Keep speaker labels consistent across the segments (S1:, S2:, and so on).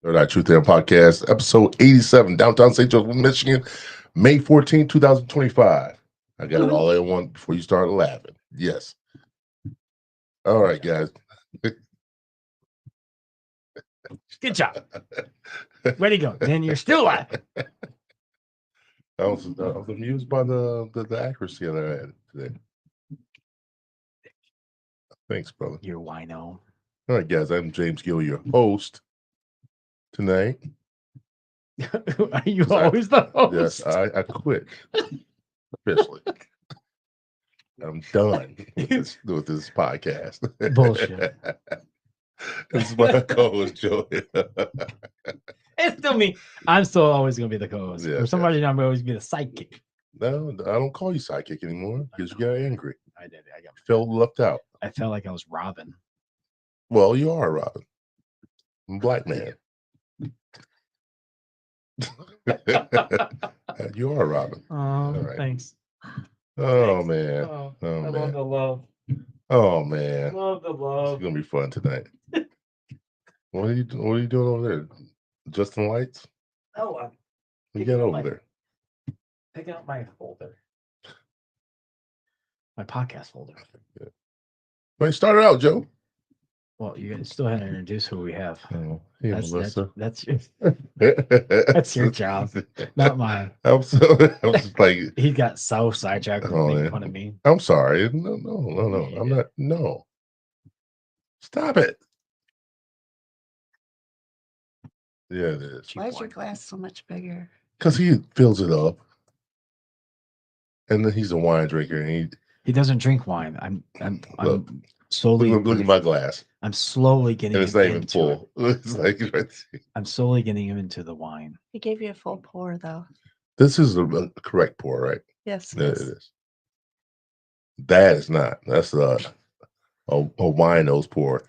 S1: Third Eye Truth There Podcast, episode 87, downtown St. Joseph, Michigan, May 14, 2025. I got it all in one before you started laughing. Yes. All right, guys.
S2: Good job. Way to go. Then you're still laughing.
S1: I was amused by the accuracy that I had today. Thanks, brother.
S2: You wino.
S1: All right, guys. I'm James Gill, your host tonight.
S2: Are you always the host?
S1: Yes, I quit officially. I'm done with this podcast.
S2: Bullshit.
S1: This is my co-host, Joey.
S2: It's still me. I'm still always going to be the co-host.
S1: Yeah,
S2: For somebody, I'm always be the sidekick.
S1: No, I don't call you sidekick anymore because you got angry.
S2: I did. I
S1: Felt left out.
S2: I felt like I was Robin.
S1: Well, you are Robin. I'm a black man. You are Robin.
S2: Oh,
S1: right.
S2: Thanks.
S1: Oh
S2: Thanks.
S1: man.
S2: Oh,
S1: Oh
S2: I
S1: man.
S2: love the love.
S1: Oh man.
S2: Love the
S1: It's
S2: love.
S1: gonna be fun tonight. What are you doing over there? Justin Lights?
S2: Oh,
S1: What you got over there?
S2: picking up my folder. My podcast folder.
S1: Well, you started out, Joe.
S2: Well, you still haven't introduced who we have.
S1: Oh, hey,
S2: That's
S1: Melissa.
S2: that's your job, not mine.
S1: I'm just like,
S2: He got so sidetracked with
S1: Oh,
S2: making
S1: yeah.
S2: fun of me.
S1: I'm sorry. No.
S2: Yeah.
S1: I'm not. No. Stop it. Yeah, it is.
S2: Cheap
S3: Why is your
S2: wine.
S3: glass so much bigger?
S1: Because he fills it up. And then he's a wine drinker. And
S2: He doesn't drink wine. I'm
S1: Look.
S2: slowly.
S1: look at my glass.
S2: I'm slowly getting
S1: And it's
S2: him
S1: not even
S2: into
S1: full. It's like right there.
S2: I'm slowly getting him into the wine.
S3: He gave you a full pour, though.
S1: This is a correct pour, right?
S3: Yes.
S1: Yeah, it is. That is not. That's a wino's pour.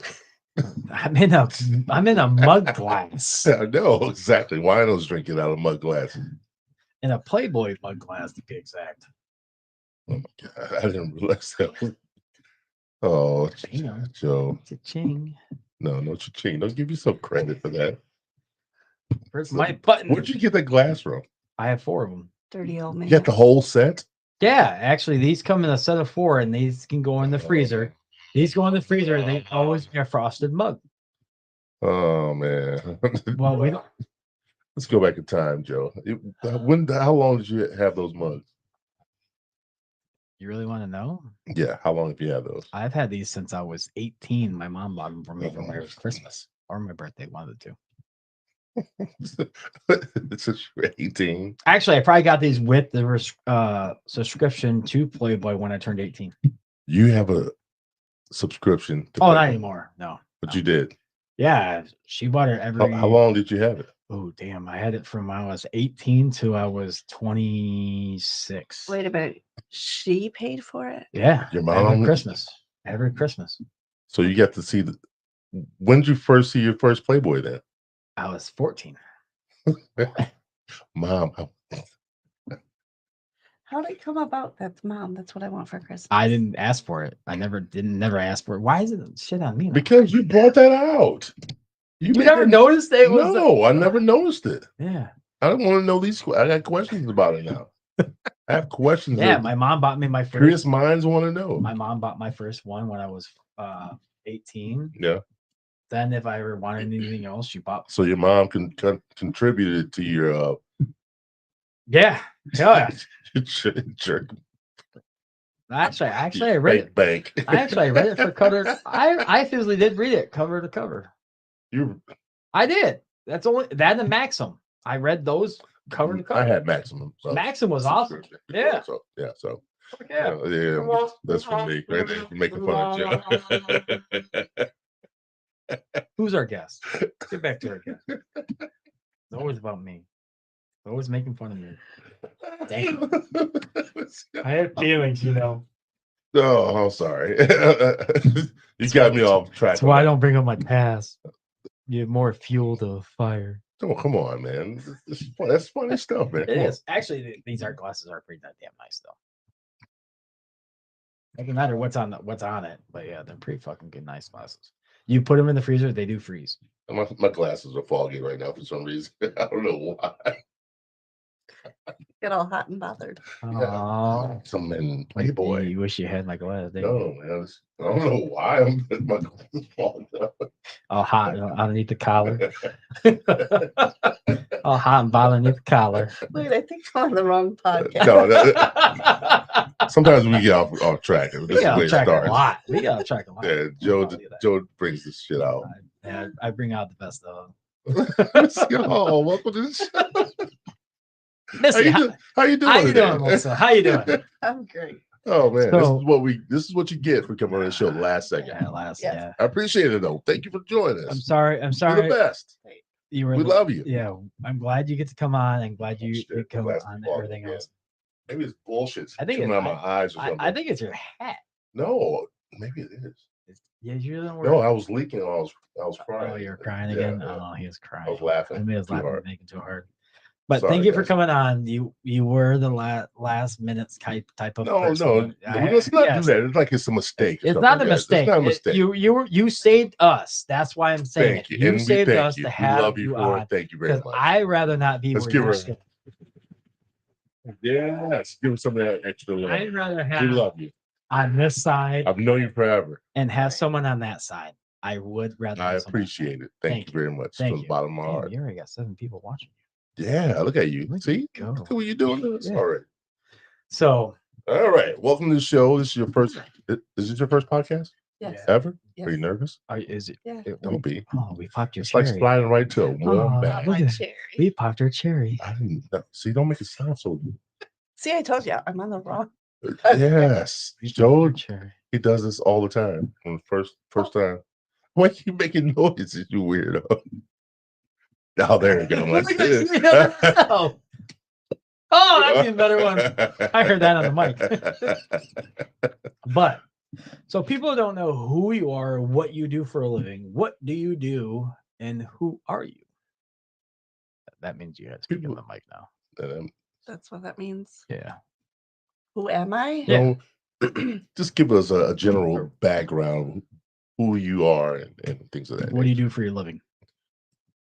S2: I'm in a mug glass.
S1: I know exactly. Wino's drinking out of mud glass.
S2: In a Playboy mug glass, to be exact.
S1: Oh my god! I didn't realize that. Oh,
S2: Damn.
S1: Joe.
S2: Cha-ching.
S1: No cha-ching. Don't give yourself credit for that.
S2: Where's
S1: So,
S2: my button?
S1: Where'd you get that glass from?
S2: I have 4 of them.
S3: Dirty old man.
S1: You got the whole set?
S2: Yeah, actually, these come in a set of 4, and these can go in the freezer. These go in the freezer, and they always be a frosted mug.
S1: Oh man.
S2: Well, we don't.
S1: Let's go back in time, Joe. How long did you have those mugs?
S2: You really want to know?
S1: Yeah, how long have you had those?
S2: I've had these since I was 18. My mom bought them for me for my Christmas or my birthday, one of the two.
S1: Since you're 18.
S2: Actually, I probably got these with the subscription to Playboy when I turned 18.
S1: You have a subscription to
S2: Oh, not
S1: Playboy,
S2: anymore. No.
S1: but
S2: no.
S1: you did.
S2: Yeah, she bought it every.
S1: How long did you have it?
S2: Oh, damn. I had it from when I was 18 to I was 26.
S3: Wait a minute. She paid for it?
S2: Yeah.
S1: Your mom?
S2: Every Christmas. Every Christmas.
S1: So you got to see when did you first see your first Playboy then?
S2: I was 14.
S1: Mom,
S3: How did it come about? That's Mom. That's what I want for Christmas.
S2: I didn't ask for it. I never ask for it. Why is it shit on me?
S1: because you brought that out.
S2: You never noticed it? Was
S1: No, I never noticed it.
S2: Yeah.
S1: I don't want to know these. I got questions about it now. I have questions.
S2: Yeah.
S1: that
S2: My mom bought me my first.
S1: curious minds want to know.
S2: My mom bought my first one when I was 18.
S1: Yeah.
S2: Then, if I ever wanted anything else, she bought.
S1: So your mom contributed to your
S2: Yeah. Yeah.
S1: jerk
S2: Actually, I read it.
S1: bank.
S2: I read it for cover. I physically did read it cover to cover. I did. That's only that and Maxim. I read those cover to cover.
S1: I had Maximum.
S2: Maxim was awesome. Yeah.
S1: So So
S2: Yeah.
S1: yeah, that's for me right there. For making fun of Joe.
S2: Who's our guest? Get back to our guest. It's always about me. Always making fun of me. Damn. I had feelings, you know.
S1: Oh, I'm sorry. You got me off track.
S2: That's why I don't bring up my past. You have more fuel to fire.
S1: Oh, come on, man. That's funny stuff, man.
S2: It
S1: Come on.
S2: is. Actually, these art glasses are pretty damn nice, though. Doesn't matter what's on it, but yeah, they're pretty fucking good, nice glasses. You put them in the freezer, they do freeze.
S1: My glasses are foggy right now for some reason. I don't know why.
S3: Get all hot and bothered.
S2: Oh,
S1: Some in Playboy.
S2: You wish you had my glass. didn't
S1: No,
S2: you?
S1: man. I don't know why my glasses fogged up.
S2: All hot underneath the collar. All hot and bothered underneath the collar.
S3: Wait, I think I'm on the wrong podcast.
S1: No, sometimes we get off track. This
S2: We
S1: is
S2: got
S1: where
S2: off
S1: it
S2: track a
S1: starts.
S2: lot. We got off track a lot.
S1: Yeah,
S2: I'll do that.
S1: Joe brings this shit out.
S2: Yeah, I bring out the best of
S1: Oh, welcome to the show.
S2: them. Missy,
S1: How you doing?
S2: how you
S1: today?
S2: doing, Melissa? How you doing?
S3: I'm great.
S1: Oh man,
S2: So-
S1: this is what you get for coming on the show last second.
S2: Yeah, last.
S3: Yes.
S2: Yeah.
S1: I appreciate it though. Thank you for joining us.
S2: I'm sorry. I'm
S1: You're
S2: sorry.
S1: the best.
S2: You were
S1: We
S2: the-
S1: love you.
S2: Yeah, I'm glad you get to come on. and glad you
S1: shit,
S2: you come
S1: glass
S2: on
S1: is fogging
S2: everything
S1: again.
S2: else.
S1: Maybe it's bullshit.
S2: I think
S1: coming
S2: it's-
S1: out my eyes or something.
S2: I think it's your hat.
S1: No, maybe it is.
S2: Yeah, you don't wear.
S1: No, I was leaking. I was crying.
S2: Oh, you're crying
S1: Yeah,
S2: again.
S1: yeah.
S2: Oh, he was crying.
S1: I was laughing.
S2: I mean, I was
S1: too
S2: laughing,
S1: hard.
S2: making too hard. But
S1: Sorry,
S2: thank you for
S1: guys.
S2: coming on. You were the last minute type of
S1: No,
S2: person.
S1: let's not
S2: Yes.
S1: do that. It's like it's a mistake. or
S2: It's
S1: something,
S2: not a
S1: guys.
S2: mistake.
S1: It's not a mistake.
S2: You saved us. That's why I'm saying
S1: Thank
S2: it.
S1: you.
S2: You
S1: And we
S2: saved
S1: thank
S2: us
S1: you.
S2: to
S1: We
S2: have
S1: love you
S2: you
S1: for
S2: on.
S1: it. Thank you very
S2: Because
S1: much.
S2: I rather not be
S1: Let's
S2: where
S1: give
S2: you're
S1: her-
S2: sitting.
S1: Yes, give us some of that extra love.
S2: I'd rather
S1: We
S2: have
S1: love you.
S2: on this side
S1: I've known you forever.
S2: and have someone on that side. I would rather.
S1: I
S2: have someone on that
S1: appreciate it. Thank
S2: Thank
S1: you
S2: you.
S1: very much
S2: Thank
S1: from the
S2: you.
S1: bottom of my
S2: side. Damn,
S1: heart.
S2: you already got 7 people watching.
S1: Yeah, look at you.
S2: Look
S1: See,
S2: Go.
S1: look at what you're doing to us
S2: Yeah.
S1: already.
S2: So
S1: All right, welcome to the show. This is your first. Is it your first podcast
S3: Yes.
S1: ever?
S3: Yes.
S1: Are you nervous?
S2: is it?
S3: Yeah.
S1: Don't be.
S2: Oh, we popped your
S1: It's like
S2: cherry.
S1: sliding right to a warm
S2: Oh,
S1: bag.
S2: look
S3: My
S2: at-
S3: cherry.
S2: We popped our cherry.
S1: I didn't know. See, don't make it sound so.
S3: See, I told you I'm on the wrong.
S1: Yes,
S2: We popped
S1: Joe.
S2: our cherry.
S1: He does this all the time. From the first time. Why you making noises, you weirdo? Oh, there you go. Let's do this.
S2: Oh, that'd be a better one. I heard that on the mic. But so people don't know who you are, what you do for a living. What do you do, and who are you? That means you have to speak on the mic now.
S3: That's what that means.
S2: Yeah.
S3: Who am I?
S2: Yeah.
S1: So, just give us a general background, who you are, and things of that.
S2: What do you do for your living?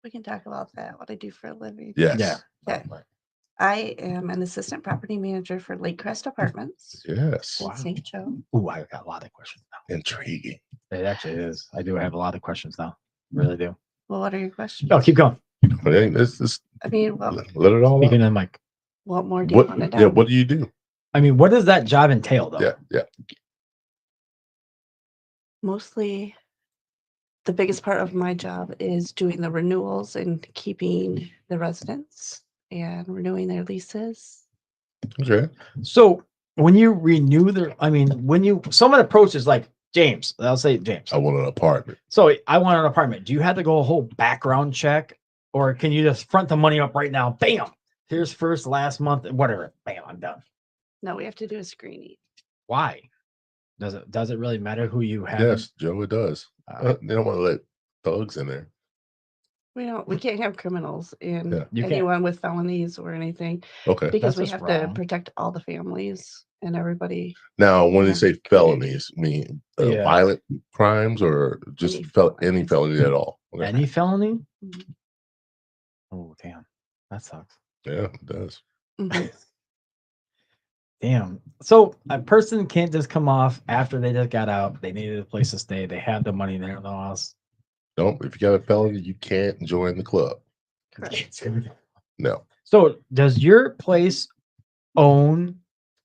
S3: We can talk about that. What I do for a living.
S1: Yes.
S2: Yeah.
S3: Okay. I am an assistant property manager for Lakecrest Apartments
S1: Yes.
S3: in St. Joe.
S2: Ooh, I got a lot of questions now.
S1: Intriguing.
S2: It actually is. I do have a lot of questions now. Really do.
S3: Well, what are your questions?
S2: Oh, keep going.
S1: This
S3: I mean, well,
S1: let it all out.
S2: Speaking of the mic.
S3: what more do you
S1: What?
S3: want to know?
S1: Yeah. What do you do?
S2: I mean, what does that job entail, though?
S1: Yeah. Yeah.
S3: Mostly, the biggest part of my job is doing the renewals and keeping the residents and renewing their leases.
S1: Okay.
S2: So when you renew when someone approaches like James, I'll say James.
S1: I want an apartment.
S2: So I want an apartment. Do you have to go a whole background check, or can you just front the money up right now? Bam! Here's first, last month, whatever. Bam! I'm done.
S3: No, we have to do a screening.
S2: Why? Does it really matter who you have?
S1: Yes, Joe. It does. They don't want to let thugs in there.
S3: We can't have criminals and
S1: Yeah.
S2: You can't.
S3: anyone with felonies or anything
S1: Okay.
S3: because we
S2: That's
S3: have
S2: just
S3: to
S2: wrong.
S3: protect all the families and everybody.
S1: Now, when they
S3: Yeah.
S1: say felonies, mean
S2: Yeah.
S1: violent crimes or just
S3: Any
S1: any felony at all? Okay.
S2: Any felony?
S3: Mhm.
S2: Oh damn, that sucks.
S1: Yeah, it does.
S3: Mhm.
S2: Damn. So a person can't just come off after they just got out. They needed a place to stay. They had the money there in the house.
S1: Don't. If you got a felony, you can't join the club.
S3: Correct.
S1: No.
S2: So does your place own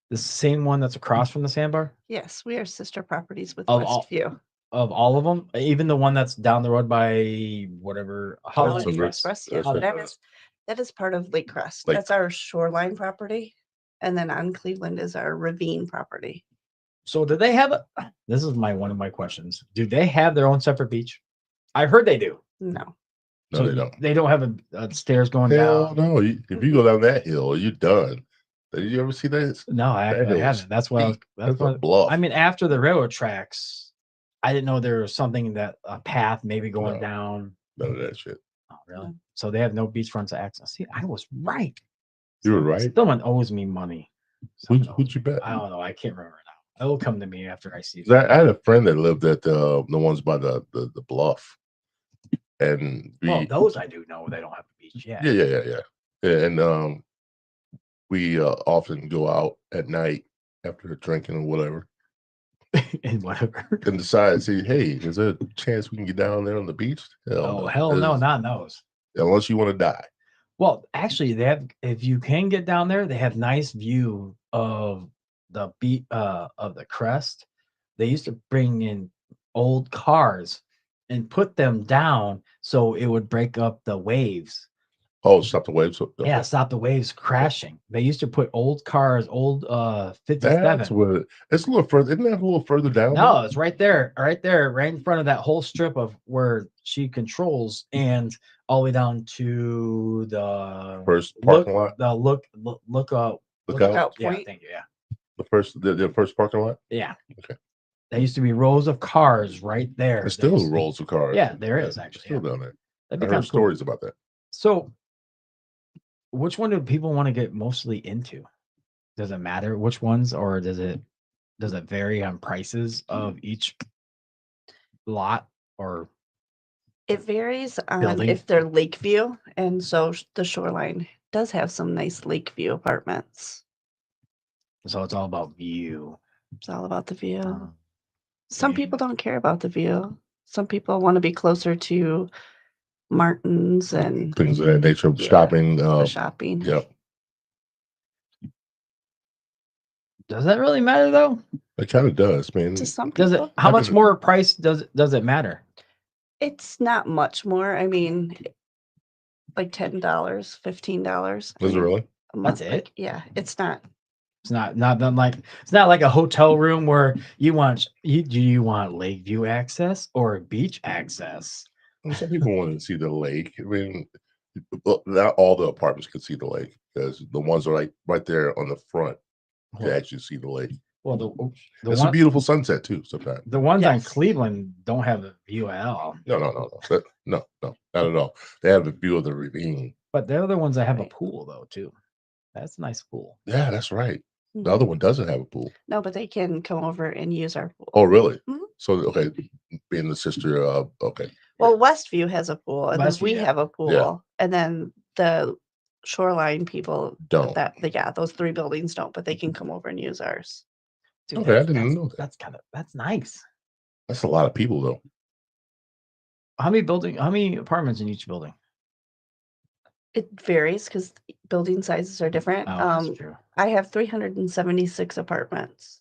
S2: the same one that's across from the sandbar?
S3: Yes, we are sister properties with
S2: Of all-
S3: Westview.
S2: Of all of them, even the one that's down the road by whatever
S1: Hollywood
S3: Hollywood
S1: Express.
S3: Express. Yeah,
S1: That's
S3: that is part of Lakecrest.
S1: Lake-
S3: That's our shoreline property. And then on Cleveland is our ravine property.
S2: So do they have this is one of my questions. Do they have their own separate beach? I heard they do.
S3: No.
S1: No,
S2: So
S1: they don't.
S2: They don't have a stairs going
S1: Hell
S2: down.
S1: no. If you go down that hill, you're done. Did you ever see that?
S2: No, I
S1: That
S2: actually
S1: hill is
S2: haven't. That's what I was,
S1: steep.
S2: that's
S1: That's a
S2: what
S1: bluff.
S2: I mean. After the railroad tracks, I didn't know there was something that a path maybe going
S1: No.
S2: down.
S1: None of that shit.
S2: Oh, really?
S3: No.
S2: So they have no beachfront access. See, I was right.
S1: You were right.
S2: Someone owes me money.
S1: Who'd
S2: Someone owes
S1: you bet?
S2: I don't know. I can't remember It will come to me after I see
S1: 'Cause I had a friend that lived at the ones by the bluff, and
S2: Well,
S1: we
S2: those I do know they don't have a beach yet.
S1: yeah, and we often go out at night after drinking or whatever,
S2: And whatever.
S1: and decide, say, hey, is there a chance we can get down there on the beach?
S2: Oh hell no,
S1: There's-
S2: not those.
S1: unless you want to die.
S2: Well, actually, they have. If you can get down there, they have nice view of the beat of the crest. They used to bring in old cars and put them down so it would break up the waves.
S1: Oh, stop the waves. Okay.
S2: Yeah, stop the waves crashing. They used to put old cars, old
S1: That's
S2: 57.
S1: what it's a little further. Isn't that a little further down?
S2: No, it's right there, right in front of that whole strip of where she controls, and all the way down to the
S1: First parking lot.
S2: The look
S1: Look out.
S3: Lookout
S2: Yeah,
S3: point.
S2: thank you. Yeah,
S1: The first parking lot.
S2: yeah.
S1: Okay.
S2: There used to be rows of cars right there.
S1: There's still rolls of cars.
S2: Yeah, there is actually.
S1: Still
S2: Yeah.
S1: down there.
S2: That'd
S1: I
S2: be
S1: heard
S2: kind of cool.
S1: stories about that.
S2: So, which one do people want to get mostly into? Does it matter which ones, or does it vary on prices of each lot? Or
S3: It varies on
S2: Building.
S3: if they're Lakeview, and so the Shoreline does have some nice Lakeview apartments.
S2: so it's all about view.
S3: It's all about the view.
S2: Um,
S3: Some
S2: yeah.
S3: people don't care about the view. Some people want to be closer to Martin's and
S1: Things of that nature.
S3: Yeah.
S1: Shopping.
S3: the shopping.
S1: Yep.
S2: Does that really matter though?
S3: Mm.
S1: It kind of does, man.
S3: To some
S2: Does
S3: people,
S2: it? How much
S1: Happen-
S2: more price does it matter?
S3: it's not much more. I mean, like $10, $15.
S1: Is it really?
S3: a month.
S2: it?
S3: Like, yeah, it's not.
S2: It's not like it's not like a hotel room where you want Lakeview access or beach access.
S1: Well, some people want to see the lake. I mean, well, not all the apartments can see the lake because the ones are like right there on the front to actually see the lake.
S2: Well, the
S1: It's a
S2: one,
S1: beautiful sunset too. Sometimes.
S2: the ones on
S3: Yes.
S2: Cleveland don't have a view at all,
S1: No, not at all. They have a view of the ravine.
S2: but they're the ones that have a
S3: Right.
S2: pool though too. That's a nice pool.
S1: Yeah, that's right. The
S3: Mhm.
S1: other one doesn't have a pool.
S3: No, but they can come over and use our pool.
S1: Oh, really?
S3: Mhm.
S1: So okay, being the sister of okay,
S3: Well, Westview has a pool, and then
S2: Westview,
S3: we
S2: yeah.
S3: have a pool, and then the Shoreline people
S1: don't.
S3: those three buildings don't, but they can come over and use ours.
S2: Dude,
S1: Okay, I didn't know that.
S2: That's nice.
S1: That's a lot of people though.
S2: How many apartments in each building?
S3: It varies because building sizes are different.
S2: Oh, that's true.
S3: I have 376 apartments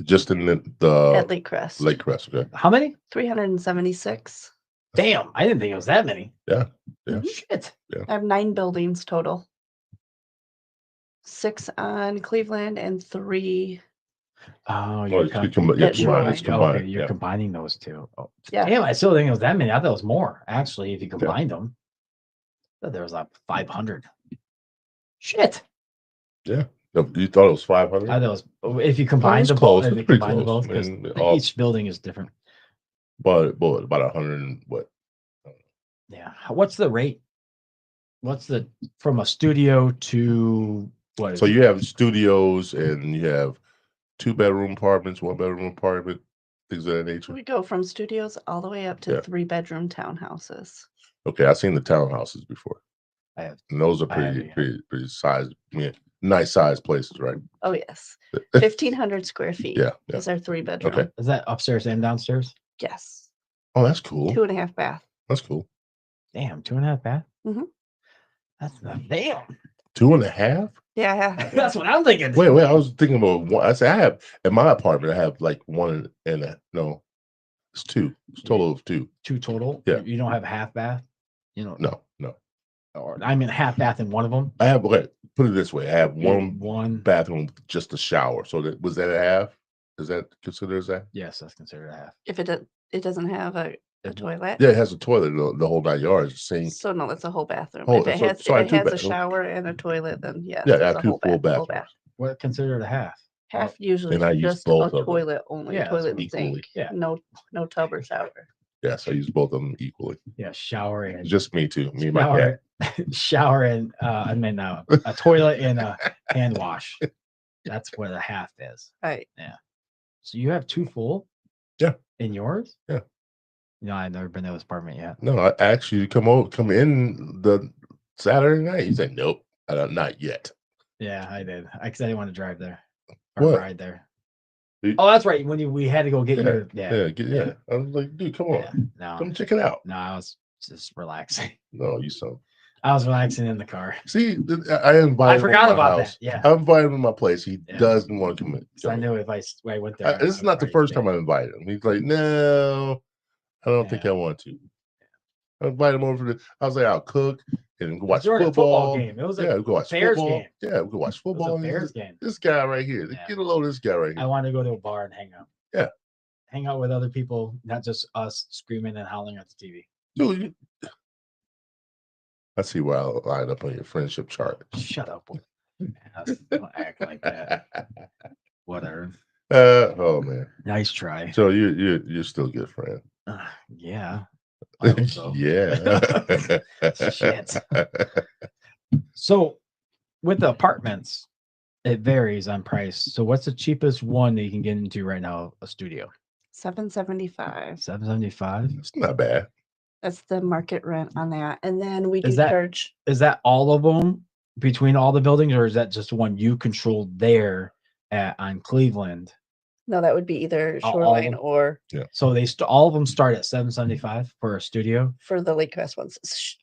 S1: Just in
S3: at
S1: the
S3: Lake Crest.
S1: Lake Crest. Okay.
S2: How many?
S3: 376.
S2: Damn, I didn't think it was that many.
S1: Yeah, yeah.
S2: Shit.
S3: I have 9 buildings total. 6 on Cleveland and 3.
S2: Oh,
S1: Well,
S2: you're
S1: it's
S2: com-
S1: combined. Yeah,
S3: At
S1: combined. It's
S3: Shoreline.
S1: combined.
S2: okay, you're
S1: Yeah.
S2: combining those two. Oh,
S3: Yeah.
S2: damn, I still think it was that many. I thought it was more actually. If you combined them, but there was like 500. Shit,
S1: No, you thought it was
S2: I
S1: 500?
S2: thought it was if you combine
S1: it's
S2: the
S1: close.
S2: both. If
S1: It's
S2: you
S1: pretty
S2: combine the
S1: close.
S2: both, because
S1: I mean, all-
S2: each building is different.
S1: But about 100 and what?
S2: Yeah. What's the rate? What's the from a studio to what? Is
S1: So
S2: it?
S1: you have studios and you have 2-bedroom apartments, 1-bedroom apartment, things of that nature.
S3: We go from studios all the way up to
S1: Yeah.
S3: 3-bedroom townhouses.
S1: Okay, I've seen the townhouses before,
S2: I have
S1: and those are
S2: I have,
S1: pretty sized, nice sized places, right?
S3: Oh, yes. 1,500 square feet
S1: Yeah.
S3: is our 3-bedroom.
S1: Okay.
S2: is that upstairs and downstairs?
S3: Yes.
S1: Oh, that's cool.
S3: 2.5 bath.
S1: That's cool.
S2: Damn, 2.5 bath.
S3: Mhm.
S2: That's not damn.
S1: 2.5?
S3: Yeah.
S2: That's what I'm thinking.
S1: Wait. I was thinking about one. I said I have in my apartment. I have like one and a no. It's 2. It's a total of 2.
S2: 2 total.
S1: Yeah.
S2: You don't have a half bath. You know,
S1: No.
S2: or I mean half bath in one of them.
S1: I have. Okay, put it this way. I have one
S2: One.
S1: bathroom, with just a shower. So was that a half? Is that considered as that?
S2: Yes, that's considered a half.
S3: If it doesn't have a toilet.
S1: Yeah, it has a toilet. The whole 9 yards. Sink.
S3: So no, it's a whole bathroom.
S1: Oh,
S3: if it
S1: so-
S3: has,
S1: so I
S3: if
S1: have
S3: it
S1: two
S3: has a
S1: bathrooms.
S3: shower and a toilet, then yes.
S1: Yeah, I
S3: it's
S1: have
S3: a
S1: 2
S3: whole
S1: full
S3: bath, whole
S1: bathrooms.
S3: bath.
S2: What considered a half?
S3: Half usually
S1: and I
S3: is
S1: use
S3: just
S1: both
S3: a
S1: of them.
S3: toilet only,
S2: Yeah,
S3: toilet and
S1: equally.
S3: sink.
S2: Yeah.
S3: No tub or shower.
S1: Yes, I use both of them equally.
S2: Yeah, shower and
S1: Just me too. Me and my cat.
S2: shower and a toilet and a hand wash. That's what a half is.
S3: Right.
S2: So you have 2 full?
S1: Yeah.
S2: In yours?
S1: Yeah.
S2: No, I've never been to this apartment yet.
S1: No, I asked you to come in the Saturday night. You said nope, not yet.
S2: Yeah, I did. Because I didn't want to drive there or
S1: What?
S2: ride there.
S1: You-
S2: Oh, that's right. When we had to go get your
S1: yeah. I was like, dude, come on,
S2: yeah. No,
S1: come check it out.
S2: no, I was just relaxing.
S1: No, you so.
S2: I was relaxing in the car.
S1: See, I invited him
S2: forgot
S1: to my
S2: about that,
S1: house.
S2: yeah.
S1: I invited him to my place. He
S2: Yeah.
S1: doesn't want to come in.
S2: So I knew if I went there,
S1: This is not the first time I invited him. He's like, no, I don't think I want to. I invited him over to. I was like, I'll cook and watch
S2: during a
S1: football.
S2: game. It was
S1: Yeah, we go watch
S2: Bears
S1: football.
S2: game.
S1: Yeah, we go watch
S2: It was
S1: football.
S2: a Bears game.
S1: This guy right here.
S2: Yeah.
S1: Get a load of this guy right
S2: I
S1: here.
S2: wanted to go to a bar and hang out.
S1: Yeah.
S2: Hang out with other people, not just us screaming and howling at the TV.
S1: Dude, I see why I lined up on your friendship chart.
S2: Shut up. Don't act like that. Whatever.
S1: Oh man.
S2: Nice try.
S1: So you're still a good friend.
S2: Yeah. I hope so.
S1: Yeah.
S2: Shit. So with the apartments, it varies on price. So what's the cheapest one that you can get into right now? A studio?
S3: $775.
S2: $775.
S1: It's not bad.
S3: That's the market rent on that. And then we do
S2: Is that-
S3: charge.
S2: Is that all of them between all the buildings, or is that just one you control there on Cleveland?
S3: No, that would be either
S2: All of
S3: Shoreline
S2: them?
S3: or
S2: So all of them start at $775 for a studio.
S3: for the Lake West ones.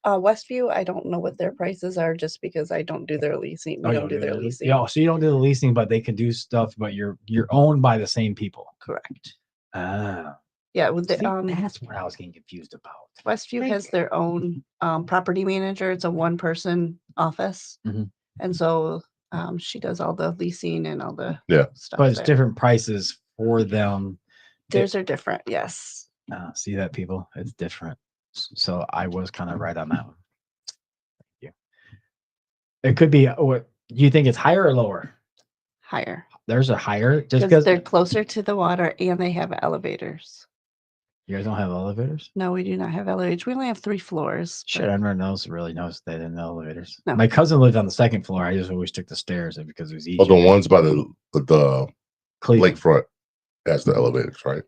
S3: Westview, I don't know what their prices are just because I don't do their leasing. We
S2: you
S3: don't do their leasing.
S2: Yeah, so you don't do the leasing, but they can do stuff. But you're owned by the same people.
S3: Correct.
S2: Ah,
S3: Yeah, with the
S2: that's what I was getting confused about.
S3: Westview has their own property manager. It's a one-person office,
S2: Mhm.
S3: and so she does all the leasing and all the stuff.
S2: But it's
S3: there.
S2: different prices for them.
S3: Theirs are different. Yes.
S2: See that, people? It's different. So I was kind of right on that one. Thank you. It could be. What do you think? It's higher or lower?
S3: Higher.
S2: There's a higher just
S3: Because
S2: because
S3: they're closer to the water and they have elevators.
S2: you guys don't have elevators.
S3: No, we do not have elevators. We only have 3 floors. but-
S2: Shit, I never really noticed they didn't have elevators.
S3: No.
S2: My cousin lived on the 2nd floor. I just always took the stairs because it was easier.
S1: Oh, the ones by the
S2: Cleveland.
S1: lakefront has the elevators, right?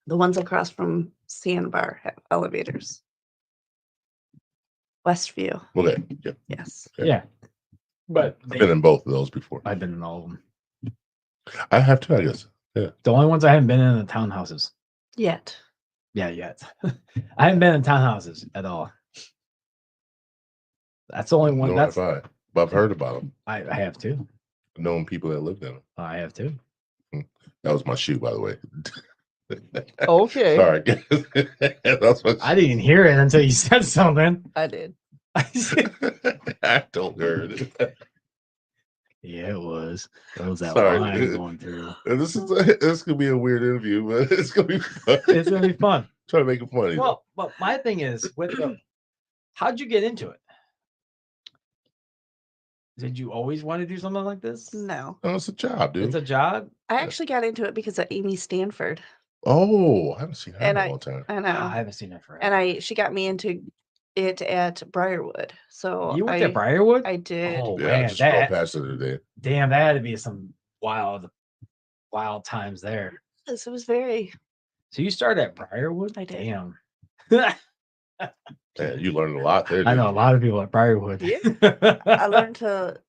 S3: The ones across from Sandbar have elevators. Westview,
S1: Okay. Yeah.
S3: yes.
S1: Okay.
S2: Yeah, but
S1: I've been in both of those before.
S2: I've been in all of them.
S1: I have to, I guess. Yeah.
S2: The only ones I haven't been in the townhouses.
S3: Yet.
S2: Yeah, yet. I haven't been in townhouses at all. That's the only one.
S1: No,
S2: That's
S1: have I. But I've heard about them.
S2: I have too.
S1: Known people that lived in them.
S2: I have too.
S1: That was my shoe, by the way.
S3: Okay.
S1: Sorry. That's what
S2: I didn't even hear it until you said something.
S3: I did.
S1: I don't heard it.
S2: Yeah, it was. That was that
S1: Sorry.
S2: line going through.
S1: And this could be a weird interview, but it's gonna be fun.
S2: It's gonna be fun.
S1: Try to make it funny.
S2: Well, but my thing is with the how'd you get into it? Did you always want to do something like this?
S3: No.
S1: though. It's a job, dude.
S2: It's a job.
S3: I actually got into it because of Amy Stanford.
S1: Oh, I haven't seen her
S3: And
S1: in a long time.
S3: I know.
S2: I haven't seen it forever.
S3: And she got me into it at Briarwood. So
S2: You went to Briarwood?
S3: I did.
S2: Oh
S1: Yeah, I
S2: man,
S1: just drove
S2: that
S1: past it today.
S2: damn, that had to be some wild times there.
S3: It was very
S2: So you started at Briarwood?
S3: I did.
S2: Damn.
S1: Man, you learned a lot there.
S2: I
S1: didn't
S2: know a
S1: you?
S2: lot of people at Briarwood.
S3: Yeah. I learned to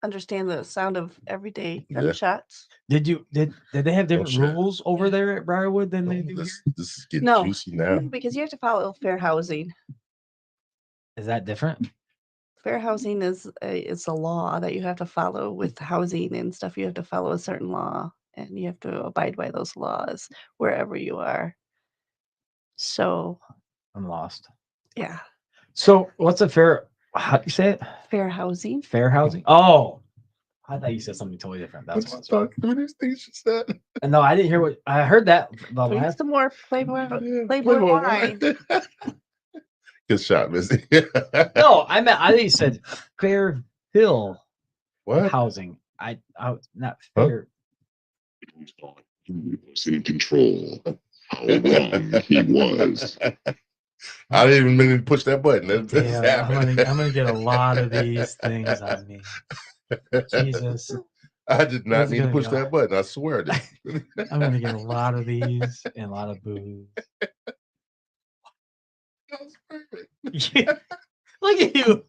S3: understand the sound of everyday
S1: Yeah.
S3: gunshots.
S2: Did they have different
S1: shit.
S2: rules over there at Briarwood than they
S1: Oh,
S2: do
S1: this,
S2: here?
S1: this is getting
S3: No.
S1: juicy now.
S3: Because you have to follow fair housing.
S2: Is that different?
S3: Fair housing is a law that you have to follow with housing and stuff. You have to follow a certain law and you have to abide by those laws wherever you are. So
S2: I'm lost.
S3: yeah,
S2: So what's a fair? How do you say it?
S3: fair housing.
S2: Fair housing. Oh, I thought you said something totally different. That's
S1: Let's
S2: what.
S1: talk through these things you said.
S2: And no, I didn't hear what I heard. That the
S3: We need
S2: last.
S3: some more Playboy.
S1: Yeah,
S3: Playboy wine.
S1: Good shot, Missy.
S2: No, I meant I think you said Fair Hill
S1: What?
S2: housing. I was not
S1: Huh?
S2: fair.
S4: He was in control. How wrong he was.
S1: I didn't even mean to push that button. That just
S2: Damn, I'm
S1: happened.
S2: gonna get a lot of these things on me. Jesus.
S1: I did not
S2: There's
S1: mean to
S2: gonna be
S1: push
S2: a-
S1: that button. I swear. I did.
S2: I'm gonna get a lot of these and a lot of booze.
S1: That was perfect.
S2: Look at you.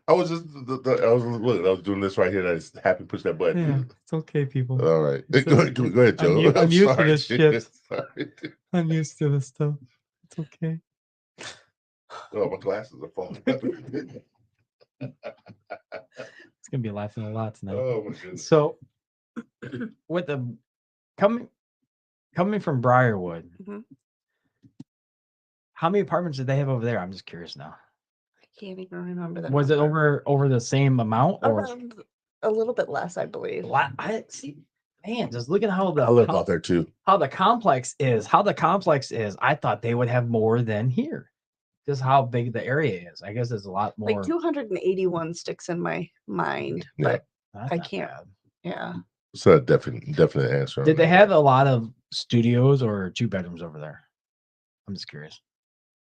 S1: I was just, I was doing this right here. And I just happened to push that button.
S2: Yeah, it's okay, people.
S1: All right,
S2: It's
S1: go ahead, go ahead, Joe.
S2: I'm used to
S1: sorry,
S2: this
S1: dude.
S2: shit.
S1: Sorry.
S2: I'm used to this stuff. It's okay.
S1: Oh, my glasses are falling.
S2: It's gonna be laughing a lot tonight.
S1: Oh my goodness.
S2: So, with the coming from Briarwood,
S3: Mhm.
S2: how many apartments did they have over there? I'm just curious now.
S3: I can't even remember that.
S2: Was it over the same amount or
S3: Around a little bit less, I believe.
S2: I see? Man, just look at how
S1: I live
S2: how,
S1: out there too.
S2: how the complex is. How the complex is. I thought they would have more than here. Just how big the area is. I guess there's a lot more.
S3: Like 281 sticks in my mind,
S1: Yeah.
S3: but
S2: That's
S3: I
S2: not
S3: can't-
S2: bad.
S3: yeah.
S1: It's a definite answer. on
S2: Did they
S1: that.
S2: have a lot of studios or 2 bedrooms over there? I'm just curious.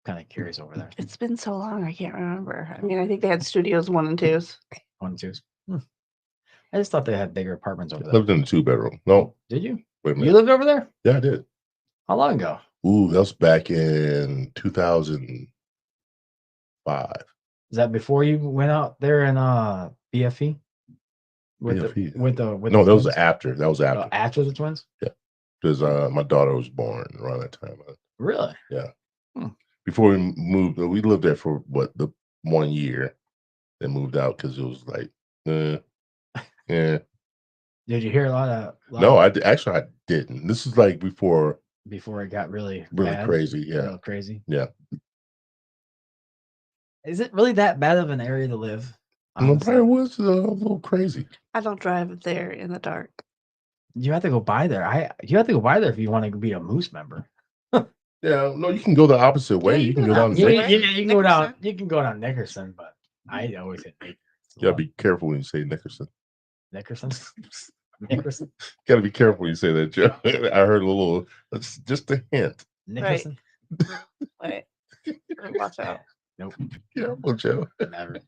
S2: Kind of curious over there.
S3: It's been so long, I can't remember. I mean, I think they had studios 1 and 2s.
S2: 1 and 2s. I just thought they had bigger apartments over
S1: I
S2: there.
S1: lived in a 2-bedroom. No,
S2: Did you?
S1: wait a
S2: You
S1: minute.
S2: lived over there?
S1: Yeah, I did.
S2: How long ago?
S1: Ooh, that was back in 2005.
S2: Is that before you went out there in BFE? With
S1: BFE?
S2: the
S1: No, that was
S2: twins?
S1: after. That was after.
S2: After the twins?
S1: Because my daughter was born around that time.
S2: Really?
S1: Before we moved, we lived there for the 1 year, then moved out because it was like, yeah.
S2: Did you hear a lot of?
S1: No, actually I didn't. This is like before
S2: Before it got really bad,
S1: crazy. Yeah,
S2: real crazy.
S1: Yeah.
S2: Is it really that bad of an area to live?
S1: no,
S2: honestly?
S1: Briar was a little crazy.
S3: I don't drive there in the dark.
S2: You have to go by there. You have to go by there if you want to be a Moose member.
S1: Yeah, no, you can go the opposite way.
S3: you
S1: You
S3: can
S1: can
S3: go
S1: go
S3: the
S1: down.
S3: opposite
S2: Yeah,
S3: way.
S1: Nickerson.
S2: you can go down.
S3: Nickerson.
S2: You can go down Nickerson, but I always hit Nickerson.
S1: You gotta be careful when you say Nickerson.
S2: Nickerson. Nickerson.
S1: Gotta be careful when you say that, Joe. I heard a little. That's just a hint.
S2: Nickerson.
S3: Wait, watch out.
S2: Nope.
S1: Careful, Joe.
S2: Never.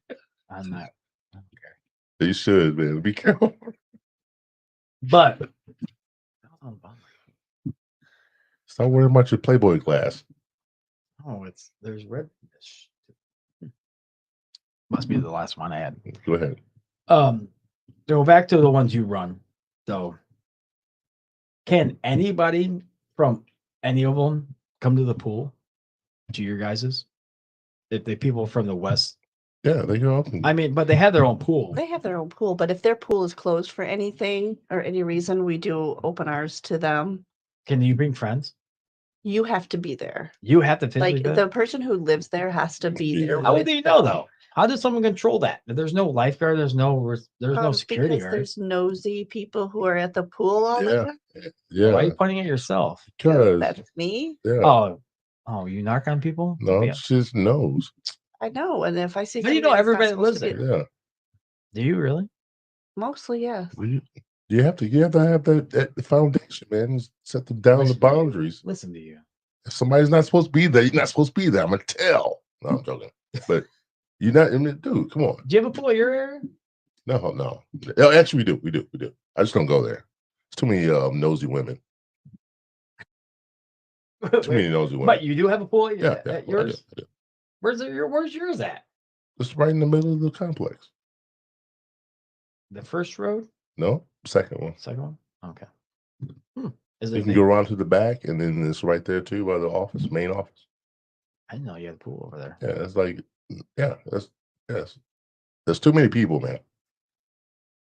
S2: I'm not. I don't care.
S1: You should, man. Be careful.
S2: But
S1: Stop worrying about your Playboy glass.
S2: oh, there's red. Must be the last one I had.
S1: Go ahead.
S2: Go back to the ones you run. So, can anybody from any of them come to the pool? To your guys's? If the people from the west,
S1: Yeah, they go up.
S2: I mean, but they have their own pool.
S3: They have their own pool, but if their pool is closed for anything or any reason, we do open ours to them.
S2: Can you bring friends?
S3: You have to be there.
S2: You have to physically.
S3: Like
S2: do
S3: the
S2: that?
S3: person who lives there has to be there.
S2: How
S3: with
S2: would they know
S3: them.
S2: though? How does someone control that? There's no lifeguard. There's no security
S3: Because
S2: guard.
S3: there's nosy people who are at the pool all
S1: Yeah.
S3: the time.
S1: Yeah,
S2: Why are you pointing at yourself?
S1: because
S3: That's me.
S1: yeah.
S2: Oh, you knock on people?
S1: No,
S2: Yeah.
S1: it's just nose.
S3: I know. And if I see,
S2: How do you know
S3: somebody that's not
S2: everybody
S3: supposed
S2: lives
S3: to be-
S1: Yeah.
S2: Do you really?
S3: Mostly, yes.
S1: You have to have that foundation, man. Set them down the
S2: Listen to you.
S1: boundaries.
S2: Listen to you.
S1: If somebody's not supposed to be there, you're not supposed to be there. I'm gonna tell. No, I'm joking. But you're not. I mean, dude, come on.
S2: Do you have a pool in your area?
S1: No. Actually, we do. I just don't go there. It's too many nosy women. Too many nosy women.
S2: But you do have a pool at,
S1: yeah,
S2: at
S1: I do,
S2: yours?
S1: I do.
S2: Where's yours at?
S1: It's right in the middle of the complex.
S2: The first road?
S1: No, second one.
S2: Second one? Okay. Is
S1: You
S2: it
S1: can go around to the back, and then it's right there too by the office, main office.
S2: I didn't know you had a pool over there.
S1: Yeah, it's like, yes. There's too many people, man.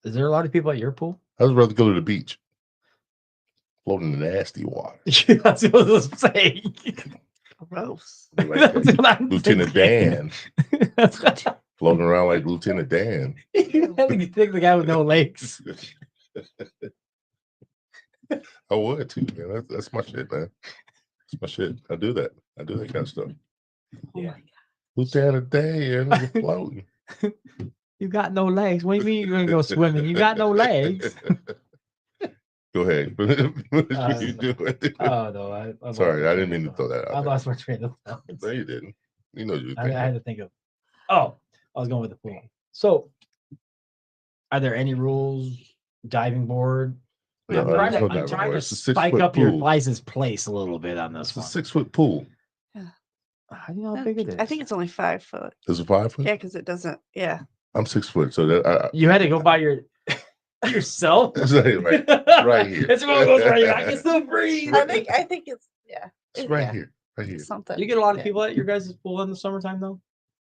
S2: Is there a lot of people at your pool?
S1: I'd rather go to the beach, float in the nasty water.
S2: That's what I was saying.
S3: Gross.
S1: Like
S2: That's what I'm
S1: Lieutenant
S2: thinking.
S1: Dan, floating around like Lieutenant Dan.
S2: You think the guy with no legs.
S1: I would too, man. That's my shit, man. That's my shit. I do that kind of stuff.
S3: Oh
S2: Yeah.
S3: my God.
S1: Lieutenant Dan, you're floating.
S2: You got no legs. What do you mean you're gonna go swimming? You got no legs.
S1: Go ahead. What you doing?
S2: Oh no! I
S1: Sorry,
S2: lost
S1: I
S2: my
S1: didn't mean to
S2: train of
S1: throw that
S2: thought.
S1: out
S2: I
S1: there.
S2: lost my train of thought.
S1: No, you didn't. You know you
S2: I
S1: think.
S2: had to think of. Oh, I was going with the pool. So Are there any rules? Diving board.
S1: No,
S2: I'm
S1: there's
S2: trying to,
S1: no
S2: I'm
S1: diving
S2: trying
S1: board.
S2: to
S1: It's a
S2: spike
S1: 6-foot
S2: up your
S1: pool.
S2: guys' place a little bit on this
S1: It's a
S2: one.
S1: 6-foot pool.
S2: How do you know how big it is?
S3: I think it's only 5 foot.
S1: Is it 5 foot?
S3: Yeah, because it doesn't. Yeah.
S1: I'm 6 foot, so that
S2: You had to go by your yourself.
S1: it's right here.
S2: It's one of those right here. I can still breathe.
S3: I think it's yeah.
S1: it's right
S3: yeah,
S1: here, right here.
S3: something.
S2: You get a lot of
S3: yeah.
S2: people at your guys' pool in the summertime though.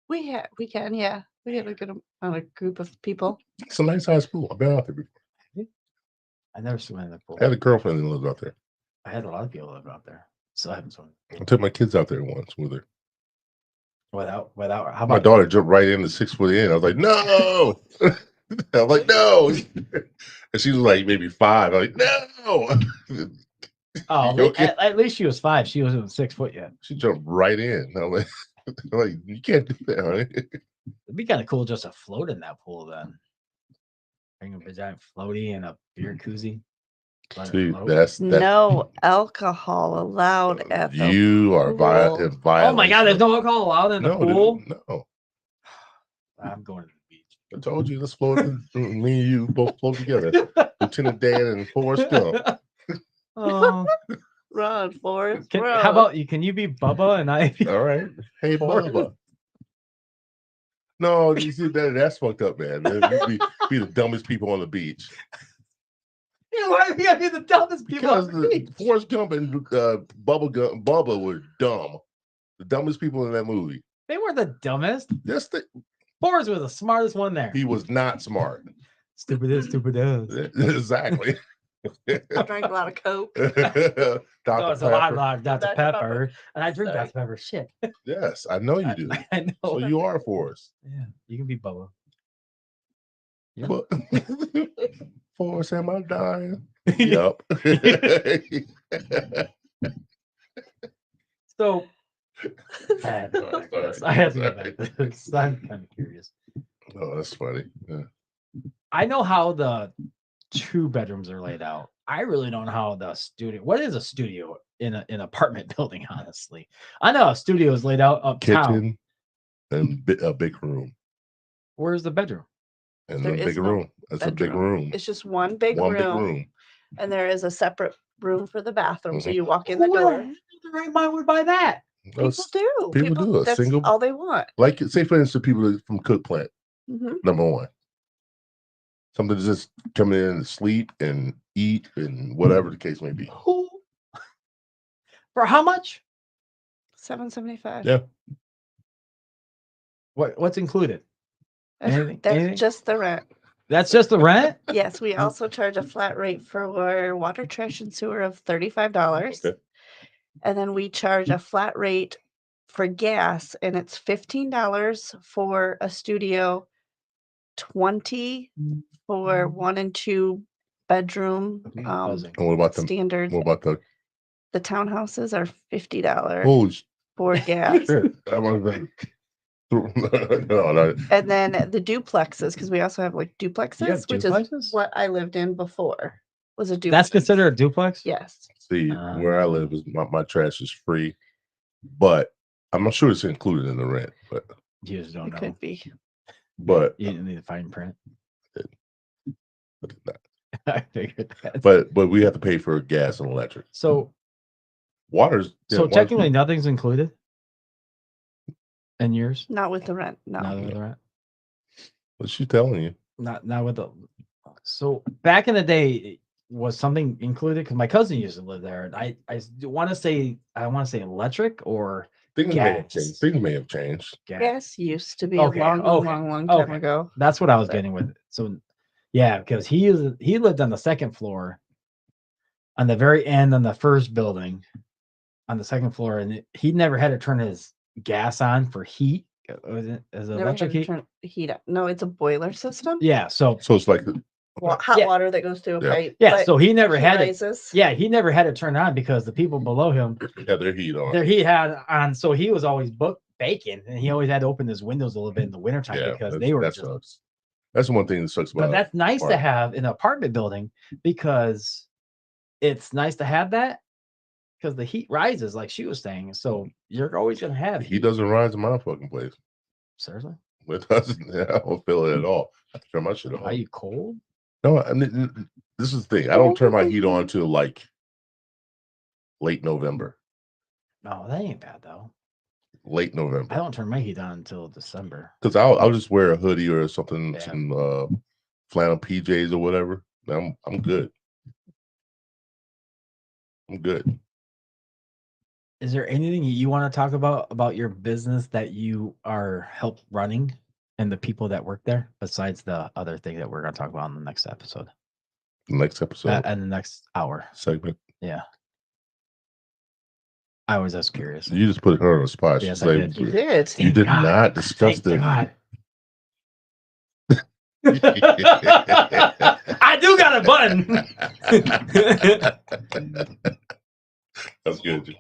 S3: We can, yeah. We have a good amount of group of people.
S1: It's a nice size pool. I've been out there before.
S2: I never swam in the pool.
S1: I had a girlfriend that lived out there.
S2: I had a lot of people live out there. Still haven't swum
S1: I took my kids out there once with her.
S2: without. How
S1: My
S2: about
S1: daughter jumped right in the 6 foot in. I was like, no. I'm like, no. And she was like maybe 5. I'm like, no.
S2: Oh,
S1: You okay?
S2: at least she was 5. She wasn't 6 foot yet.
S1: She jumped right in. I'm like, you can't do that, honey.
S2: It'd be kind of cool just to float in that pool then. Bring a giant floaty and a beer koozie. Let it
S1: See,
S2: float.
S1: that's
S3: No alcohol allowed at the
S1: you are
S3: pool.
S1: in
S2: Oh
S1: violation.
S2: my god, there's no alcohol allowed in the
S1: no,
S2: pool.
S1: dude, no.
S2: I'm going to the beach.
S1: I told you, let's float. Me and you both float together. Lieutenant Dan and Forrest Gump.
S2: Oh,
S3: Run, Forrest. Run.
S2: how about you? Can you be Bubba and I? Be
S1: All right. Hey,
S2: Forrest.
S1: Bubba. No, you see that's fucked up, man. You'd be the dumbest people on the beach.
S2: Yeah, why are we gonna be the dumbest people?
S1: Because
S2: on the beach?
S1: Forrest Gump and Bubba were dumb. The dumbest people in that movie.
S2: They were the dumbest.
S1: Yes,
S2: Forrest was the smartest one there.
S1: he was not smart.
S2: Stupid is, stupid is.
S1: Exactly.
S3: I drank a lot of Coke.
S1: Dr.
S2: No, it's a lot
S1: Pepper.
S2: like Dr.
S3: Dr.
S2: Pepper.
S3: Pepper.
S2: And I drink
S3: Sorry.
S2: Dr. Pepper. Shit.
S1: Yes, I know you do.
S2: I know.
S1: So you are Forrest.
S2: Yeah, you can be Bubba. Yeah.
S1: But Forrest, am I dying? Yep.
S2: So I had to go back to this. I had to go back to this. I'm kind of curious.
S1: Oh, that's funny. Yeah.
S2: I know how the 2 bedrooms are laid out. I really don't know how the studio. What is a studio in an apartment building? Honestly, I know a studio is laid out uptown.
S1: Kitchen and a big room.
S2: Where's the bedroom?
S1: And
S3: There
S1: a
S3: is
S1: big
S3: no
S1: room. That's a big
S3: bedroom.
S1: room.
S3: It's just one big
S1: One big
S3: room,
S1: room.
S3: and there is a separate room for the bathroom. So
S1: Mhm.
S3: you walk in the
S2: Who
S3: door.
S2: in their right mind would buy that?
S3: People
S1: Those-
S3: do.
S1: people do a
S3: That's
S1: single-
S3: all they want.
S1: Like, say, for instance, people from Cook Plant,
S3: Mhm.
S1: number one. Something to just come in and sleep and eat and whatever the case may be.
S2: Who? For how much?
S3: $7.75.
S1: Yeah.
S2: What's included? Anything-
S3: That's
S2: anything?
S3: just the rent.
S2: That's just the rent?
S3: Yes, we also charge a flat rate for water, trash, and sewer of $35.
S1: Okay.
S3: And then we charge a flat rate for gas, and it's $15 for a studio, 20 for 1 and 2 bedroom.
S2: Okay,
S3: Um,
S2: buzzing.
S1: And what about the
S3: standards.
S1: what about
S3: The townhouses are $50
S1: oh
S3: for gas.
S1: I was like, no.
S3: And then the duplexes, because we also have like duplexes, which
S2: duplexes?
S3: is what I lived in before. Was a duplex.
S2: That's considered a duplex?
S3: Yes.
S1: See, where I live is my trash is free, but I'm not sure it's included in the rent. But
S2: You just don't
S3: It
S2: know.
S3: could be.
S1: but
S2: You didn't need to fine print.
S1: but,
S2: I figured that.
S1: but we have to pay for gas and electric.
S2: So
S1: Water's
S2: so
S1: water's
S2: technically
S1: free.
S2: nothing's included in yours?
S3: Not with the rent. No.
S2: Not with the rent?
S1: What's she telling you?
S2: Not with the. So back in the day, was something included? Because my cousin used to live there, and I want to say electric or
S1: Things may have
S2: Gas.
S1: changed. Things may have changed.
S2: gas.
S3: Gas used to be
S2: Okay,
S3: a long,
S2: okay,
S3: long time
S2: okay.
S3: ago.
S2: That's what I was
S3: But-
S2: getting with it. So yeah, because he lived on the second floor, on the very end on the first building, on the second floor, and he never had to turn his gas on for heat. Was it as
S3: Never had
S2: electric
S3: to
S2: heat?
S3: turn the heat up. No, it's a boiler system.
S2: Yeah. So
S1: So it's like
S3: Hot
S2: Yeah.
S3: water that goes through a
S1: Yeah.
S3: pipe.
S2: yeah.
S3: but
S2: So he never
S3: heat
S2: had it.
S3: rises.
S2: Yeah, he never had to turn on because the people below him,
S1: have their heat on.
S2: there he had on. So he was always baking, and he always had to open his windows a little bit in the wintertime
S1: Yeah,
S2: because
S1: that's-
S2: they were
S1: that
S2: just.
S1: sucks. That's the one thing that sucks
S2: But
S1: about
S2: that's nice to
S1: apartment.
S2: have in an apartment building because it's nice to have that because the heat rises, like she was saying. So you're always gonna have
S1: He doesn't rise in my fucking place.
S2: Seriously?
S1: It doesn't. I don't feel it at all. I turn my shit on.
S2: Are you cold?
S1: No, this is the thing. I don't turn my heat on till like late November.
S2: No, that ain't bad though.
S1: Late
S2: I
S1: November.
S2: don't turn my heat on until December.
S1: Because I'll just wear a hoodie or something,
S2: Yeah.
S1: some flannel PJs or whatever. I'm good. I'm good.
S2: Is there anything you want to talk about your business that you are help running and the people that work there, besides the other thing that we're going to talk about in the next episode
S1: Next episode
S2: and the next hour?
S1: segment.
S2: Yeah. I was just curious.
S1: You just put her on the spot.
S2: Yes,
S1: She's
S2: I
S1: like,
S2: did.
S3: You did.
S1: You
S2: Thank
S1: did
S2: God.
S1: not discuss
S2: Thank
S1: the.
S2: God. I do got a button.
S1: That's good.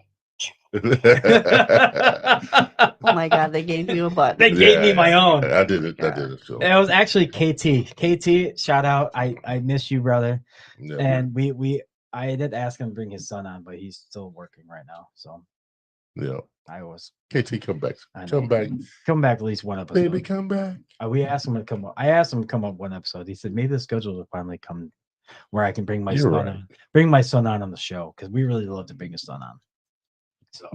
S3: Oh my God, they gave you a button.
S2: They gave me my own.
S1: I did it. I
S3: God.
S1: did it. So
S2: It was actually KT. KT, shout out. I miss you, brother.
S1: yeah,
S2: And I did ask him to bring his son on, but he's still working right now. So
S1: yeah.
S2: I was
S1: KT, come back.
S2: I know.
S1: Come back,
S2: come back at least one episode.
S1: baby. Come back.
S2: We asked him to come up. I asked him to come up one episode. He said maybe the schedule will finally come where I can bring my
S1: You're
S2: son
S1: right.
S2: on. Bring my son on the show because we really love to bring his son on. So,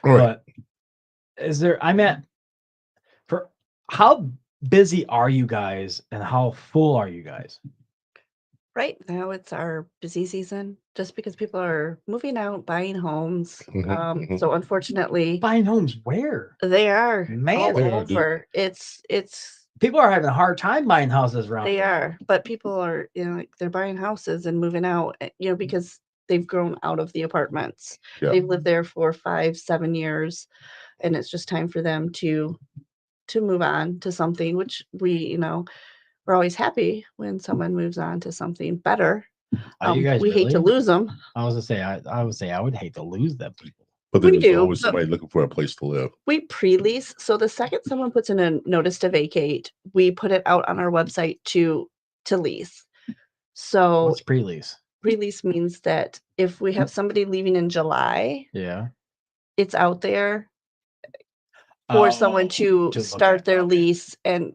S1: All right.
S2: but is there? I'm at for how busy are you guys and how full are you guys?
S3: Right now, it's our busy season just because people are moving out, buying homes.
S1: Mhm.
S3: So unfortunately,
S2: Buying homes where?
S3: they are
S2: Man,
S3: all
S1: they are, dude.
S3: over. It's
S2: People are having a hard time buying houses around
S3: they
S2: here.
S3: are, but people are, like they're buying houses and moving out, because they've grown out of the apartments.
S1: Yeah.
S3: They've lived there for 5-7 years, and it's just time for them to move on to something, which we're always happy when someone moves on to something better.
S2: Are you guys
S3: We hate to
S2: really?
S3: lose them.
S2: I was gonna say I would say I would hate to lose them people.
S1: But
S3: We
S1: there's
S3: do,
S1: always
S3: but-
S1: somebody looking for a place to live.
S3: We pre-lease, so the second someone puts in a notice to vacate, we put it out on our website to lease. So
S2: What's pre-lease?
S3: pre-lease means that if we have somebody leaving in July,
S2: Yeah.
S3: it's out there for someone
S2: Oh,
S3: to
S2: look
S3: start
S2: at,
S3: their
S2: okay.
S3: lease and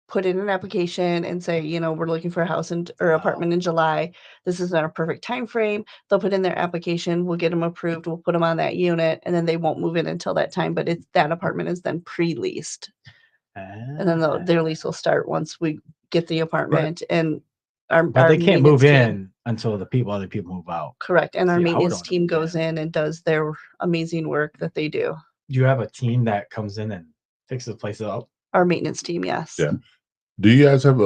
S3: put in an application and say, we're looking for a house or apartment in July. This is our perfect time frame. They'll put in their application. We'll get them approved. We'll put them on that unit, and then they won't move in until that time. But that apartment is then pre-leased, and then their lease will start once we get the apartment. And
S2: But they can't move in until other people move out.
S3: Correct, and our
S2: See, I would
S3: maintenance
S2: wanna
S3: team
S2: move
S3: goes in and does their amazing work that they do.
S2: Do you have a team that comes in and fixes the place up?
S3: Our maintenance team, yes.
S1: Yeah. Do you guys have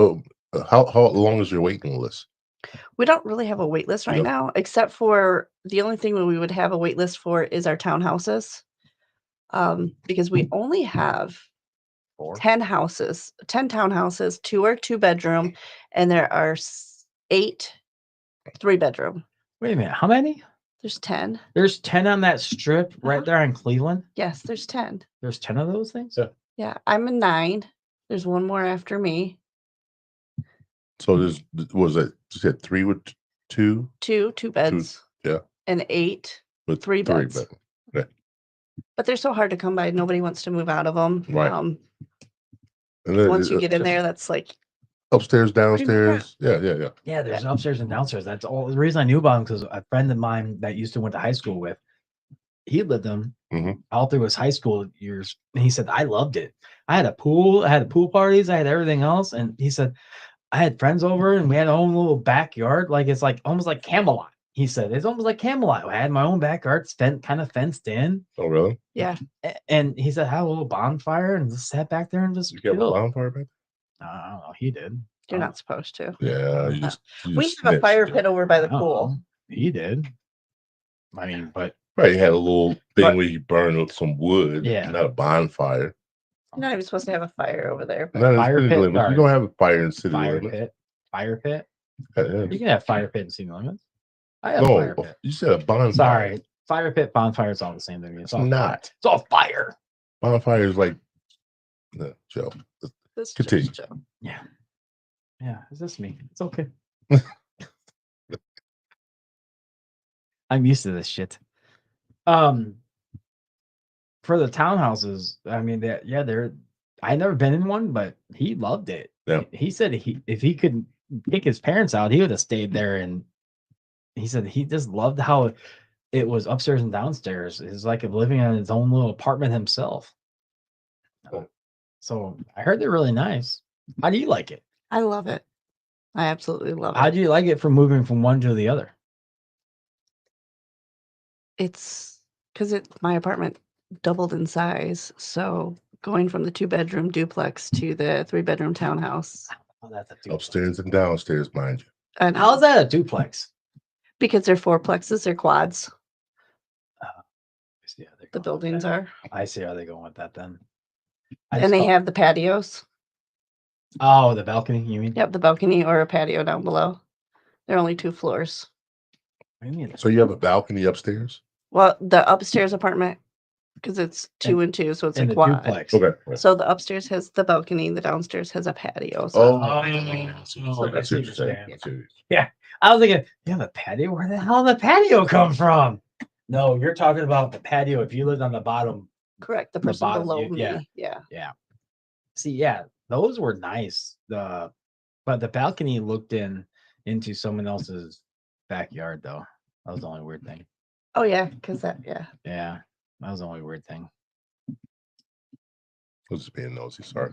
S1: how long is your waiting list?
S3: We don't really have a wait list right
S1: Yep.
S3: now, except for the only thing we would have a wait list for is our townhouses. Because we only have 10 houses, 10 townhouses, 2 are 2-bedroom, and there are 8 3-bedroom.
S2: Wait a minute, how many?
S3: There's 10.
S2: There's 10 on that strip right
S3: Uh-huh.
S2: there in Cleveland.
S3: Yes, there's 10.
S2: There's 10 of those things.
S1: Yeah.
S3: Yeah, I'm a 9. There's one more after me.
S1: So was it? You said 3 with 2
S3: 2 beds.
S1: yeah.
S3: And 8
S1: with
S3: 3 beds.
S1: bed. Okay.
S3: But they're so hard to come by. Nobody wants to move out of them.
S1: Right. And then
S3: Once you get in there, that's like
S1: upstairs, downstairs. Yeah.
S2: Yeah, there's upstairs and downstairs. That's all. The reason I knew about him because a friend of mine that used to went to high school with, he lived them all through his high school years. And he said, I loved it. I had a pool. I had pool parties. I had everything else. And he said, I had friends over and we had our own little backyard. Like it's like almost like Camelot. He said, it's almost like Camelot. I had my own backyard, kind of fenced in.
S1: Oh, really?
S3: Yeah.
S2: And he said, I had a little bonfire and just sat back there and just
S1: You have a
S2: chilled.
S1: bonfire back
S2: I don't know. He did.
S3: you're not supposed to.
S1: there? Yeah. You
S3: We
S1: just
S3: have a
S1: snitched.
S3: fire pit over by the
S2: I don't
S3: pool.
S2: know. He did. I mean, but
S1: Right. You had a little thing
S2: But-
S1: where you burned up some wood.
S2: Yeah.
S1: Not a bonfire.
S3: You're not even supposed to have a fire over there. But
S1: Not in
S2: Fire
S1: city
S2: pit,
S1: limits.
S2: sorry.
S1: You don't have a fire in city
S2: fire
S1: limits.
S2: pit. Fire pit.
S1: Yeah.
S2: You can have fire pit in city limits. I have
S1: No,
S2: fire pit.
S1: you said a bonfire.
S2: Sorry. Fire pit, bonfire, it's all the same thing.
S1: It's
S2: all
S1: not.
S2: Fire. It's all fire.
S1: Bonfire is like Joe.
S3: this is
S1: Continue.
S3: just Joe.
S2: Yeah. Yeah. It's just me. It's okay. I'm used to this shit. For the townhouses, I mean, they're I never been in one, but he loved it.
S1: Yeah.
S2: He said if he could kick his parents out, he would have stayed there. And he said he just loved how it was upstairs and downstairs. It's like living in his own little apartment himself.
S1: Cool.
S2: So I heard they're really nice. How do you like it?
S3: I love it. I absolutely love
S2: How
S3: it.
S2: do you like it from moving from one to the other?
S3: It's because my apartment doubled in size. So going from the 2-bedroom duplex to the 3-bedroom townhouse.
S2: Oh, that's a duplex.
S1: Upstairs and downstairs, mind you.
S3: And
S2: How's that a duplex?
S3: because they're fourplexes, they're quads.
S2: I see how they're
S3: The
S2: going with
S3: buildings
S2: that.
S3: are.
S2: I see how they're going with that then.
S3: And they have the patios.
S2: Oh, the balcony, you mean?
S3: Yep, the balcony or a patio down below. They're only 2 floors.
S2: What do you mean?
S1: So you have a balcony upstairs?
S3: Well, the upstairs apartment, because it's 2 and 2, so it's
S2: In
S3: a
S2: the
S3: quad.
S2: duplex.
S1: Okay.
S3: So the upstairs has the balcony, the downstairs has a patio. So
S1: Oh,
S2: Oh,
S1: that's
S2: I
S1: what
S2: see
S1: you're
S2: what you're
S1: saying.
S2: saying.
S1: That's what
S2: I was thinking, you have a patio? Where the hell did the patio come from? No, you're talking about the patio. If you lived on the bottom,
S3: correct, the
S2: the
S3: person
S2: bottom,
S3: below
S2: yeah.
S3: me. Yeah.
S2: see, yeah, those were nice. But the balcony looked into someone else's backyard, though. That was the only weird thing.
S3: Oh yeah, because that
S2: Yeah, that was the only weird thing.
S1: I was just being nosy. Sorry.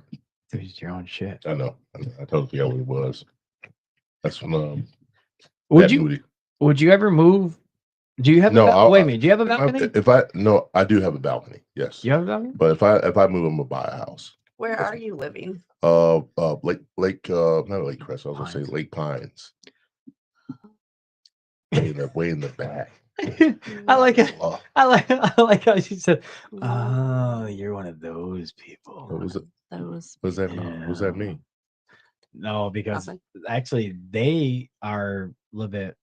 S2: It was your own shit.
S1: I know. I totally forgot what it was. That's from
S2: Would
S1: Pat
S2: you?
S1: Moody.
S2: Would you ever move? Do you have?
S1: No,
S2: wait a minute. Do you have a balcony?
S1: I do have a balcony. Yes.
S2: You have a balcony?
S1: But if I move, I'm gonna buy a house.
S3: Where are you living?
S1: Not Lake Crest. I was gonna say
S2: Pines.
S1: Lake Pines. Way in the back.
S2: I like it.
S1: Oh,
S2: I like how she said,
S3: Ooh,
S2: "Oh, you're one of those people."
S1: what was it?
S3: those.
S1: What does that mean? What does that mean?
S2: No, because
S3: Nothing.
S2: actually they are a little bit.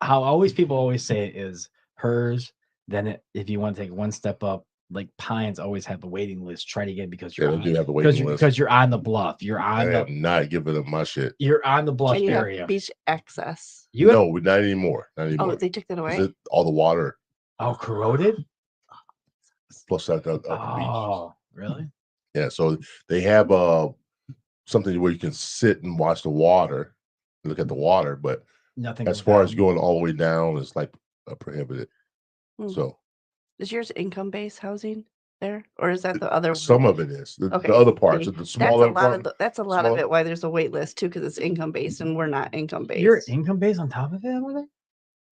S2: How always people always say it is hers. Then if you want to take one step up, like Pines always have a waiting list. Try to get because
S1: Yeah,
S2: you're
S1: they do have a waiting list.
S2: because you're on the bluff. You're
S1: I
S2: on
S1: am not giving them my shit.
S2: you're on the bluff
S3: And you
S2: area.
S3: have beach access.
S2: You have,
S1: No, not anymore. Not anymore.
S3: Oh, they took that
S1: Is
S3: away.
S1: it all the water
S2: corroded.
S1: plus that the beach?
S2: Oh, really?
S1: Yeah, so they have something where you can sit and watch the water, look at the water, but
S2: Nothing.
S1: as
S2: with
S1: far
S2: that.
S1: as going all the way down, it's like prohibited.
S3: Hmm.
S1: So
S3: Is yours income-based housing there, or is that the other?
S1: some
S3: one?
S1: of it is the
S3: Okay,
S1: other parts,
S3: see,
S1: the
S3: That's a
S1: smaller
S3: lot
S1: part.
S3: of that's a lot of
S1: small-
S3: it. Why there's a wait list too, because it's income-based and we're not income-based.
S2: You're income based on top of it over there.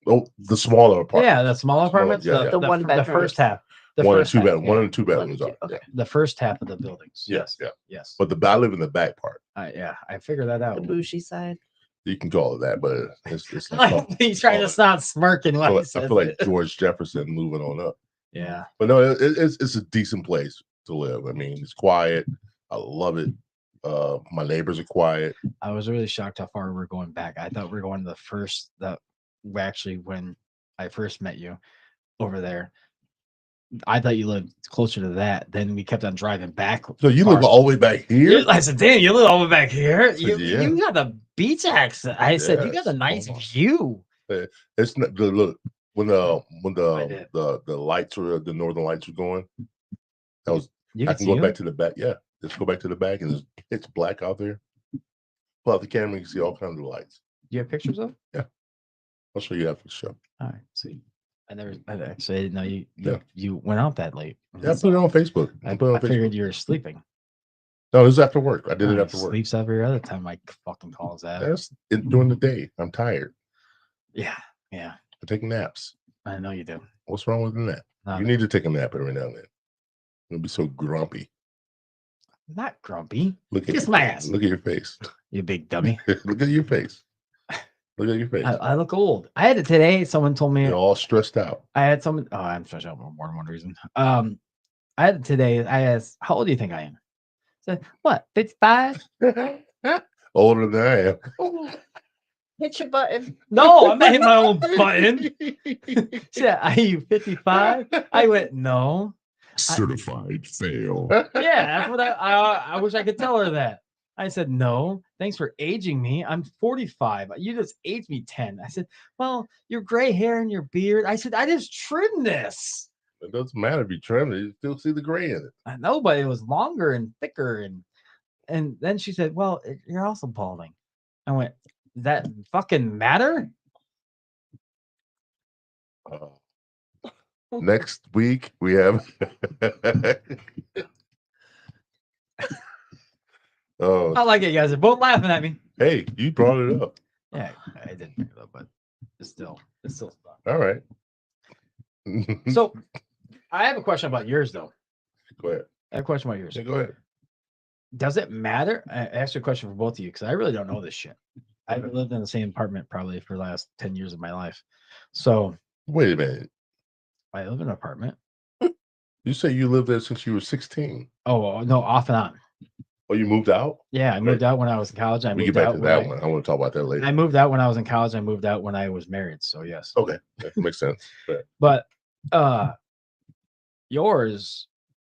S1: Oh, the smaller part.
S2: Yeah, the smaller apartments.
S1: yeah, yeah.
S3: The one
S2: the first
S3: bedrooms.
S2: half. The
S1: One and
S2: first
S1: two
S2: half,
S1: bedroom, one
S2: yeah.
S1: and two
S3: One and
S1: bedrooms
S3: two,
S1: are.
S3: okay.
S2: The first half of the buildings.
S1: Yes, yeah.
S2: Yes.
S1: But I live in the back part.
S2: Yeah, I figured that out.
S3: The bougie side.
S1: You can call it that, but it's
S2: He's trying to stop smirking
S1: I
S2: when he
S1: feel
S2: says
S1: like
S2: it.
S1: George Jefferson moving on up.
S2: Yeah.
S1: But no, it's a decent place to live. I mean, it's quiet. I love it. My neighbors are quiet.
S2: I was really shocked how far we're going back. I thought we were going to the first when I first met you over there. I thought you lived closer to that. Then we kept on driving back.
S1: So you live all the way back here?
S2: I said, damn, you live all the way back here. You,
S1: Yeah.
S2: you got the beach access. I said, you got a
S1: Yes.
S2: nice
S1: Oh my.
S2: view.
S1: It's not the look when
S2: I
S1: the
S2: did.
S1: lights were the northern lights were going. That was
S2: You
S1: I
S2: can
S1: can
S2: see
S1: go
S2: you?
S1: back to the back. Yeah, just go back to the back and it's black out there. Pull out the camera, you can see all kinds of lights.
S2: Do you have pictures of?
S1: I'll show you after the show.
S2: All right. See, I actually didn't know you.
S1: Yeah.
S2: You went out that late.
S1: Yeah, I put it on Facebook.
S2: I,
S1: put it on
S2: I figured
S1: Facebook.
S2: you were sleeping.
S1: No, this is after work. I did it
S2: Oh,
S1: after
S2: he
S1: work.
S2: Sleeps every other time Mike fucking calls that.
S1: That's it during the day. I'm tired.
S2: Yeah.
S1: I take naps.
S2: I know you do.
S1: What's wrong with that?
S2: No,
S1: You need to take a nap every now and then. You'll be so grumpy.
S2: not grumpy.
S1: Look at
S2: Kiss
S1: your
S2: my
S1: face.
S2: ass.
S1: Look at your face.
S2: You big dummy.
S1: Look at your face. Look at your face.
S2: I look old. I had it today. Someone told me
S1: You're all stressed out.
S2: I had someone. Oh, I'm stressed out for more than one reason. I had it today. I asked, "How old do you think I am?" I said, "What? 55?"
S1: Older than I am.
S3: Hit your button.
S2: No, I'm not hitting my own button. She said, "Are you 55?" I went, "No."
S4: Certified fail.
S2: Yeah, that's what I wish I could tell her that. I said, "No, thanks for aging me. I'm 45. You just aged me 10." I said, "Well, your gray hair and your beard." I said, "I just trimmed this."
S1: It doesn't matter if you trim it; you still see the gray in it.
S2: I know, but it was longer and thicker, and then she said, "Well, you're also balding." I went, "Does that fucking matter?"
S1: Next week we have. Oh,
S2: I like it, you guys are both laughing at me.
S1: hey, you brought it up.
S2: Yeah, I didn't bring it up, but it's still stuff.
S1: All right.
S2: So, I have a question about yours, though.
S1: Go ahead.
S2: I have a question about yours.
S1: Yeah, go ahead.
S2: Does it matter? I asked you a question for both of you because I really don't know this shit. I've lived in the same apartment probably for the last 10 years of my life. So,
S1: Wait a minute.
S2: I live in an apartment.
S1: You say you lived there since you were 16.
S2: Oh, no, off and on.
S1: Oh, you moved out?
S2: Yeah, I moved out when I was in college. I
S1: We
S2: moved
S1: get back
S2: out
S1: to
S2: when
S1: that one. I want to talk about that later.
S2: I moved out when I was in college. I moved out when I was married. So, yes.
S1: Okay, that makes sense. Fair.
S2: But yours,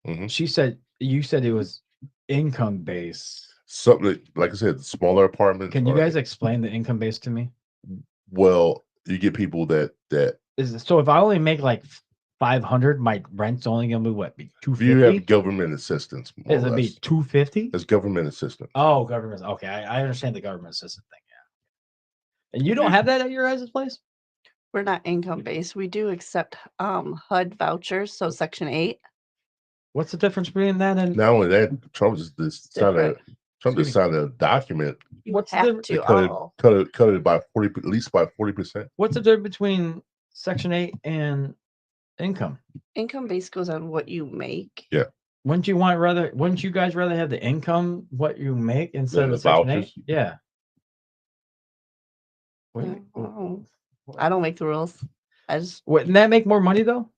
S1: Mhm.
S2: you said it was income based.
S1: Something like I said, the smaller apartments.
S2: Can you
S1: are-
S2: guys explain the income base to me?
S1: Well, you get people that
S2: So if I only make like 500, my rent's only gonna be what? Be
S1: you
S2: 250?
S1: have government assistance. More
S2: Is
S1: or
S2: it be
S1: less.
S2: 250?
S1: It's government assistance.
S2: Oh, government. Okay, I understand the government assistance thing. Yeah. And you don't have that at your guys' place?
S3: We're not income based. We do accept HUD vouchers, so Section 8.
S2: What's the difference between that and
S1: Not only that, Trump just signed a
S3: Different.
S1: signed a document.
S3: You
S2: What's the
S3: have
S2: difference?
S1: They
S3: to.
S1: cut it by 40, at least by 40%.
S2: what's the difference between Section 8 and income?
S3: Income based goes on what you make.
S1: Yeah.
S2: Wouldn't you guys rather have the income what you make instead
S1: the
S2: of Section 8?
S1: vouchers?
S2: Yeah.
S3: I don't make the rules. I just
S2: Wouldn't that make more money though?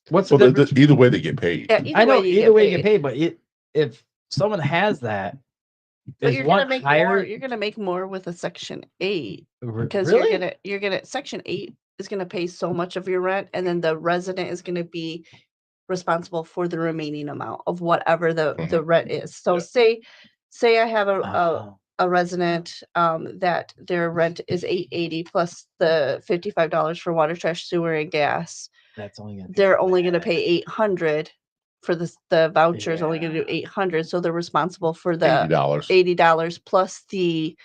S2: What's the
S1: Well,
S2: difference?
S1: either way, they get paid.
S3: yeah.
S2: I know either way you get
S3: paid.
S2: paid, but if someone has that,
S3: But
S2: is
S3: you're gonna
S2: one
S3: make
S2: higher?
S3: more. You're gonna make more with a Section 8 because
S2: Really?
S3: you're gonna Section 8 is gonna pay so much of your rent, and then the resident is gonna be responsible for the remaining amount of whatever the rent is. So
S1: Yeah.
S3: say I have
S2: Oh.
S3: a resident that their rent is $880 plus the $55 for water, trash, sewer, and gas.
S2: That's only gonna be
S3: They're only gonna pay $800 for the voucher is only gonna do
S2: Yeah.
S3: 800, so they're responsible for the
S1: $80.
S3: $80 plus the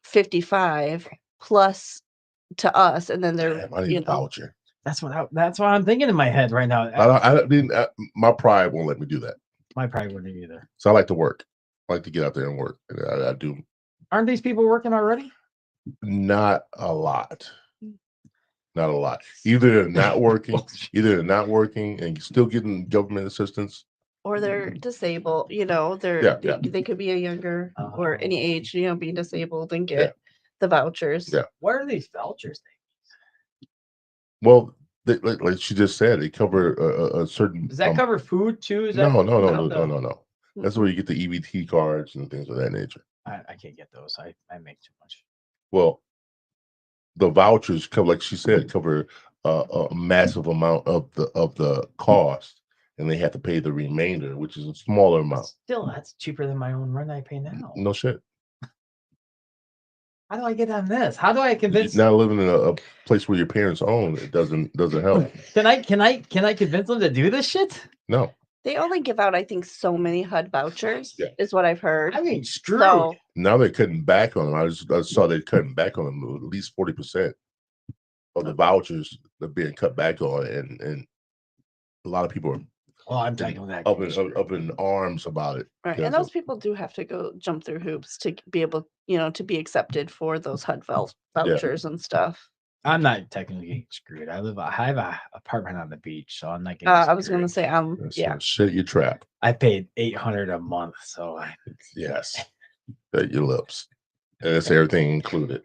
S3: 55 plus to us, and then they're
S1: Damn, I need a voucher.
S2: That's what I'm thinking in my head right now.
S1: My pride won't let me do that.
S2: My pride wouldn't either.
S1: So I like to work. I like to get out there and work. And I do
S2: Aren't these people working already?
S1: not a lot. Not a lot. Either they're not working, and you're still getting government assistance.
S3: or they're disabled, they could be a younger or any age, being disabled and get the vouchers.
S1: Yeah.
S2: What are these vouchers things?
S1: Well, like she just said, they cover a certain.
S2: Does that cover food too? Is
S1: No.
S3: No.
S1: That's where you get the EBT cards and things of that nature.
S2: I can't get those. I make too much.
S1: Well, the vouchers cover, like she said, cover a massive amount of the cost, and they have to pay the remainder, which is a smaller amount.
S2: Still, that's cheaper than my own rent I pay now.
S1: No shit.
S2: How do I get on this? How do I convince?
S1: Now living in a place where your parents own it doesn't help.
S2: Can I convince them to do this shit?
S1: No.
S3: They only give out, I think, so many HUD vouchers,
S1: Yeah.
S3: is what I've heard.
S2: I mean, screwed.
S3: So
S1: Now they're cutting back on them. I saw they're cutting back on them at least 40% of the vouchers they're being cut back on, and a lot of people are
S2: I'm taking that.
S1: up in arms about it.
S3: right, and those people do have to go jump through hoops to be able, to be accepted for those HUD vouchers and stuff.
S2: I'm not technically getting screwed. I have an apartment on the beach, so I'm not getting
S3: I was gonna
S2: screwed.
S3: say,
S1: Shit, you trap.
S2: I paid $800 a month, so
S1: Yes, bet your lips, and it's everything included.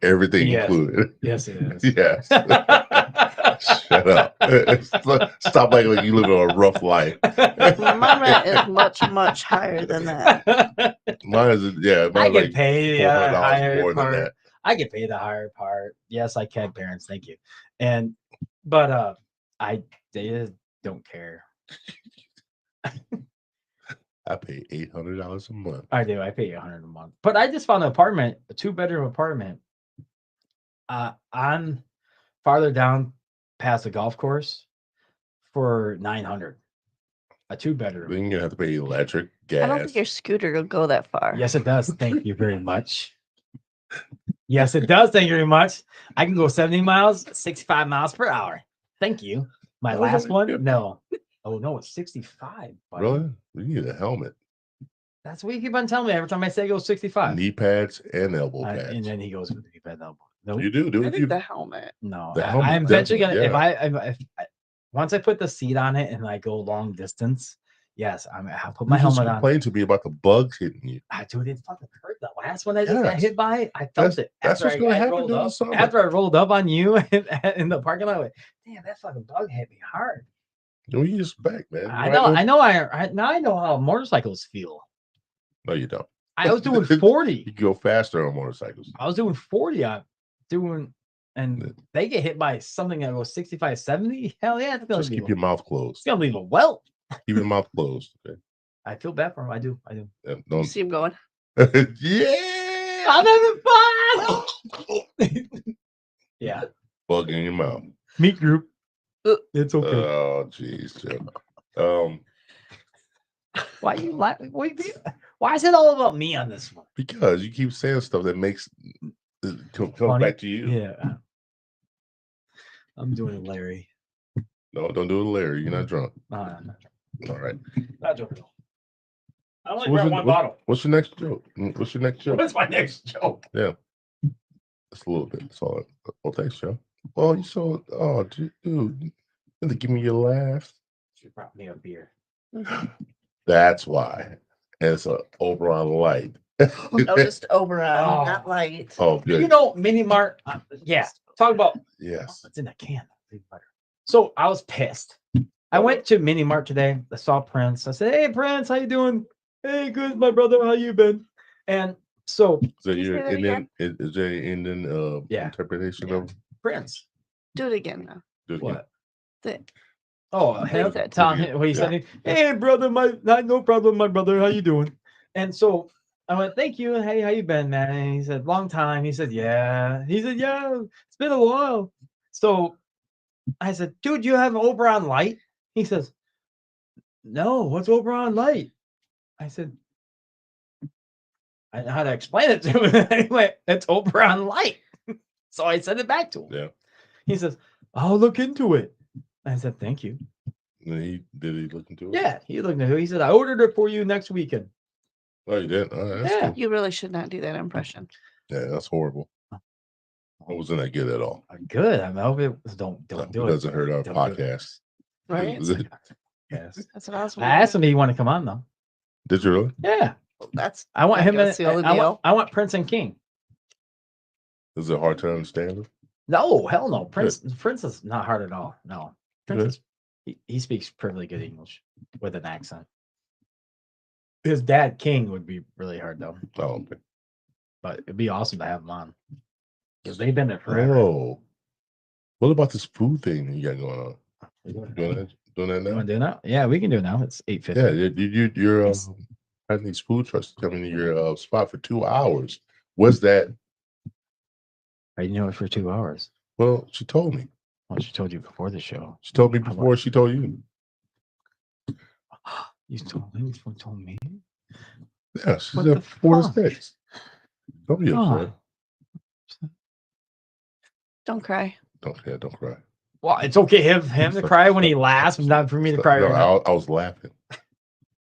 S1: Everything
S2: Yes.
S1: included.
S2: yes, it is.
S1: Yes. Shut up. Stop acting like you live a rough life.
S3: my rent is much, much higher than that.
S1: Mine is
S2: I
S1: mine's
S2: get
S1: like
S2: paid the
S1: $400
S2: higher
S1: more than
S2: part.
S1: that.
S2: I get paid the higher part. Yes, I can, parents. Thank you. But they just don't care.
S1: I pay $800 a month.
S2: I do. I pay $100 a month. But I just found an apartment, a 2-bedroom apartment, on farther down past the golf course for 900. A 2-bedroom.
S1: Then you're gonna have to pay electric,
S3: I don't think
S1: gas.
S3: your scooter will go that far.
S2: Yes, it does. Thank you very much. Yes, it does. Thank you very much. I can go 70 miles, 65 miles per hour. Thank you. My
S1: Oh,
S2: last
S1: my
S2: one?
S1: God.
S2: No. Oh, no, it's 65. Buddy.
S1: Really? We need a helmet,
S2: That's what you keep on telling me every time I say go 65.
S1: knee pads, and elbow pads.
S2: And then he goes with the knee pad elbow. No,
S1: You do
S3: I
S1: it.
S3: think the helmet.
S2: no.
S1: The helmet,
S2: I'm eventually gonna
S1: definitely,
S2: if I once I put the seat on it and I go long distance, yes, I'll put my
S1: You just
S2: helmet on.
S1: complained to me about the bugs hitting you.
S2: Dude, it fucking hurt. The last one I just got
S1: Yes.
S2: hit by, I felt it.
S1: That's
S2: After
S1: what's gonna
S2: I
S1: happen
S2: rolled
S1: during the
S2: up,
S1: summer.
S2: after I rolled up on you in the parking lot, I went, damn, that fucking bug hit me hard.
S1: No, you just back, man.
S2: I
S1: Right
S2: know,
S1: on?
S2: now I know how motorcycles feel.
S1: No, you don't.
S2: I was doing
S1: You
S2: 40.
S1: can go faster on motorcycles.
S2: I was doing 40. And they get hit by something that goes 65, 70. Hell yeah, it's gonna
S1: Just
S2: leave
S1: keep
S2: a-
S1: your mouth
S2: it's
S1: closed.
S2: gonna leave a welt.
S1: Keep your mouth closed. Okay?
S2: I feel bad for him. I do.
S1: Yeah,
S3: You
S1: don't.
S3: see him going.
S1: Yeah.
S2: I'm having fun. Yeah.
S1: Bug in your mouth.
S2: Meat group.
S3: Uh,
S2: It's okay.
S1: Oh, jeez, Joe.
S2: Why you like? Why is it all about me on this one?
S1: Because you keep saying stuff that makes it comes
S2: Funny?
S1: back to you.
S2: Yeah. I'm doing it, Larry.
S1: No, don't do it, Larry. You're not drunk.
S2: No, I'm not
S1: All right.
S2: not joking. I only
S1: So what's
S2: brought
S1: your-
S2: one bottle.
S1: What's your next joke? What's your next joke?
S2: What's my next joke?
S1: Just a little bit. That's all. Well, thanks, Joe. Oh, you so. Oh, dude, you have to give me your laugh.
S2: She brought me a beer.
S1: That's why. And it's an Oberon light.
S3: No, just Oberon,
S2: Oh.
S3: not light.
S1: Oh, good.
S2: You know, Mini Mart. Yeah. Talk about
S1: Yes.
S2: it's in a can. Leave butter. So I was pissed. I went to Mini Mart today. I saw Prince. I said, "Hey, Prince, how you doing? Hey, good, my brother. How you been?" And so
S1: Is that
S3: Can you
S1: your
S3: say that
S1: Indian? Is there an Indian
S2: Yeah.
S1: interpretation
S2: Yeah.
S1: of
S2: Prince,
S3: Do it again now.
S1: do it again?
S2: what?
S3: The-
S2: Oh, him,
S3: said.
S2: telling him what he said. Hey, brother, no problem, my brother. How you doing? And so I went, thank you. Hey, how you been, man? And he said, long time. He said, yeah. He said, yeah, it's been a while. So I said, dude, you have Oberon Light? He says, no, what's Oberon Light? I said, I know how to explain it to him. Anyway, it's Oberon Light. So I sent it back to him.
S1: Yeah.
S2: He says, I'll look into it. I said, thank you.
S1: And did he look into it?
S2: Yeah, he looked into it. He said, I ordered it for you next weekend.
S1: Oh, you did? Oh, that's
S2: Yeah.
S1: cool.
S3: You really should not do that impression.
S1: Yeah, that's horrible. I wasn't that good at all.
S2: Good. I hope it was, don't do
S1: It
S2: it.
S1: doesn't hurt our
S2: Don't do it.
S1: podcast.
S3: Right?
S1: Was it-
S2: Yes.
S3: That's what I was
S2: I asked him
S3: wondering.
S2: if he wanted to come on though.
S1: Did you really?
S2: Yeah.
S3: That's
S2: I want
S3: I
S2: him
S3: gotta
S2: and
S3: seal the
S2: I
S3: deal.
S2: want Prince and King.
S1: Is it hard to understand him?
S2: No, hell no. Prince is not hard at all. No. Prince
S1: Good.
S2: is, he speaks perfectly good English with an accent. His dad King would be really hard though.
S1: Oh, okay.
S2: But it'd be awesome to have him on. Because they've been there forever.
S1: Oh. What about this food thing you got going on?
S2: You
S1: Doing that
S2: want
S1: now?
S2: to do it now? Yeah, we can do it now. It's 8:50.
S1: Yeah, you're having these food trucks coming to your spot for 2 hours. What's that?
S2: I didn't know it for 2 hours.
S1: Well, she told me.
S2: Well, she told you before the show.
S1: She told me
S2: How
S1: before she told you.
S2: You told me. You told me.
S1: Yeah, she
S2: What
S1: said
S2: the
S1: 4 to
S2: fuck?
S1: 6. Don't be upset.
S3: don't cry.
S1: Don't cry.
S2: Well, it's okay him to cry when he laughs, but not for me to cry.
S1: No,
S2: right now.
S1: I was laughing.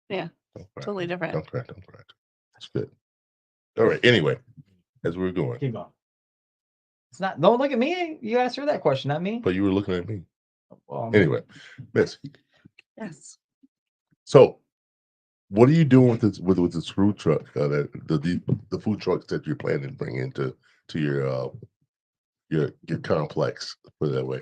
S3: Yeah.
S1: Don't cry.
S3: Totally different.
S1: Don't cry. Don't cry. That's good. All right. Anyway, as we're going,
S2: Keep going. It's not. Don't look at me. You asked her that question, not me.
S1: but you were looking at me.
S2: Well,
S1: Anyway, Miss.
S3: Yes.
S1: So, what are you doing with this with this food truck? The food trucks that you're planning to bring into your complex. Put it that way.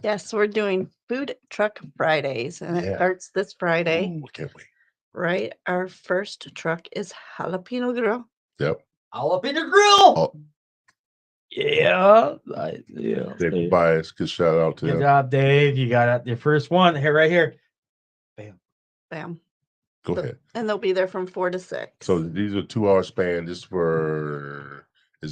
S3: Yes, we're doing Food Truck Fridays, and it
S1: Yeah.
S3: starts this Friday.
S1: Ooh, I can't wait.
S3: Right? Our first truck is Jalapeno Grill.
S1: Yep.
S2: all up in your grill.
S1: Oh.
S2: Yeah.
S1: Dave Bias, good shout out to
S2: Good
S1: him.
S2: job, Dave. You got your first one here, right here.
S3: Bam.
S1: Go
S3: the-
S1: ahead.
S3: And they'll be there from 4 to 6.
S1: So these are 2 hour span. Is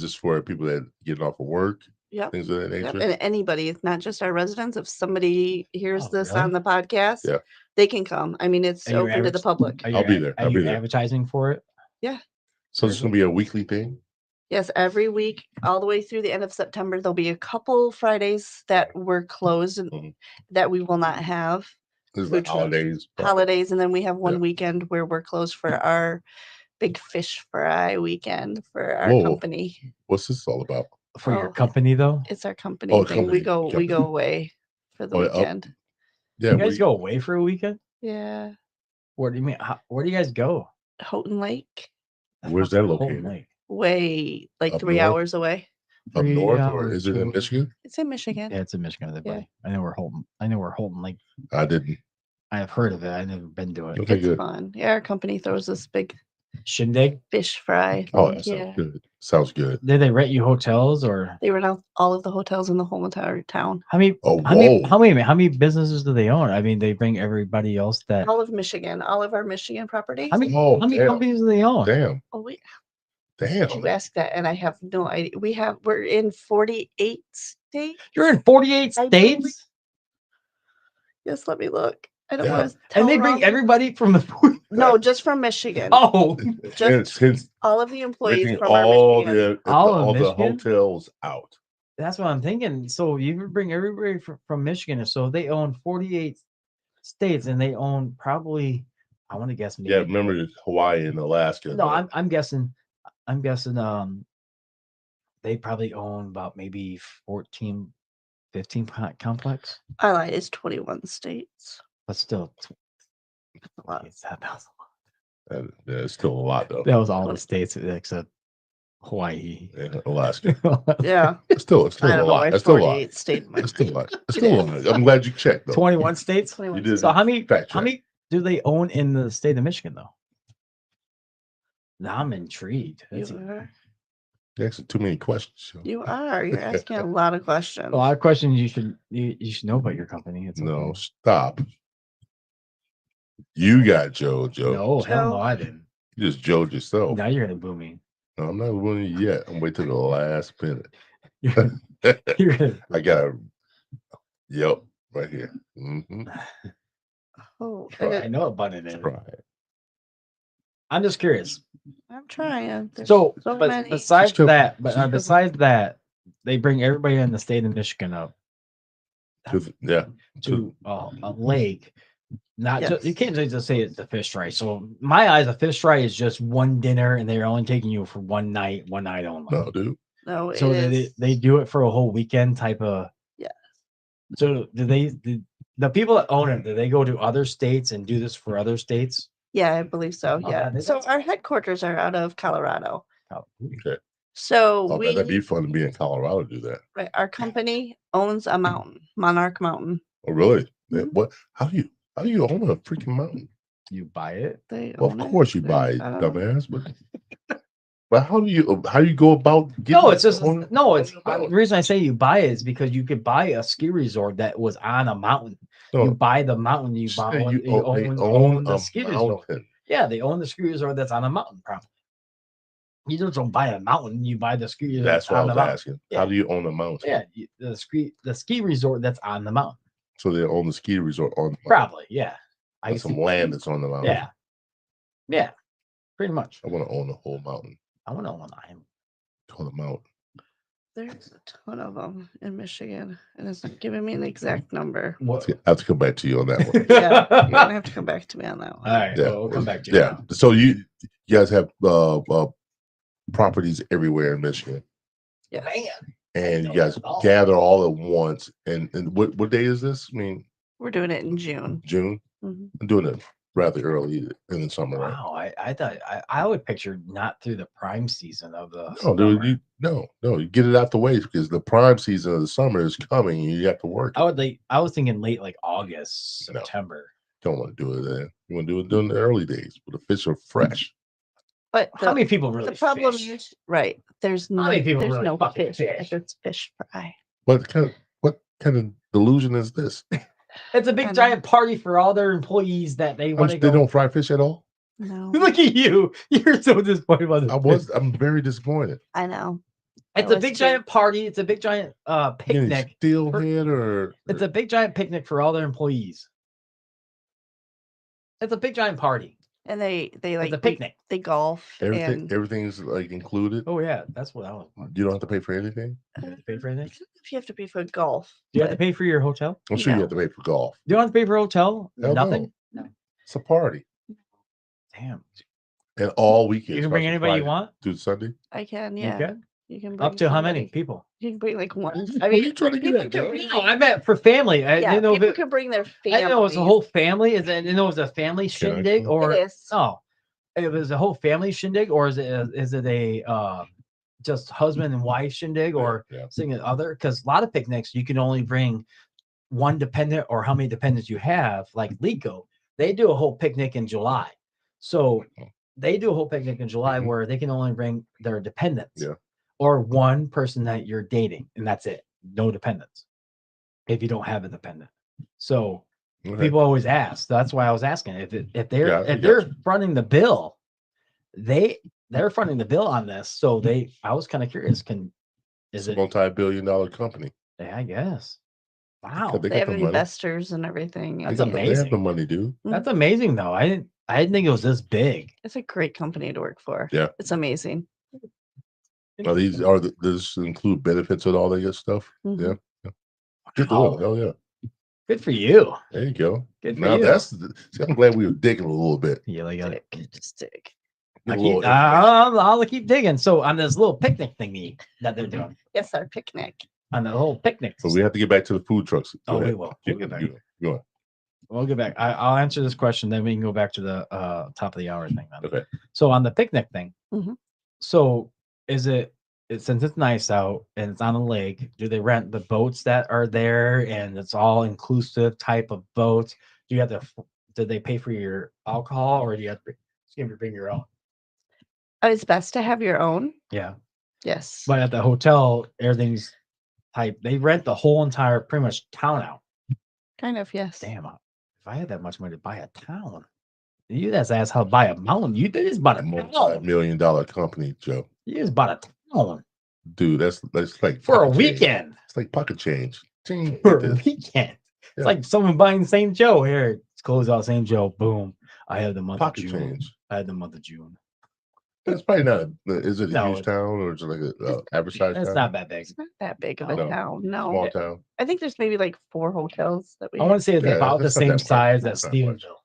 S1: this for people that getting off of work?
S3: Yep.
S1: things of that
S3: Yep.
S1: nature.
S3: And anybody, it's not just our residents. If somebody hears
S2: Oh,
S3: this
S2: really?
S3: on the podcast,
S1: Yeah.
S3: they can come. I mean, it's
S2: Are you
S3: open to the public.
S2: Are you
S1: I'll be there.
S2: Are
S1: I'll
S2: you
S1: be there.
S2: advertising for it?
S1: So it's gonna be a weekly thing.
S3: Yes, every week, all the way through the end of September, there'll be a couple Fridays that we're closed and
S1: Mhm.
S3: that we will not have
S1: This is like
S3: Which was
S1: holidays.
S3: holidays, and then we have one
S1: Yeah.
S3: weekend where we're closed for our big fish fry weekend for our
S1: Whoa.
S3: company.
S1: What's this all about?
S2: For your
S3: Oh.
S2: company though?
S3: It's our company
S1: Oh,
S3: thing. We
S1: company.
S3: go away for the
S1: Oh, yeah, up-
S3: weekend.
S1: Yeah,
S2: You guys go away for a weekend?
S3: Yeah,
S2: Where do you mean? Where do you guys go?
S3: Houghton Lake,
S1: Where's that
S2: Houghton
S1: located?
S2: Lake.
S3: way like
S1: Up
S3: 3
S1: north?
S3: hours away.
S1: Up
S2: 3
S1: north, or
S2: hours
S1: is it in
S2: away.
S1: Michigan?
S3: It's in Michigan.
S2: Yeah, it's in Michigan, everybody. I know where Houghton Lake.
S1: I didn't.
S2: I have heard of it. I've never been to it.
S1: Okay,
S3: It's
S1: good.
S3: fun. Yeah, our company throws this big
S2: Shindig?
S3: fish fry.
S1: Oh,
S3: thing.
S1: that
S3: Yeah,
S1: sounds good. Sounds good.
S2: Did they rent you hotels or
S3: they rent out all of the hotels in the whole entire town.
S2: how many?
S1: Oh,
S2: How many?
S1: whoa.
S2: How many businesses do they own? I mean, they bring everybody else that.
S3: All of Michigan, all of our Michigan properties.
S2: How many?
S1: Oh,
S2: how many
S1: damn.
S2: companies do they own?
S1: Damn.
S3: Oh, wait.
S1: Damn.
S3: You asked that, and I have no idea. We're in 48 states.
S2: You're in 48
S3: I believe-
S2: states,
S3: Yes, let me look. I don't
S1: Yeah.
S3: want to.
S2: and they bring everybody from the.
S3: No, just from Michigan.
S2: Oh,
S1: Since
S3: All of the employees
S1: taking
S3: from our
S1: all
S3: Michigan.
S2: All of
S1: the
S2: Michigan?
S1: hotels out.
S2: that's what I'm thinking. So you bring everybody from Michigan, so they own 48 states, and they own probably. I want to guess. Maybe,
S1: Yeah, remember Hawaii and Alaska.
S2: No, I'm guessing. I'm guessing. They probably own about maybe 14, 15 complex,
S3: I lied. It's 21 states.
S2: but still,
S3: That's a lot.
S1: Yeah, it's still a lot though.
S2: that was all the states except Hawaii.
S1: Yeah, Alaska.
S3: Yeah.
S1: It's still
S3: I
S1: a
S3: don't know why
S1: lot.
S3: it's
S1: It's still a lot.
S3: 48 states.
S1: It's still a lot. It's still a lot. I'm glad you checked though.
S2: 21 states.
S3: 21
S1: You did.
S2: So how many?
S1: Fact
S2: How
S1: check.
S2: many do they own in the state of Michigan though? Now I'm intrigued. That's
S3: You are.
S1: You're asking too many questions.
S3: You are. You're asking a lot of questions.
S2: a lot of questions you should know about your company. It's
S1: No,
S2: okay.
S1: stop. You got JoJo.
S2: No, hell no,
S3: Joe.
S2: I didn't.
S1: You just Joed yourself.
S2: Now you're gonna boo me.
S1: No, I'm not winning yet. I'm waiting till the last minute.
S2: You're, you're gonna,
S1: I got a yep right here. Mm-hmm.
S3: Oh,
S1: Try.
S2: I know a button in it.
S1: Try it.
S2: I'm just curious.
S3: I'm trying. There's
S2: So,
S3: so
S2: but
S3: many.
S2: besides
S1: Just go-
S2: that, but
S1: just go-
S2: besides that, they bring everybody in the state of Michigan up
S1: Yeah.
S2: to a lake. Not just, you
S3: Yes.
S2: can't just say it's the fish fry. So my eyes, a fish fry is just one dinner, and they're only taking you for one night only.
S1: No, dude.
S3: No,
S2: So
S3: it
S2: they,
S3: is.
S2: they do it for a whole weekend type of.
S3: Yes.
S2: So the people that own it, do they go to other states and do this for other states?
S3: Yeah, I believe so.
S2: Oh,
S3: Yeah.
S2: that-
S3: So
S2: that's-
S3: our headquarters are out of Colorado.
S2: Oh,
S1: Okay.
S3: So
S1: Oh,
S3: we,
S1: that'd be fun to be in Colorado to do that.
S3: right, our company owns a mountain, Monarch Mountain.
S1: Oh, really? Yeah,
S3: Mhm.
S1: what? How do you own a freaking mountain?
S2: you buy it?
S3: They
S1: Well,
S3: own
S1: of
S3: it.
S1: course you
S3: They-
S1: buy it,
S3: I don't know.
S1: dumbass. But how do you go about getting?
S2: No, it's just
S1: on-
S2: no. It's
S1: on a
S2: the
S1: mountain?
S2: reason I say you buy it is because you could buy a ski resort that was on a mountain.
S1: No,
S2: You buy the mountain. You buy.
S1: say
S2: You
S1: they
S2: own the
S1: a
S2: ski resort.
S1: mountain.
S2: Yeah, they own the ski resort that's on a mountain. Probably. You just don't buy a mountain. You buy the ski resort
S1: That's what I
S2: on
S1: was
S2: the mountain.
S1: asking.
S2: Yeah.
S1: How do you own a mountain?
S2: Yeah, the ski resort that's on the mountain.
S1: So they own the ski resort on the mountain.
S2: Probably, yeah. I
S1: That's
S2: can
S1: some
S2: see-
S1: land that's on the mountain.
S2: Yeah, yeah, pretty much.
S1: I want to own the whole mountain.
S2: I want to own an
S1: On the mountain.
S3: There's a ton of them in Michigan, and it's not giving me an exact number.
S2: What?
S1: I have to come back to you on that one.
S3: Yeah, you're gonna
S2: All
S3: have to come back to me on that one.
S2: right,
S1: Yeah,
S2: we'll come back to you.
S1: Yeah.
S2: now.
S1: So you guys have properties everywhere in Michigan,
S3: Yeah.
S1: and
S2: know
S1: you guys
S2: that all.
S1: gather all at once. And what day is this? I mean,
S3: We're doing it in June.
S1: June.
S3: Mhm.
S1: I'm doing it rather early in the summer. Right?
S2: Wow, I thought I would picture not through the prime season of the.
S1: No, dude,
S2: summer.
S1: you get it out the way because the prime season of the summer is coming and you have to work.
S2: I was thinking late like August,
S1: No.
S2: September.
S1: Don't want to do it then. You want to do it during the early days where the fish are fresh.
S3: But
S2: How many people really?
S3: the problem
S2: fish?
S3: is right. There's no
S2: many people
S3: there's
S2: really
S3: no
S2: fucking
S3: fish.
S2: fish?
S3: If it's fish fry.
S1: What kind of delusion is this?
S2: It's a
S3: I
S2: big
S3: know.
S2: giant party for all their employees that they want to
S1: They
S2: go.
S1: don't fry fish at all.
S3: No,
S2: Look at you! You're so disappointed about this.
S1: I'm very disappointed.
S3: I know.
S2: It's
S3: That
S2: a big
S3: was true.
S2: giant party. It's a big giant picnic.
S1: Steelhead or
S2: It's a big giant picnic for all their employees. It's a big giant party.
S3: And they like
S2: It's a picnic.
S3: they golf
S1: everything.
S3: and
S1: Everything's like included.
S2: Oh yeah, that's what I was.
S1: You don't have to pay for anything.
S2: You have to pay for anything?
S3: I don't know if you have to pay for golf.
S2: Do you have to
S3: but
S2: pay for your hotel?
S1: I'm sure you
S3: No.
S1: have to pay for golf.
S2: You don't have to pay for a hotel?
S1: Hell no.
S2: Nothing?
S1: It's a party,
S2: Damn.
S1: and all weekend.
S2: You can bring anybody you want?
S1: through Sunday.
S3: I can,
S2: You
S3: yeah.
S2: can?
S3: You can
S2: Up
S3: bring
S2: to how many
S3: somebody.
S2: people?
S3: You can bring like one.
S1: What
S3: I
S1: are you
S3: mean,
S1: trying to get
S3: people
S1: at,
S3: can
S1: Joe?
S3: bring
S2: No, I meant for family. I
S3: yeah,
S2: didn't know if
S3: people
S2: it,
S3: can bring their
S2: I
S3: family.
S2: didn't know it was a whole family. Is it? I didn't know it was a family shindig
S1: actually.
S2: or
S3: It is.
S2: no? It was a whole family shindig, or is it a just husband and wife shindig, or
S1: Yeah.
S2: significant other? Because a lot of picnics you can only bring one dependent or how many dependents you have. Like Lico, they do a whole picnic in July, so they do a whole picnic in July
S1: Mhm.
S2: where they can only bring their dependents,
S1: Yeah.
S2: or one person that you're dating, and that's it. No dependents if you don't have a dependent. So
S1: Okay.
S2: people always ask. That's why I was asking if they're
S1: Yeah, I
S2: if
S1: got
S2: they're
S1: you.
S2: fronting the bill, they're fronting the bill on this. So I was kind of curious.
S1: It's
S2: is
S1: a
S2: it?
S1: multi-billion-dollar company.
S2: Yeah, I guess. Wow,
S1: They
S3: They
S1: got
S3: have
S1: the money.
S3: investors and everything.
S2: That's
S1: They have
S2: amazing.
S1: the money, dude.
S2: that's amazing though. I didn't think it was this big.
S3: It's a great company to work for.
S1: Yeah.
S3: It's amazing.
S1: Now these does include benefits and all that good stuff.
S3: Mhm.
S1: Yeah. Good
S2: Wow.
S1: deal. Hell yeah.
S2: Good for you.
S1: There you go.
S2: Good for
S1: Now
S2: you.
S1: see, I'm glad we were digging a little bit.
S2: Yeah, like
S3: Just dig.
S1: Get
S2: I
S1: a little
S2: keep,
S1: information.
S2: I'll keep digging. So on this little picnic thingy that they're doing,
S3: Yes, our picnic.
S2: on the whole picnic.
S1: But we have to get back to the food trucks. Go
S2: Oh, we
S1: ahead.
S2: will.
S1: You-
S2: We'll get back.
S1: Go on.
S2: We'll get back. I'll answer this question, then we can go back to the top of the hour thing. Then.
S1: Okay.
S2: So on the picnic thing,
S3: Mhm.
S2: so is it since it's nice out and it's on a lake? Do they rent the boats that are there, and it's all inclusive type of boats? Do you have to? Do they pay for your alcohol, or do you have to bring your own?
S3: It's best to have your own.
S2: Yeah,
S3: Yes.
S2: but at the hotel, everything's type. They rent the whole entire pretty much town out.
S3: Kind of, yes.
S2: Damn, if I had that much money to buy a town, you just asked how to buy a mountain. You just bought a town.
S1: Multi-million-dollar company, Joe.
S2: You just bought a town
S1: Dude, that's like
S2: for a
S1: pocket change.
S2: weekend.
S1: It's like pocket change. Ching,
S2: For
S1: get
S2: a
S1: this.
S2: weekend.
S1: Yeah.
S2: It's like someone buying St. Joe. Here, it's closed out St. Joe. Boom. I have the month
S1: Pocket
S2: of June.
S1: change.
S2: I had the month of June.
S1: That's probably not. Is it a
S2: No,
S1: huge
S2: it's-
S1: town or is it like a average size
S2: It's
S1: town?
S2: not that big.
S3: It's not that big of a
S1: No.
S3: town. No.
S1: Small town.
S3: I think there's maybe like 4 hotels that we
S2: I want to say it's
S1: Yeah,
S2: about the
S1: that's not
S2: same
S1: that much.
S2: size
S1: That's
S2: as
S1: not much.
S2: Stevensville.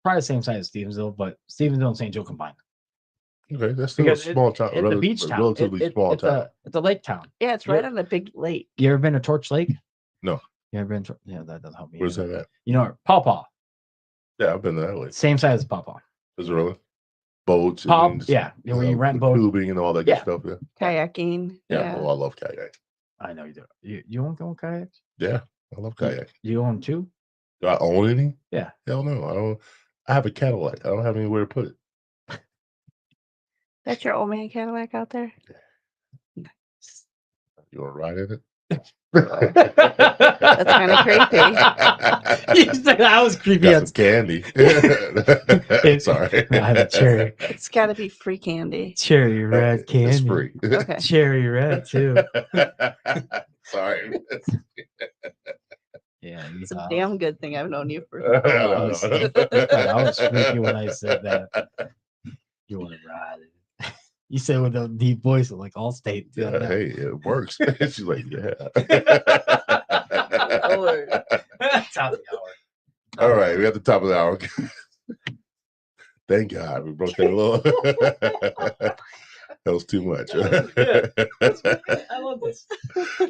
S2: Probably the same size as Stevensville, but Stevensville and St. Joe combined.
S1: Okay, that's still a
S2: Because
S1: small town.
S2: it's a beach town.
S1: Relatively small
S2: it's
S1: town.
S2: it's a lake town.
S3: Yeah, it's right on a big lake.
S2: You ever been to Torch Lake?
S1: No.
S2: You ever been to? Yeah, that doesn't help me.
S1: Where's
S2: either.
S1: that at?
S2: You know, Paw Paw.
S1: Yeah, I've been to that way.
S2: Same size as Paw Paw.
S1: Is it really? Boats.
S2: Paw,
S1: and,
S2: yeah, where you rent
S1: with
S2: boats.
S1: tubing and all that
S2: Yeah.
S1: good stuff. Yeah.
S3: Kayaking.
S1: Yeah.
S3: Yeah.
S1: Oh, I love kayak.
S2: I know you do. You own kayaks?
S1: Yeah, I love kayak.
S2: You own two?
S1: Do I own any?
S2: Yeah.
S1: Hell no. I don't. I have a Cadillac. I don't have anywhere to put it.
S3: That's your old man Cadillac out there? Nice.
S1: You want to ride in it?
S3: That's kinda
S1: creepy.
S2: You said that was creepy.
S1: Got some candy. Sorry.
S2: I have a cherry.
S3: It's got to be free candy.
S2: Cherry red candy.
S1: It's free.
S3: Okay.
S2: Cherry red too.
S1: Sorry.
S2: Yeah,
S3: It's a damn good thing I've known you for.
S2: I was freaky when I said that. You want to ride it? You said with a deep voice, like Allstate.
S1: Yeah, hey, it works. She's like, yeah.
S3: Lord.
S2: Top of the hour.
S1: All right, we're at the top of the hour. Thank God we broke that a little. That was too much.
S2: I love this.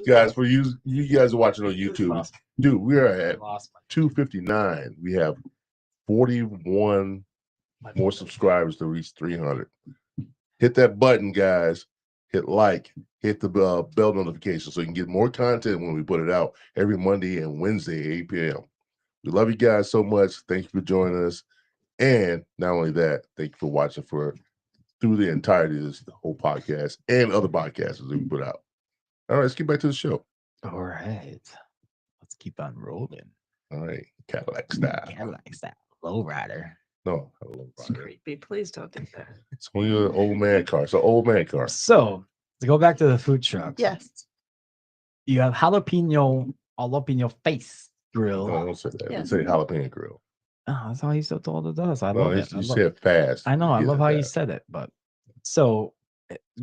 S1: Guys, for you guys are watching on YouTube, dude, we are at
S2: Lost
S1: 259. We have 41
S2: my
S1: more subscribers to reach 300. Hit that button, guys. Hit like, hit the bell notification so you can get more content when we put it out every Monday and Wednesday, 8 p.m. We love you guys so much. Thank you for joining us. And not only that, thank you for watching through the entirety of this whole podcast and other podcasts that we put out. All right, let's get back to the show.
S2: All right. Let's keep on rolling.
S1: All right, Cadillac style.
S2: Cadillac style. Low rider.
S1: No, I love
S3: It's
S1: it.
S3: creepy. Please don't do that.
S1: It's only an old man car. It's an old man car.
S2: So To go back to the food trucks.
S3: Yes.
S2: You have jalapeno face grill.
S1: No, don't say that.
S3: Yeah.
S1: You say jalapeno grill.
S2: Oh, that's how he still told it us. I
S1: No,
S2: love
S1: you,
S2: it.
S1: you say it fast.
S2: I know. I
S1: You
S2: love
S1: get
S2: how
S1: it
S2: you
S1: fast.
S2: said it. But so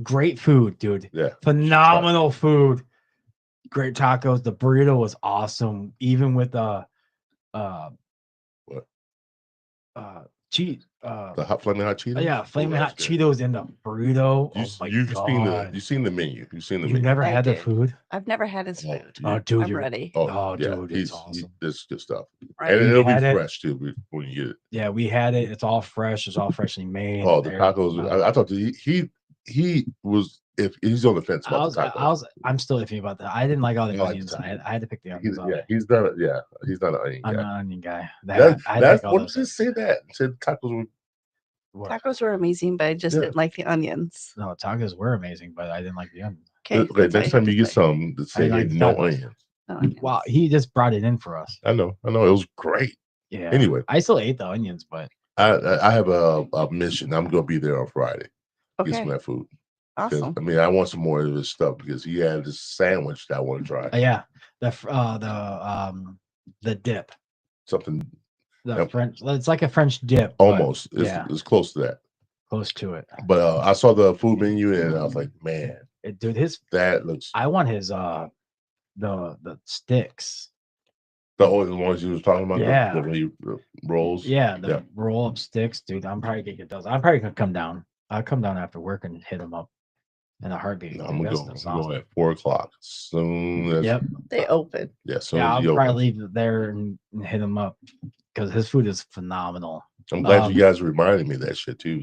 S2: great food, dude.
S1: Yeah.
S2: Phenomenal food. Great tacos. The burrito was awesome. Even with
S1: What?
S2: cheese.
S1: The hot flaming hot Cheetos.
S2: Yeah,
S1: Ooh,
S2: flaming hot
S1: that's good.
S2: Cheetos in the burrito.
S1: You,
S2: Oh my
S1: you've seen the
S2: god!
S1: you've seen the menu. You've seen the
S2: You
S1: menu.
S2: never
S3: I
S2: had the
S3: did.
S2: food?
S3: I've never had his
S1: Oh,
S3: food.
S2: Oh, dude,
S3: I'm
S2: you're
S3: ready.
S1: Oh, yeah,
S2: dude, it's awesome.
S1: This good stuff,
S3: Right.
S1: and
S2: We
S1: it'll be
S2: had it.
S1: fresh too when you get it.
S2: Yeah, we had it. It's all fresh. It's all freshly made.
S1: Oh, the
S2: They're
S1: tacos!
S2: phenomenal.
S1: I thought he was if he's on the fence about the tacos.
S2: I'm still iffy about that. I didn't like all the
S1: I like the
S2: onions.
S1: tacos.
S2: I had to pick the onions out.
S1: He's not an onion
S2: I'm
S1: guy.
S2: not an onion guy.
S1: That's
S2: I pick all
S1: what
S2: those
S1: did you
S2: onions.
S1: say that? Said tacos were
S2: What?
S3: Tacos were amazing, but I just
S1: Yeah.
S3: didn't like the onions.
S2: No, tacos were amazing, but I didn't like the onions.
S3: Okay.
S1: okay.
S3: that's all
S1: Next
S3: have
S1: time
S3: to
S1: you get
S3: say.
S1: some, to say
S2: like
S1: hey, no
S2: tacos.
S1: onions.
S3: No onions.
S2: Wow, he just brought it in for us.
S1: I know, it was great.
S2: Yeah.
S1: Anyway,
S2: I still ate the onions, but
S1: I have a mission. I'm gonna be there on Friday. Get some
S3: Okay.
S1: of that food. 'Cause,
S3: Awesome.
S1: I mean, I want some more of his stuff because he had this sandwich that I want to try.
S2: yeah, the dip,
S1: Something
S2: the
S1: Yep.
S2: French. It's like a French dip. but
S1: almost.
S2: yeah.
S1: It's close to that.
S2: Close to it.
S1: But I saw the food menu and I was like, man,
S2: Dude,
S1: that looks
S2: I want his the sticks.
S1: the ones you was talking about.
S2: Yeah.
S1: The rolls.
S2: Yeah, the
S1: Yeah.
S2: roll up sticks, dude. I'm probably gonna get those. I'm probably gonna come down. I'll come down after work and hit them up in a heartbeat.
S1: No,
S2: dude.
S1: I'm gonna
S2: That's
S1: go.
S2: that's
S1: I'm
S2: awesome.
S1: going at 4:00. Soon as
S2: Yep.
S3: They open.
S1: yeah, soon
S2: Yeah,
S1: as
S2: I'll
S1: you
S2: probably
S1: open.
S2: leave it there and hit him up because his food is phenomenal.
S1: I'm glad
S2: um,
S1: you guys reminded me of that shit too.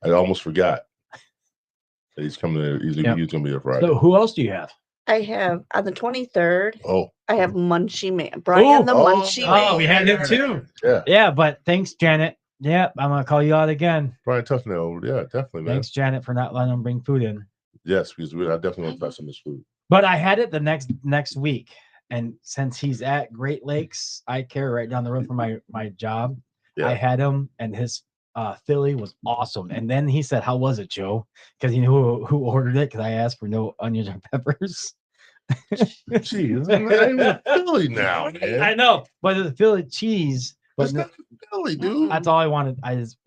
S1: I almost forgot that he's coming there. He's
S2: Yep.
S1: gonna be there Friday.
S2: So who else do you have?
S3: I have on the 23rd.
S1: Oh,
S3: I have Munchie Man. Brian the Munchie Man.
S2: Oh, we had him too.
S1: yeah,
S2: Yeah, but thanks, Janet. Yeah, I'm gonna call you out again.
S1: Brian Tufnell. Yeah, definitely, man.
S2: Thanks, Janet, for not letting him bring food in.
S1: Yes, because I definitely want to try some of this food.
S2: But I had it the next week, and since he's at Great Lakes Eye Care right down the road from my job,
S1: Yeah.
S2: I had him, and his Philly was awesome. And then he said, "How was it, Joe?" Because he knew who ordered it. Because I asked for no onions or peppers.
S1: Jeez, it's not even Philly now, man.
S2: I know, but the Philly cheese. But
S1: It's not Philly, dude.
S2: that's all I wanted.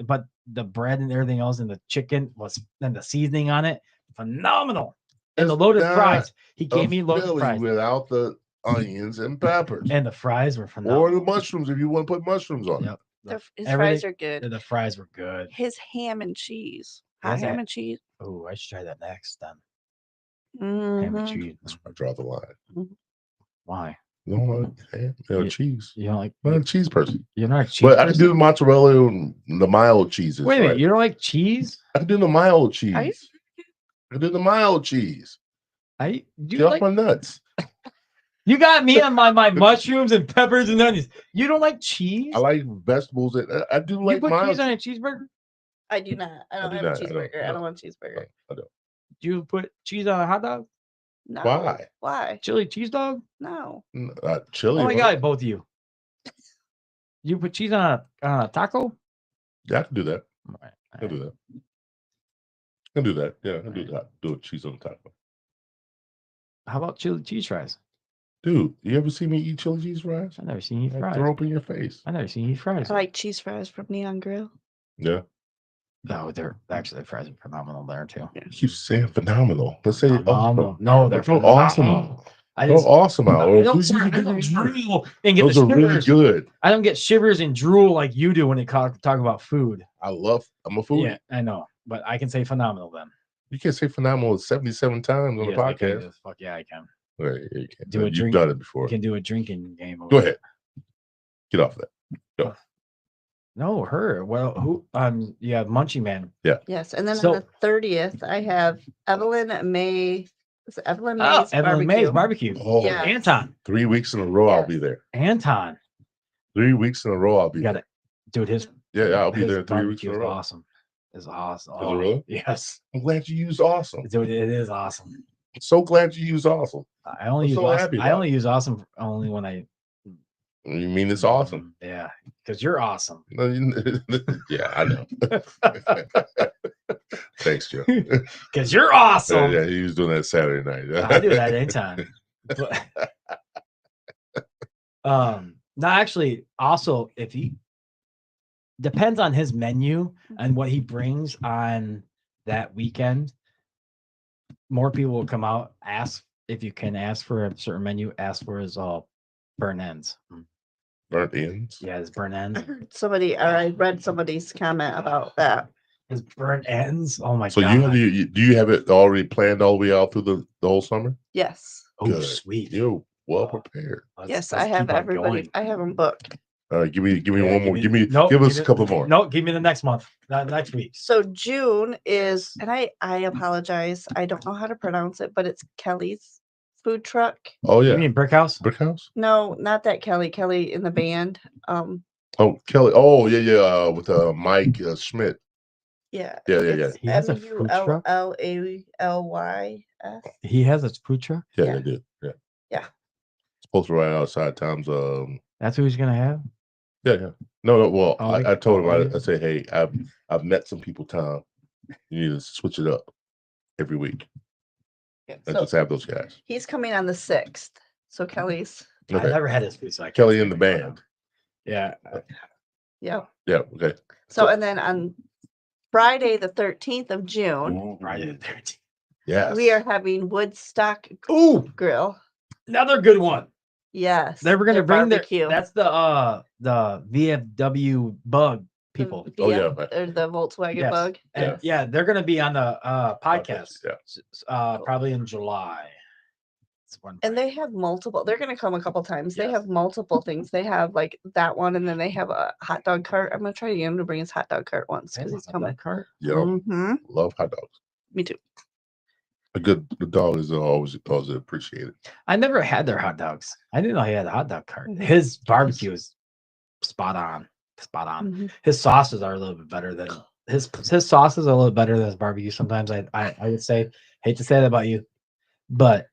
S2: But the bread and everything else, and the chicken was, and the seasoning on it, phenomenal. And the
S1: It's
S2: loaded
S1: not
S2: fries, he
S1: a
S2: gave me loaded
S1: Philly
S2: fries,
S1: without the onions and peppers,
S2: and the fries were phenomenal.
S1: or the mushrooms if you want to put mushrooms on it.
S2: Yep.
S3: His
S2: Everything-
S3: fries are good.
S2: The fries were good.
S3: His ham and cheese. Hot
S2: Yes,
S3: ham and cheese.
S2: Oh, I should try that next then. Ham and
S3: Mhm.
S2: cheese.
S1: That's where I draw the line.
S2: Why?
S1: You don't want ham,
S2: Yeah.
S1: cheese.
S2: You don't like?
S1: I'm not a cheese person,
S2: You're not a cheese.
S1: but I can
S2: person?
S1: do the mozzarella and the mild cheeses.
S2: Wait a minute.
S1: right?
S2: You don't like cheese?
S1: I can do the mild cheese.
S3: Are you-
S1: I can do the mild cheese.
S2: Do
S1: Get
S2: you
S1: off
S2: like?
S1: my nuts.
S2: You got me on my mushrooms and peppers and onions. You don't like cheese?
S1: I like vegetables. I do
S2: you
S1: like
S2: put
S1: mild.
S2: cheese on a cheeseburger?
S3: I do not. I don't
S1: do
S3: have
S1: not.
S3: a
S1: I don't.
S3: cheeseburger. I
S1: No.
S3: don't want a cheeseburger.
S1: I don't.
S2: Do you put cheese on a hot dog?
S3: No.
S1: Why?
S3: Why?
S2: Chili cheese dog?
S3: No.
S1: Chili.
S2: Oh my
S1: right?
S2: god, both of you. You put cheese on a taco?
S1: Yeah, I can do that.
S2: All right,
S1: I can do that. I can do that. Yeah, I can do that. Do a cheese on the taco.
S2: How about chili cheese fries?
S1: Dude, you ever see me eat chili cheese fries?
S2: I never seen you eat
S1: I
S2: fries.
S1: throw up in your face.
S2: I never seen you eat fries.
S3: I like cheese fries from Neon Grill.
S1: Yeah.
S2: No, they're actually the fries are phenomenal there too.
S1: Keep saying phenomenal. Let's say
S2: Phenomenal. No, they're
S1: they're awesome.
S2: phenomenal. I
S1: They're
S2: just
S1: awesome out.
S2: I don't drool and get
S1: Those
S2: the
S1: are really
S2: shivers.
S1: good.
S2: I don't get shivers and drool like you do when you talk about food.
S1: I'm a foodie.
S2: Yeah, I know, but I can say phenomenal then.
S1: You can't say phenomenal 77 times on
S2: Yes,
S1: the
S2: I can.
S1: podcast.
S2: Fuck yeah, I can.
S1: Right, you can't.
S2: Do a
S1: You've
S2: drink.
S1: done it
S2: You
S1: before.
S2: can do a drinking game. over
S1: Go
S2: it.
S1: ahead. Get off that.
S2: No, her. Well, who? You have Munchie Man.
S3: Yes. And then
S2: So-
S3: on the 30th, I have Evelyn May. Is it Evelyn May's
S2: Oh, Evelyn May's
S3: barbecue?
S2: barbecue.
S1: Oh,
S3: Yeah.
S2: Anton.
S1: 3 weeks in a row, I'll
S3: Yes.
S1: be there.
S2: Anton.
S1: 3 weeks in a row, I'll be
S2: You got
S1: there.
S2: it, dude. His
S1: Yeah, I'll be
S2: his
S1: there 3 weeks
S2: barbecue
S1: in a
S2: is
S1: row.
S2: awesome. It's awesome.
S1: Is it really?
S2: Yes,
S1: I'm glad you used awesome.
S2: dude. It is awesome.
S1: So glad you used awesome.
S2: I only
S1: I'm
S2: use
S1: so
S2: awesome.
S1: happy
S2: I
S1: about
S2: only use awesome only when I.
S1: You mean it's awesome?
S2: Yeah, because you're awesome.
S1: No, yeah, I know. Thanks, Joe.
S2: Because you're
S1: Yeah,
S2: awesome.
S1: yeah, he was doing that Saturday night.
S2: I do that anytime. But no, actually, also if he depends on his menu and what he brings on that weekend, more people will come out. Ask if you can ask for a certain menu. Ask for his burn ends.
S1: Burnt ends.
S2: Yeah, his burn
S3: I
S2: ends.
S3: heard somebody, or I read somebody's comment about that.
S2: His burn ends. Oh my
S1: So
S2: god.
S1: do you have it already planned all the way out through the whole summer?
S3: Yes.
S2: Oh,
S1: Good.
S2: sweet.
S1: You're well prepared.
S3: Yes,
S2: let's
S3: I have
S2: keep on
S3: everybody.
S2: going.
S3: I have them booked.
S1: All right, give me
S2: Yeah,
S1: one more. Give
S2: no,
S1: us a couple more.
S2: No, give me the next month. Not next week.
S3: So June is, and I apologize. I don't know how to pronounce it, but it's Kelly's food truck.
S1: Oh yeah,
S2: You mean Brick House?
S1: Brick House.
S3: No, not that Kelly. Kelly in the band.
S1: Oh Kelly. Oh yeah. With Mike Schmidt.
S3: Yeah.
S1: Yeah.
S3: It's
S2: He has a food truck?
S3: MULLAYS.
S2: He has a food truck?
S1: Yeah,
S3: Yeah.
S1: they do. Yeah.
S3: Yeah.
S1: It's posted right outside Tom's.
S2: That's who he's gonna have?
S1: Yeah. No. Well,
S2: Oh,
S1: I told him.
S2: yeah.
S1: I say, hey, I've met some people, Tom. You need to switch it up every week and
S3: So
S1: just have those guys.
S3: he's coming on the 6th. So Kelly's.
S2: I
S1: Okay.
S2: never had his food, so I can't
S1: Kelly
S2: say
S1: in the
S2: anything about
S1: band.
S2: him. Yeah.
S3: Yeah.
S1: Yeah. Okay.
S3: So and then on Friday the 13th of June,
S2: Friday the 13th.
S1: Yes.
S3: we are having Woodstock
S2: Ooh,
S3: Grill.
S2: another good one.
S3: Yes.
S2: They were gonna
S3: their
S2: bring
S3: barbecue.
S2: that's the VFW bug people.
S3: The
S1: Oh, yeah,
S3: VF
S1: but-
S3: or the Volkswagen
S2: Yes.
S3: Bug.
S2: And yeah, they're gonna be on the podcast.
S1: Yeah.
S2: Probably in July. It's one
S3: And
S2: Friday.
S3: they have multiple. They're going to come a couple times. They
S2: Yes.
S3: have multiple things. They have like that one, and then they have a hot dog cart. I'm going to try to get him to bring his hot dog cart once
S2: They have
S3: because
S2: a
S3: he's
S2: hot
S3: coming.
S2: dog cart.
S1: Yeah.
S3: Mm-hmm.
S1: Love hot dogs.
S3: Me too.
S1: A good dog is always appreciated.
S2: I never had their hot dogs. I didn't know he had a hot dog cart.
S3: Mhm.
S2: His barbecue is spot on. Spot on.
S3: Mhm.
S2: His sauces are a little bit better than his sauces are a little better than his barbecue. Sometimes I would say, hate to say that about you, but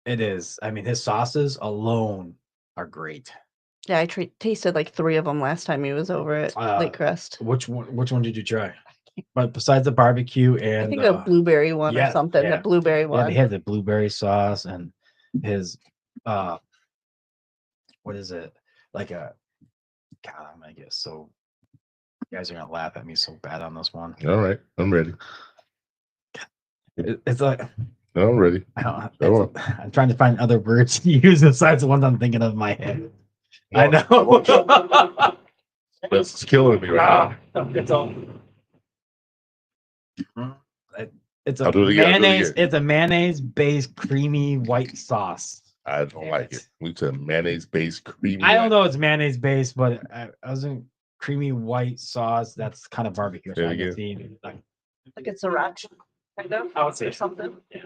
S2: it is. I mean, his sauces alone are great.
S3: Yeah, I tasted like 3 of them last time he was over at Lake Crest.
S2: Which one did you try? But besides the barbecue and
S3: I think a blueberry one
S2: yeah,
S3: or something.
S2: yeah.
S3: The blueberry
S2: yeah,
S3: one.
S2: they had the blueberry sauce and his what is it? Like a God, I'm gonna get so you guys are gonna laugh at me so bad on this one.
S1: All right, I'm ready.
S2: It's like
S1: I'm ready.
S2: I don't
S1: Go
S2: know. I'm trying to find other words to use besides the ones I'm thinking of in my head. I know.
S1: That's killing me right
S2: It's all. It's a
S1: I'll do it again, I'll do it
S2: mayonnaise.
S1: again.
S2: It's a mayonnaise-based creamy white sauce.
S1: now. I don't like it. We said mayonnaise-based creamy.
S2: I don't know. It's mayonnaise-based, but I was in creamy white sauce. That's kind of barbecue.
S1: Say it
S2: So I can
S1: again.
S2: see, like,
S3: Like it's a rock kind of.
S2: I would say
S3: or something.
S2: Yeah.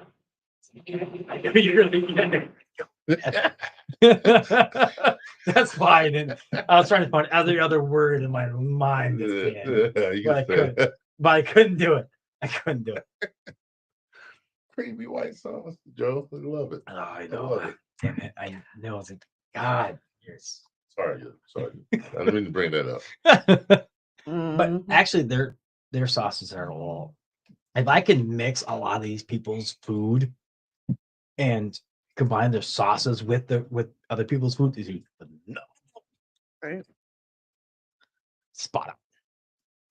S2: You're really getting That's why I didn't. I was trying to find other word in my mind,
S1: You
S2: but I
S1: can say
S2: couldn't. But I couldn't do it. I couldn't do it.
S1: creamy white sauce, Joe. I love it.
S2: Oh, I
S1: know. love it.
S2: Damn it! I know it's God. Yes.
S1: Sorry. I didn't mean to bring that up.
S2: But
S3: Mhm.
S2: actually, their sauces are all. If I can mix a lot of these people's food and combine their sauces with other people's food, is no
S3: Right.
S2: spot on.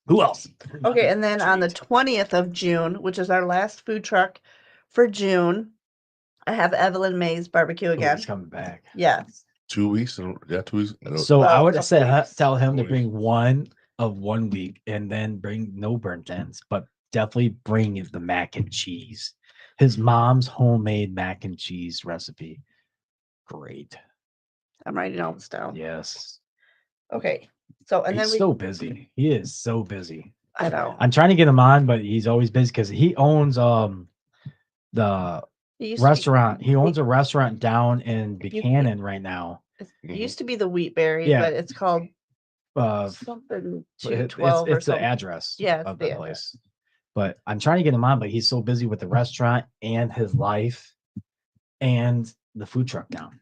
S2: Who else?
S3: Okay, and then on the 20th of June, which is our last food truck for June, I have Evelyn May's barbecue
S2: Oh,
S3: again.
S2: he's coming back.
S3: Yes.
S1: 2 weeks. 2 weeks. No,
S2: So I
S3: Well,
S2: would
S3: couple
S2: say
S3: weeks.
S2: tell him to
S1: Couple
S2: bring one of 1 week and then bring no burnt ends, but definitely bring the mac and cheese. His mom's homemade mac and cheese recipe. Great.
S3: I'm writing all this down.
S2: Yes.
S3: Okay. So and
S2: He's
S3: then we
S2: so busy. He is so busy.
S3: I know.
S2: I'm trying to get him on, but he's always busy because he owns the
S3: It used to be-
S2: restaurant. He owns a restaurant down in
S3: You-
S2: Buchanan right now.
S3: it used to be the Wheatberry,
S2: Yeah.
S3: but it's called
S2: But
S3: something
S2: it-
S3: 212 or
S2: it's the
S3: something.
S2: address
S3: Yeah, it's
S2: of
S3: the
S2: the
S3: address.
S2: place. But I'm trying to get him on, but he's so busy with the restaurant and his life and the food truck down.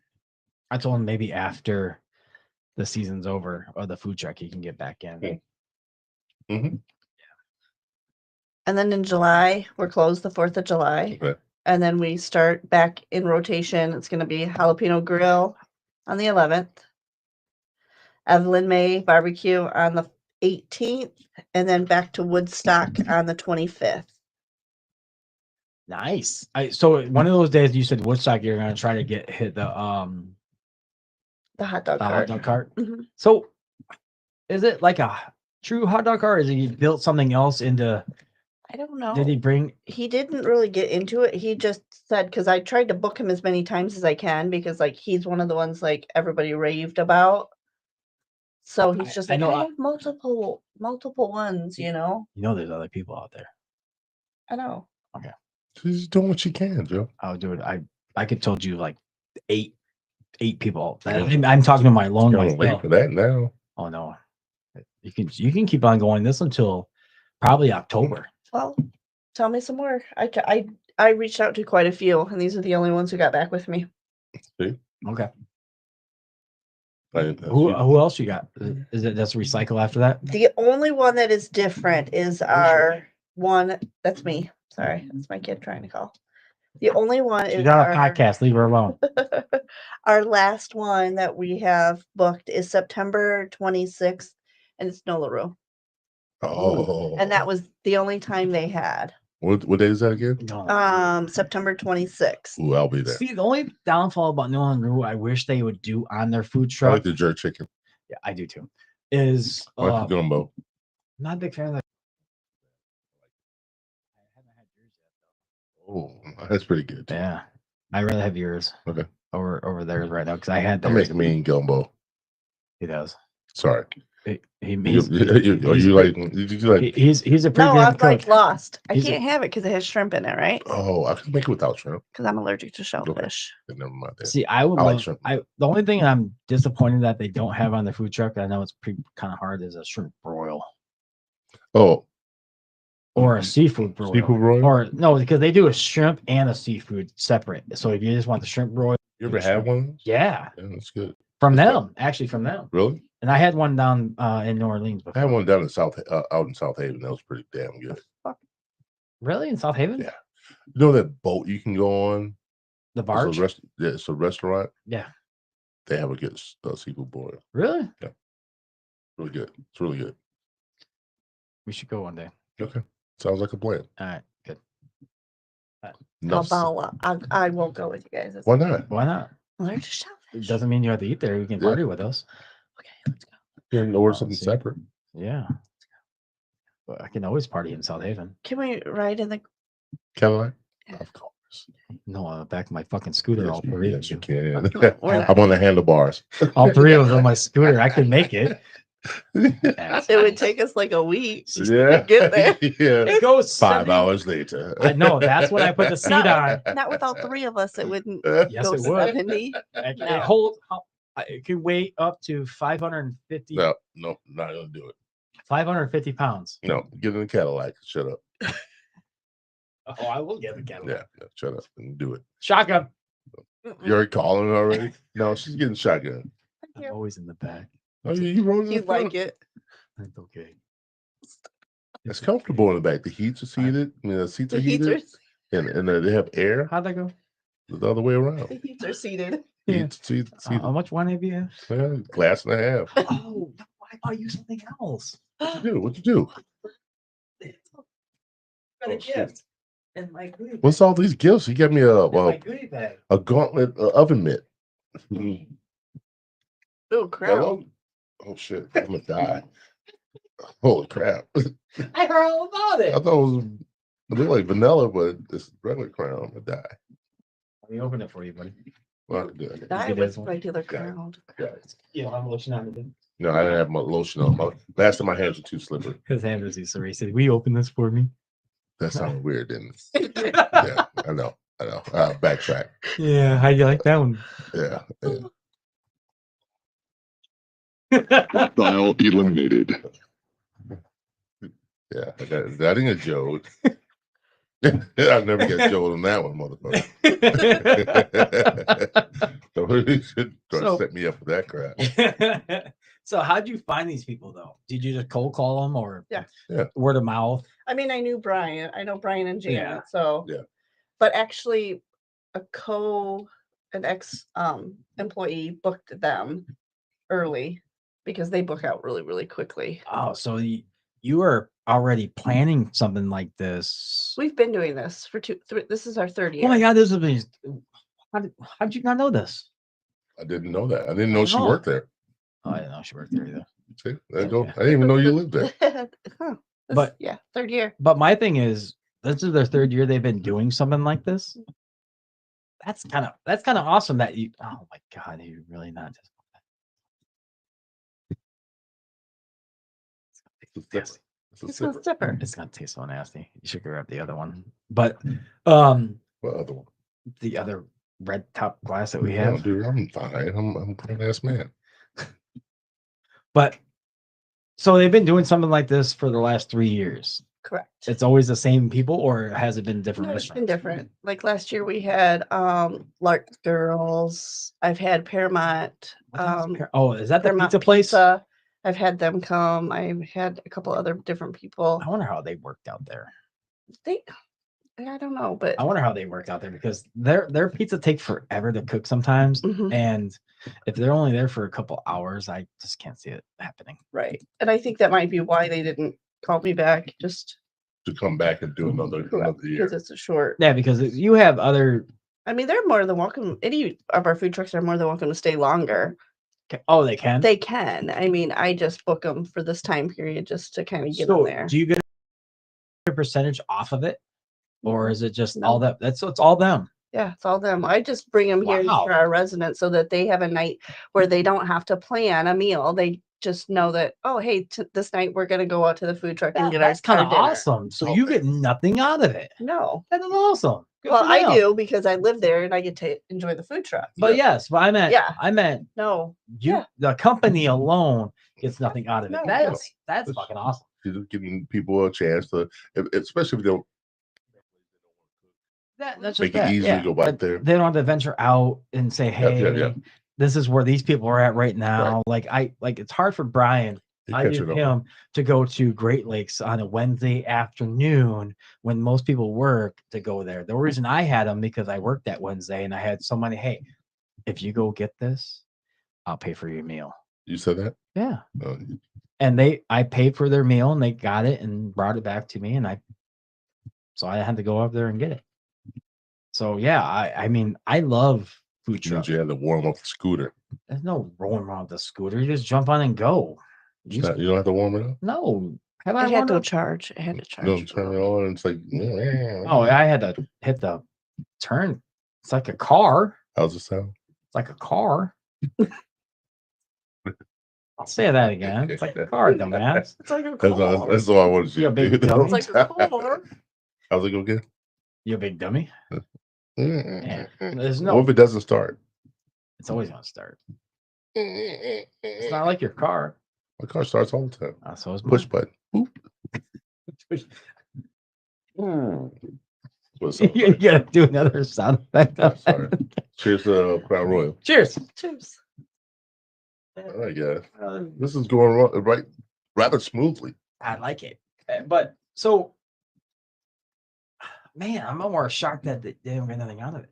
S2: I told him maybe after the season's over or the food truck he can get back in.
S1: Mhm.
S3: And then in July, we're closed the 4th of July.
S1: Okay.
S3: And then we start back in rotation. It's going to be Jalapeno Grill on the 11th, Evelyn May Barbecue on the 18th, and then back to Woodstock on the 25th.
S2: Nice. So one of those days you said Woodstock, you're gonna try to hit the
S3: The hot dog
S2: hot
S3: cart.
S2: dog cart.
S3: Mhm.
S2: So is it like a true hot dog cart? Or is he built something else into?
S3: I don't know.
S2: Did he bring?
S3: He didn't really get into it. He just said, because I tried to book him as many times as I can, because like he's one of the ones like everybody raved about. So he's just
S2: I
S3: like,
S2: know
S3: I have multiple ones, you know.
S2: You know, there's other people out there.
S3: I know.
S1: She's just doing what she can, Joe.
S2: I'll do it. I could told you like eight people.
S1: Yeah.
S2: I'm talking to my lone
S1: Can't wait
S2: myself.
S1: for that now.
S2: Oh no, you can keep on going this until probably October.
S3: Well, tell me some more. I reached out to quite a few, and these are the only ones who got back with me.
S2: Okay.
S1: Like,
S2: Who else you got? Is it that's recycle after that?
S3: The only one that is different is our one. That's me. Sorry, that's my kid trying to call. The only one
S2: She's
S3: is
S2: on a
S3: our,
S2: podcast. Leave her alone.
S3: our last one that we have booked is September 26th, and it's Nolaroo.
S1: oh,
S3: And that was the only time they had.
S1: what day is that again?
S2: No.
S3: September 26th.
S1: Ooh, I'll be there.
S2: See, the only downfall about Nolan Rue, I wish they would do on their food
S1: I
S2: truck.
S1: like the jerk chicken.
S2: Yeah, I do too. Is
S1: I like the gumbo.
S2: not a big fan of that.
S1: Oh, that's pretty good. Too.
S2: Yeah, I rather have yours.
S1: Okay.
S2: Over theirs right now because I had
S1: I
S2: theirs.
S1: make mean gumbo.
S2: He does.
S1: Sorry.
S2: He's
S3: He's
S2: a pretty
S3: No,
S2: good
S3: I'm like
S2: cook.
S3: lost. I
S2: He's a-
S3: can't have it because it has shrimp in it, right?
S1: Oh, I can make it without shrimp.
S3: Because I'm allergic to shellfish.
S1: Never mind that.
S2: See, I would
S1: I like
S2: love.
S1: shrimp.
S2: The only thing I'm disappointed that they don't have on the food truck. I know it's kind of hard. Is a shrimp broil
S1: Oh,
S2: or a seafood broil.
S1: seafood broil.
S2: Or no, because they do a shrimp and a seafood separate. So if you just want the shrimp broil,
S1: You ever had one?
S2: yeah,
S1: Yeah, that's good.
S2: from
S1: That's
S2: them actually from them.
S1: Really?
S2: And I had one down in New Orleans
S1: I
S2: before.
S1: had one down in out in South Haven. That was pretty damn good.
S2: Really in South Haven?
S1: Yeah. You know that boat you can go on?
S2: The
S1: It's
S2: barge.
S1: it's a restaurant.
S2: Yeah.
S1: They have a good seafood broil.
S2: Really?
S1: Really good. It's really good.
S2: We should go one day.
S1: Okay. Sounds like a plan.
S2: All right. Good.
S1: Enough said.
S3: I won't go with you guys.
S1: Why not?
S2: Why not?
S3: Allergic to
S2: It
S3: shellfish.
S2: doesn't mean you have to eat there. You can
S1: Yeah.
S2: party with us.
S3: Okay, let's go.
S1: You can order
S2: Oh,
S1: something
S2: see.
S1: separate.
S2: Yeah. But I can always party in South Haven.
S3: Can we ride in the?
S1: Cadillac?
S3: Yeah.
S1: Of course.
S2: No, back of my fucking scooter.
S1: Yes,
S2: all three
S1: yes, you
S2: of
S1: can.
S3: We're not-
S1: I'm on the handlebars.
S2: all three of us on my scooter. I can make it.
S3: It would take us like a week.
S1: Yeah.
S3: Get there.
S1: Yeah.
S2: It goes
S1: 5
S2: 70
S1: hours later.
S2: I know. That's when I put the seat on.
S3: Not with all three of us. It wouldn't
S2: Yes,
S3: go
S2: it would.
S3: 70.
S2: It
S3: No.
S2: hold. It could weigh up to 550,
S1: No, not gonna do it.
S2: 550 pounds.
S1: No, get in the Cadillac. Shut up.
S2: Oh, I will get the Cadillac.
S1: Yeah, shut up and do it.
S2: Shotgun.
S1: You already calling already? No, she's getting shotgun.
S2: I'm always in the back.
S1: Oh, you rolling in
S3: You
S1: the front?
S3: like it?
S2: That's okay.
S1: It's comfortable in the back. The heats are heated. I mean, the seats
S3: The
S1: are
S3: heats
S1: heated,
S3: are,
S1: and they have air
S2: How'd that go?
S1: the other way around.
S3: the heats are seated.
S2: Yeah.
S1: Seats,
S2: How much wine have you had?
S1: yeah, glass and a half.
S2: Oh, I thought you something else.
S1: What you do? What you do?
S2: Got
S1: Oh,
S2: a
S1: shit.
S2: gift. And my goodie bag.
S1: What's all these gifts? You got me a
S2: My goodie bag.
S1: a gauntlet oven mitt.
S3: Oh crap!
S1: Hello? Oh shit! I'm gonna die. Holy crap!
S2: I heard all about
S1: I
S2: it.
S1: thought it was a bit like vanilla, but it's regular crown. I'm gonna die.
S2: Let me open it for you, buddy.
S1: Well, I can do it.
S3: That
S2: get
S3: was
S2: this one?
S3: regular
S1: Yeah.
S3: crown.
S1: Yeah.
S2: You don't have lotion on it.
S1: No, I didn't have my lotion on. Last time my hands were too slippery.
S2: His hand was used to race. Will you open this for me?
S1: That sounded weird, didn't it? Yeah, I know. Backtrack.
S2: Yeah, how do you like that one?
S1: Yeah.
S4: Style eliminated.
S1: Yeah. I didn't get Joe. I never get Joe on that one, motherfucker. So he should try to
S2: So-
S1: set me up for that crap.
S2: So how'd you find these people though? Did you just cold call them or
S3: Yeah.
S1: Yeah.
S2: word of mouth?
S3: I mean, I knew Brian. I know Brian and Janet.
S2: Yeah.
S3: So
S1: Yeah.
S3: But actually, an ex employee booked them early because they book out really, really quickly.
S2: Oh, so you were already planning something like this.
S3: We've been doing this for this is our third year.
S2: Oh my God, this would be. How did you not know this?
S1: I didn't know that. I didn't know she
S2: know.
S1: worked there.
S2: Oh, I didn't know she worked there either.
S1: See, there you go.
S2: Okay.
S1: I didn't even know you lived there.
S3: Huh.
S2: But-
S3: yeah, third year.
S2: But my thing is, this is their third year they've been doing something like this. That's kind of awesome that you. Oh my God, you really not just.
S1: It's a zipper. It's a
S3: It's
S1: zipper.
S3: a zipper.
S2: It's gonna taste so nasty. You should grab the other one. But
S1: What other one?
S2: the other red top glass that we
S1: No,
S2: have.
S1: dude, I'm fine. I'm a grown ass man.
S2: But so they've been doing something like this for the last 3 years.
S3: Correct.
S2: It's always the same people, or has it been different?
S3: No, it's been
S2: restaurants?
S3: different. Like last year we had Lark Girls. I've had Paramount.
S2: What else? Oh, is that the
S3: Paramount
S2: pizza place?
S3: Pizza. I've had them come. I've had a couple other different people.
S2: I wonder how they worked out there.
S3: I don't know, but
S2: I wonder how they worked out there because their pizza takes forever to cook sometimes,
S3: Mhm.
S2: and if they're only there for a couple hours, I just can't see it happening.
S3: right. And I think that might be why they didn't call me back. Just
S1: To come back and do another year.
S3: because it's a short.
S2: Yeah, because you have other.
S3: I mean, they're more than welcome. Any of our food trucks are more than welcome to stay longer.
S2: Oh, they can.
S3: They can. I mean, I just book them for this time period just to kind of get them
S2: So,
S3: there.
S2: do you get a percentage off of it, or is it just
S3: No.
S2: all that? It's all them.
S3: Yeah, it's all them. I just bring them here
S2: Wow.
S3: for our residents so that they have a night where they don't have to plan a meal. They just know that, oh, hey, this night we're going to go out to the food truck and get
S2: That's kind
S3: our
S2: of
S3: dinner.
S2: awesome. So you get nothing out of it.
S3: No.
S2: That is awesome. Good
S3: Well,
S2: for
S3: I
S2: them.
S3: do because I live there and I get to enjoy the food truck.
S2: But yes, but
S3: Yeah.
S2: I meant
S3: No.
S2: you.
S3: Yeah.
S2: The company alone gets nothing out of it.
S3: No.
S2: That's
S1: That's-
S2: fucking awesome.
S1: You're just giving people a chance to, especially if they don't
S2: That's
S1: make
S2: just
S1: it
S2: that,
S1: easy
S2: yeah.
S1: to go back
S2: But
S1: there.
S2: They don't have to venture out and say,
S1: Yeah,
S2: "Hey,
S1: yeah.
S2: this is where these people are at right now." Like it's hard for Brian.
S1: You
S2: I
S1: catch
S2: knew
S1: it up.
S2: him to go to Great Lakes on a Wednesday afternoon when most people work to go there. The reason I had him because I worked that Wednesday and I had somebody, hey, if you go get this, I'll pay for your meal.
S1: You said that?
S2: Yeah.
S1: Uh,
S2: And I paid for their meal and they got it and brought it back to me and so I had to go up there and get it. So yeah, I mean I love food
S1: you
S2: trucks.
S1: had to warm up the scooter.
S2: There's no rolling around with the scooter. You just jump on and go.
S1: You don't have to warm it up.
S2: No. Have I
S3: I had
S2: warmed
S3: to
S2: up?
S3: charge. I had to charge.
S1: You don't turn it on and it's like,
S2: Oh, I had to hit the turn. It's like a car.
S1: how's it sound?
S2: It's like a car. I'll say that again. It's like a car, dumbass.
S3: It's like a
S1: That's all,
S3: car.
S1: that's all I wanted
S2: You
S1: you
S2: a
S1: to
S2: big
S1: do.
S2: dummy.
S3: It's like a car.
S1: How's it go again?
S2: You a big dummy? Yeah. There's
S1: What
S2: no.
S1: if it doesn't start?
S2: It's always gonna start. It's not like your car.
S1: My car starts all the time.
S2: So it's
S1: Push button. Boop.
S2: push.
S1: What's up?
S2: You gotta do another sound effect.
S1: Oh, sorry. Cheers to Crown Royal.
S2: Cheers.
S3: Cheers.
S1: All right, guys. This is going right rather smoothly.
S2: I like it. But so, man, I'm more shocked that they didn't get anything out of it.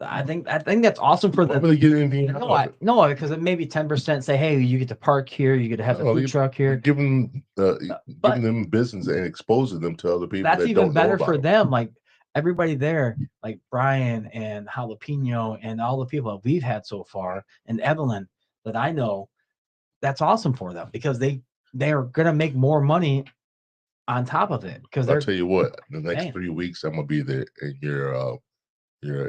S2: I think that's awesome for
S1: Why
S2: them.
S1: would they get anything out of it?
S2: No, because it maybe 10% say, hey, you get to park here, you get to have the
S1: No,
S2: food truck here.
S1: Giving
S2: but-
S1: giving them business and exposing them to other people.
S2: That's
S1: that
S2: even
S1: don't
S2: better
S1: know
S2: for
S1: about
S2: them. Like everybody there, like Brian and Jalapeno and all the people that we've had so far, and Evelyn that I know, that's awesome for them because they're gonna make more money on top of it because
S1: I'll
S2: they're
S1: tell you what. The next
S2: Man.
S1: 3 weeks, I'm gonna be there in your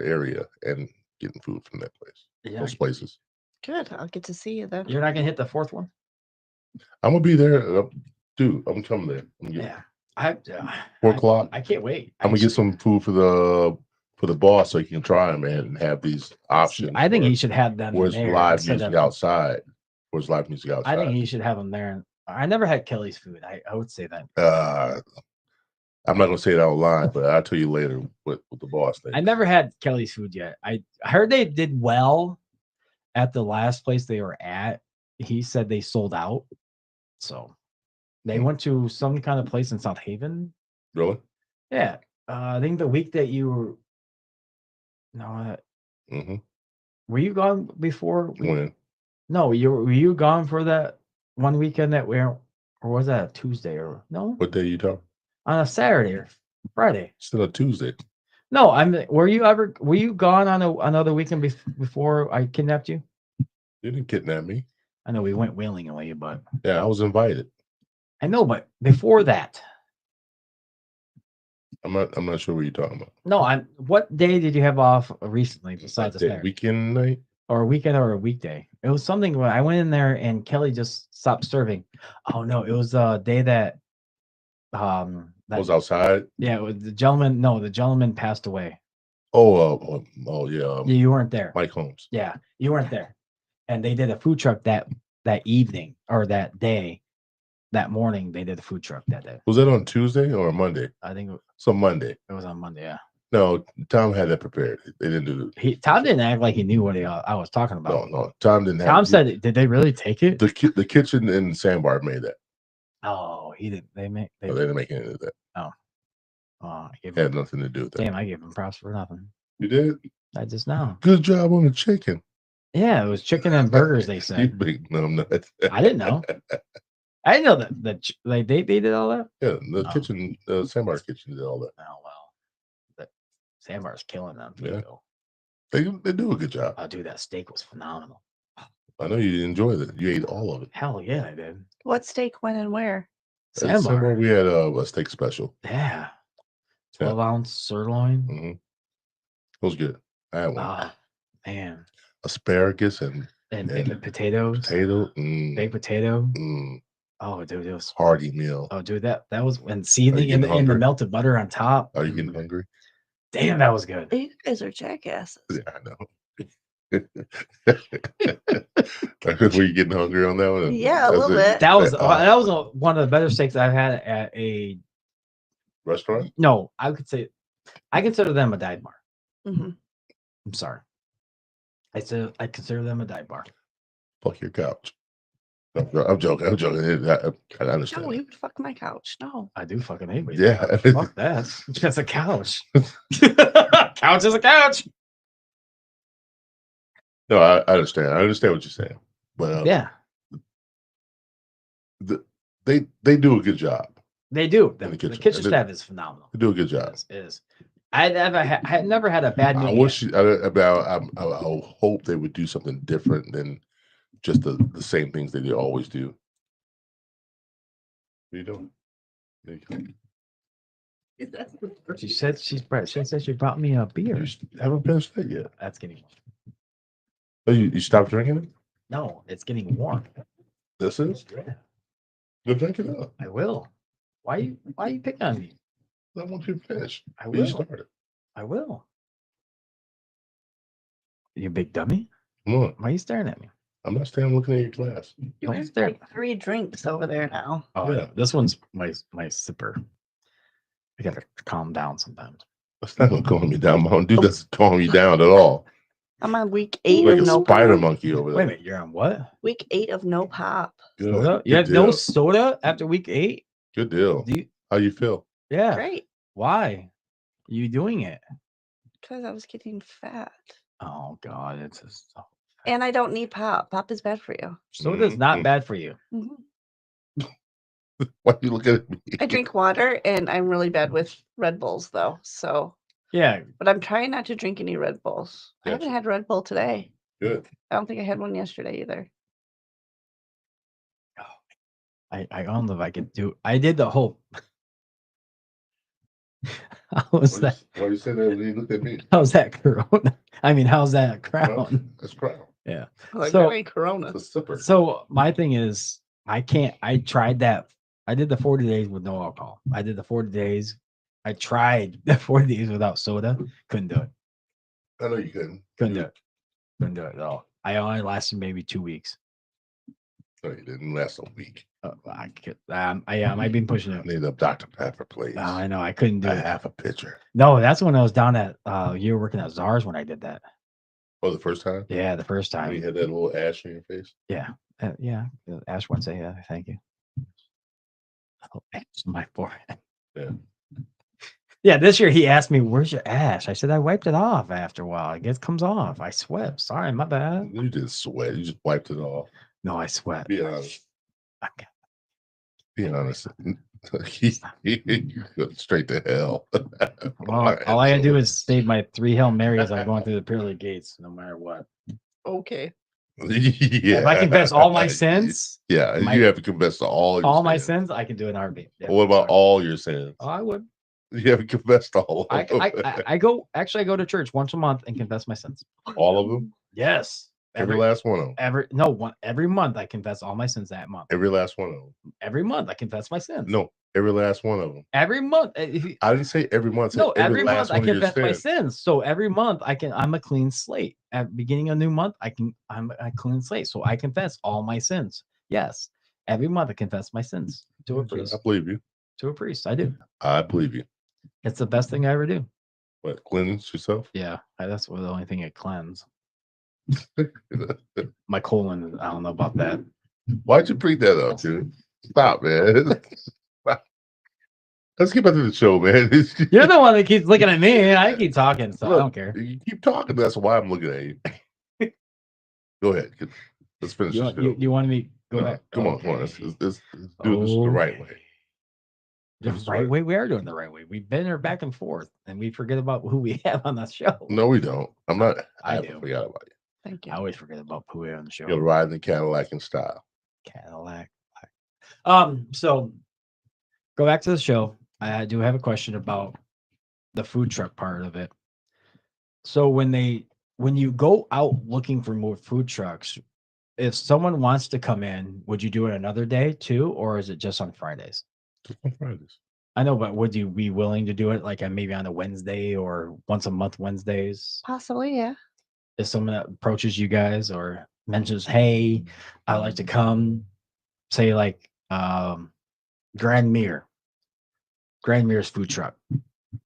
S1: area and getting food from that place.
S2: you're
S1: Those
S2: not,
S1: places.
S3: Good. I'll get to see you then.
S2: you're not gonna hit the fourth one.
S1: I'm gonna be there, dude. I'm coming there. I'm gonna get
S2: Yeah,
S1: 4 o'clock.
S2: I can't wait.
S1: I'm gonna get some food for the boss so he can try them and have these options.
S2: I think
S1: for-
S2: he should have them
S1: Where's
S2: there
S1: live
S2: instead
S1: music
S2: of-
S1: outside? Where's live music
S2: I
S1: outside?
S2: think he should have them there. I never had Kelly's food. I would say that.
S1: I'm not gonna say it out loud, but I'll tell you later what the boss thinks.
S2: I never had Kelly's food yet. I heard they did well at the last place they were at, he said they sold out. So they
S1: Hmm.
S2: went to some kind of place in South Haven.
S1: Really?
S2: Yeah. I think the week that you were no,
S1: Mm-hmm.
S2: were you gone before?
S1: When?
S2: No, were you gone for that one weekend that or was that a Tuesday or no?
S1: What day you talking?
S2: On a Saturday or Friday?
S1: Still a Tuesday.
S2: No, were you gone on another weekend before I kidnapped you?
S1: You didn't kidnap me.
S2: I know we went whaling away, but
S1: Yeah, I was invited.
S2: I know, but before that,
S1: I'm not sure what you're talking about.
S2: no, what day did you have off recently besides the
S1: That
S2: Saturday?
S1: weekend night?
S2: Or a weekend or a weekday? It was something where I went in there and Kelly just stopped serving. Oh no, it was a day that
S1: I was outside.
S2: yeah, it was the gentleman. No, the gentleman passed away.
S1: Oh yeah.
S2: Yeah, you weren't there.
S1: Mike Holmes.
S2: Yeah, you weren't there. And they did a food truck that evening or that day, that morning. They did a food truck that day.
S1: Was that on Tuesday or Monday?
S2: I think
S1: So Monday.
S2: it was on Monday. Yeah,
S1: No, Tom had that prepared. They didn't do it.
S2: Tom didn't act like he knew what I was talking about.
S1: No. Tom didn't have
S2: Tom
S1: it.
S2: said, "Did they really take it?"
S1: The kitchen and sandbar made that.
S2: Oh, he didn't. They
S1: They didn't make any of that.
S2: I gave
S1: It had
S2: him,
S1: nothing to do with that.
S2: damn, I gave him props for nothing.
S1: You did?
S2: I just know.
S1: Good job on the chicken.
S2: Yeah, it was chicken and burgers. They
S1: You
S2: said.
S1: big numbnut.
S2: I didn't know. I didn't know that like they did all that.
S1: Yeah, the
S2: Oh.
S1: kitchen, the sandbar kitchen did all that.
S2: Oh well, that Sandbar's killing them.
S1: Yeah.
S2: Though.
S1: They do a good job.
S2: Oh, dude, that steak was phenomenal.
S1: I know you enjoyed it. You ate all of it.
S2: Hell yeah, I did.
S3: What steak, when, and where?
S1: At
S2: Sandbar.
S1: Sandbar, we had a steak special.
S2: Yeah.
S1: Yeah.
S2: 12-ounce sirloin.
S1: Mm-hmm. It was good. I had one.
S2: Oh man.
S1: Asparagus and
S2: And
S1: And
S2: potatoes.
S1: potato.
S2: Baked potato.
S1: Mm,
S2: Oh, dude, it was.
S1: hearty meal.
S2: Oh, dude, that was and seasoning
S1: getting
S2: in the
S1: hungry?
S2: melted butter on top.
S1: Are you getting hungry?
S2: Damn, that was good.
S3: You guys are jackasses.
S1: Yeah, I know. Were you getting hungry on that one?
S3: Yeah, a little bit.
S2: That was one of the better steaks I've had at a
S1: restaurant.
S2: no. I consider them a dive bar.
S3: hmm
S2: I'm sorry. I consider them a dive bar.
S1: Fuck your couch. I'm joking. I understand.
S3: No, you would fuck my couch. No.
S2: I do fucking hate it.
S1: Yeah.
S2: Fuck that. Just a couch. Couch is a couch.
S1: No, I understand. I understand what you're saying. But
S2: Yeah,
S1: they do a good job.
S2: they do.
S1: In
S2: The
S1: the kitchen.
S2: kitchen staff is phenomenal.
S1: They do a good job.
S2: It is. I had never had a bad meal.
S1: I
S2: yet.
S1: wish I hope they would do something different than just the same things that they always do. What are you doing? There you go.
S2: She said she said she brought me a beer.
S1: You haven't finished that yet.
S2: That's getting
S1: Oh, you stopped drinking it?
S2: no. It's getting warm.
S1: This is? Go drink it up.
S2: I will. Why you picking on me?
S1: I want you to finish.
S2: I
S1: You
S2: will.
S1: started.
S2: I will. You big dummy.
S1: Come on.
S2: Why are you staring at me?
S1: I'm not standing looking at your glass.
S3: You
S2: Don't
S3: have
S2: stare.
S3: like 3 drinks over there now.
S2: Oh
S1: Yeah.
S2: yeah. This one's my sipper. I gotta calm down sometimes.
S1: That's not gonna calm me down. Mountain Dew doesn't calm me down at all.
S3: I'm on week 8
S1: Like
S3: of
S1: a
S3: no
S1: spider
S3: pop.
S1: monkey over there.
S2: Wait a minute, you're on what?
S3: Week 8 of no pop.
S1: Good.
S2: Soda? You
S1: Good
S2: had no
S1: deal.
S2: soda after week 8?
S1: Good deal.
S2: Do you,
S1: How you feel?
S2: yeah.
S3: Great.
S2: Why? You doing it?
S3: Because I was getting fat.
S2: Oh God, it's just
S3: And I don't need pop. Pop is bad for you.
S2: soda's not
S1: Mhm.
S2: bad for you.
S3: Mhm.
S1: Why you looking at me?
S3: I drink water and I'm really bad with Red Bulls though. So,
S2: Yeah,
S3: but I'm trying not to drink any Red Bulls. I
S1: Gotcha.
S3: haven't had Red Bull today.
S1: Good.
S3: I don't think I had one yesterday either.
S2: I don't know if I could do. I did the whole. How was that?
S1: Why you say that when you looked at me?
S2: How's that Corona? I mean, how's that
S1: Well,
S2: crown?
S1: that's crown.
S2: Yeah.
S3: Like
S2: So-
S3: that ain't Corona.
S1: It's a sipper.
S2: So my thing is, I can't. I tried that. I did the 40 days with no alcohol. I did the 40 days. I tried the 40 days without soda. Couldn't do it.
S1: I know you couldn't.
S2: Couldn't do it. Couldn't do it at all. I only lasted maybe 2 weeks.
S1: No, you didn't last a week.
S2: I could. I might be pushing
S1: I
S2: it.
S1: need a Dr. Pepper, please.
S2: I know I couldn't do
S1: a
S2: it.
S1: half a pitcher.
S2: No, that's when I was down at. You were working at Czars when I did that.
S1: Oh, the first time?
S2: Yeah, the first
S1: When
S2: time.
S1: you had that little ash on your face?
S2: Yeah, Yeah, Ash Wednesday. Yeah, thank you. Oh, ash on my forehead.
S1: Yeah.
S2: Yeah, this year he asked me, "Where's your ash?" I said, "I wiped it off after a while. It comes off. I sweat. Sorry, my bad."
S1: You didn't sweat. You just wiped it off.
S2: No, I sweat.
S1: Be honest.
S2: Okay.
S1: Be honest. You go straight to hell.
S2: Well, all I gotta do is say my 3 Hail Marys. I'm going through the pearly gates, no matter what.
S3: Okay.
S1: Yeah.
S2: If I confess all my sins,
S1: Yeah,
S2: my-
S1: you have to confess to all your
S2: all my
S1: sins.
S2: sins, I can do an heartbeat. Yeah,
S1: What about
S2: sorry.
S1: all your sins?
S2: Oh, I would.
S1: You haven't confessed all
S2: I,
S1: of them.
S2: I go actually. I go to church once a month and confess my sins.
S1: All of them?
S2: Yes,
S1: Every last one of them.
S2: every month I confess all my sins that month.
S1: Every last one of them.
S2: Every month I confess my sins.
S1: No, every last one of them.
S2: Every month.
S1: I didn't say every month. I said
S2: No, every
S1: last
S2: month I
S1: one of your
S2: confess my
S1: sins.
S2: sins. So every month I'm a clean slate. At beginning of a new month, I'm a clean slate. So I confess all my sins. Yes. Every month I confess my sins to a
S1: I
S2: priest.
S1: believe you.
S2: To a priest. I do.
S1: I believe you.
S2: It's the best thing I ever do.
S1: What, cleanse yourself?
S2: Yeah. That's the only thing it cleanses. My colon, I don't know about that.
S1: Why'd you bring that up, dude? Stop, man. Let's get back to the show, man.
S2: You're the one that keeps looking at me. I keep talking, so I
S1: Look,
S2: don't care.
S1: You keep talking. That's why I'm looking at you. Go ahead. Let's finish this.
S2: You wanted me to go
S1: No,
S2: back?
S1: come on. Let's do this the right way.
S2: The
S1: This is
S2: right way. We are doing the right way. We've been there back and forth, and we forget about who we have on the show.
S1: No, we don't. I'm not.
S2: I
S1: haven't
S2: do.
S1: forgot about you.
S3: Thank you.
S2: I always forget about who we have on the show.
S1: You're riding the Cadillac in style.
S2: Cadillac. So go back to the show. I do have a question about the food truck part of it. So when you go out looking for more food trucks, if someone wants to come in, would you do it another day too, or is it just on Fridays?
S1: Just on Fridays.
S2: I know, but would you be willing to do it like maybe on a Wednesday or once a month Wednesdays?
S3: Possibly, yeah.
S2: If someone that approaches you guys or mentions, "Hey, I'd like to come," say like Grand Mirror's food truck.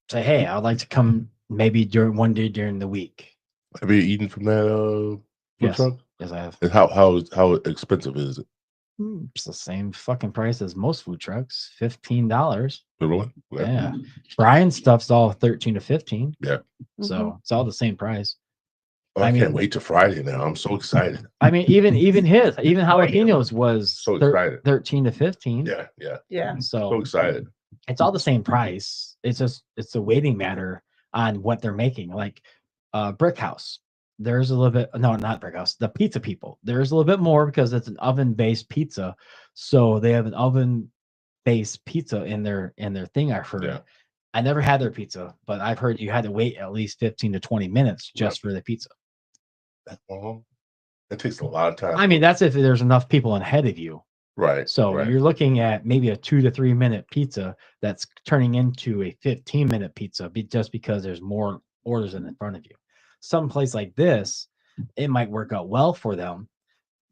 S2: Say, "Hey, I'd like to come maybe during one day during the week."
S1: Have you eaten from that food
S2: Yes.
S1: truck?
S2: Yes, I have.
S1: And how expensive is it?
S2: It's the same fucking price as most food trucks, $15.
S1: Really? Okay.
S2: Yeah. Brian's stuff's all 13 to 15.
S1: Yeah.
S2: So it's all the same price.
S1: Oh, I
S2: I
S1: can't
S2: mean-
S1: wait to Friday now. I'm so excited.
S2: I mean, even jalapenos was
S1: So excited.
S2: 13 to 15.
S1: Yeah.
S3: Yeah.
S1: So
S2: So
S1: excited.
S2: it's all the same price. It's a waiting matter on what they're making. Like Brick House. There's a little bit, no, not Brick House, the pizza people. There's a little bit more because it's an oven-based pizza. So they have an oven-based pizza in their thing, I've heard.
S1: Yeah.
S2: I never had their pizza, but I've heard you had to wait at least 15 to 20 minutes just for the pizza.
S1: That long? It takes a lot of time.
S2: I mean, that's if there's enough people ahead of you.
S1: right.
S2: So
S1: right.
S2: you're looking at maybe a 2 to 3 minute pizza that's turning into a 15-minute pizza just because there's more orders in front of you. Some place like this, it might work out well for them,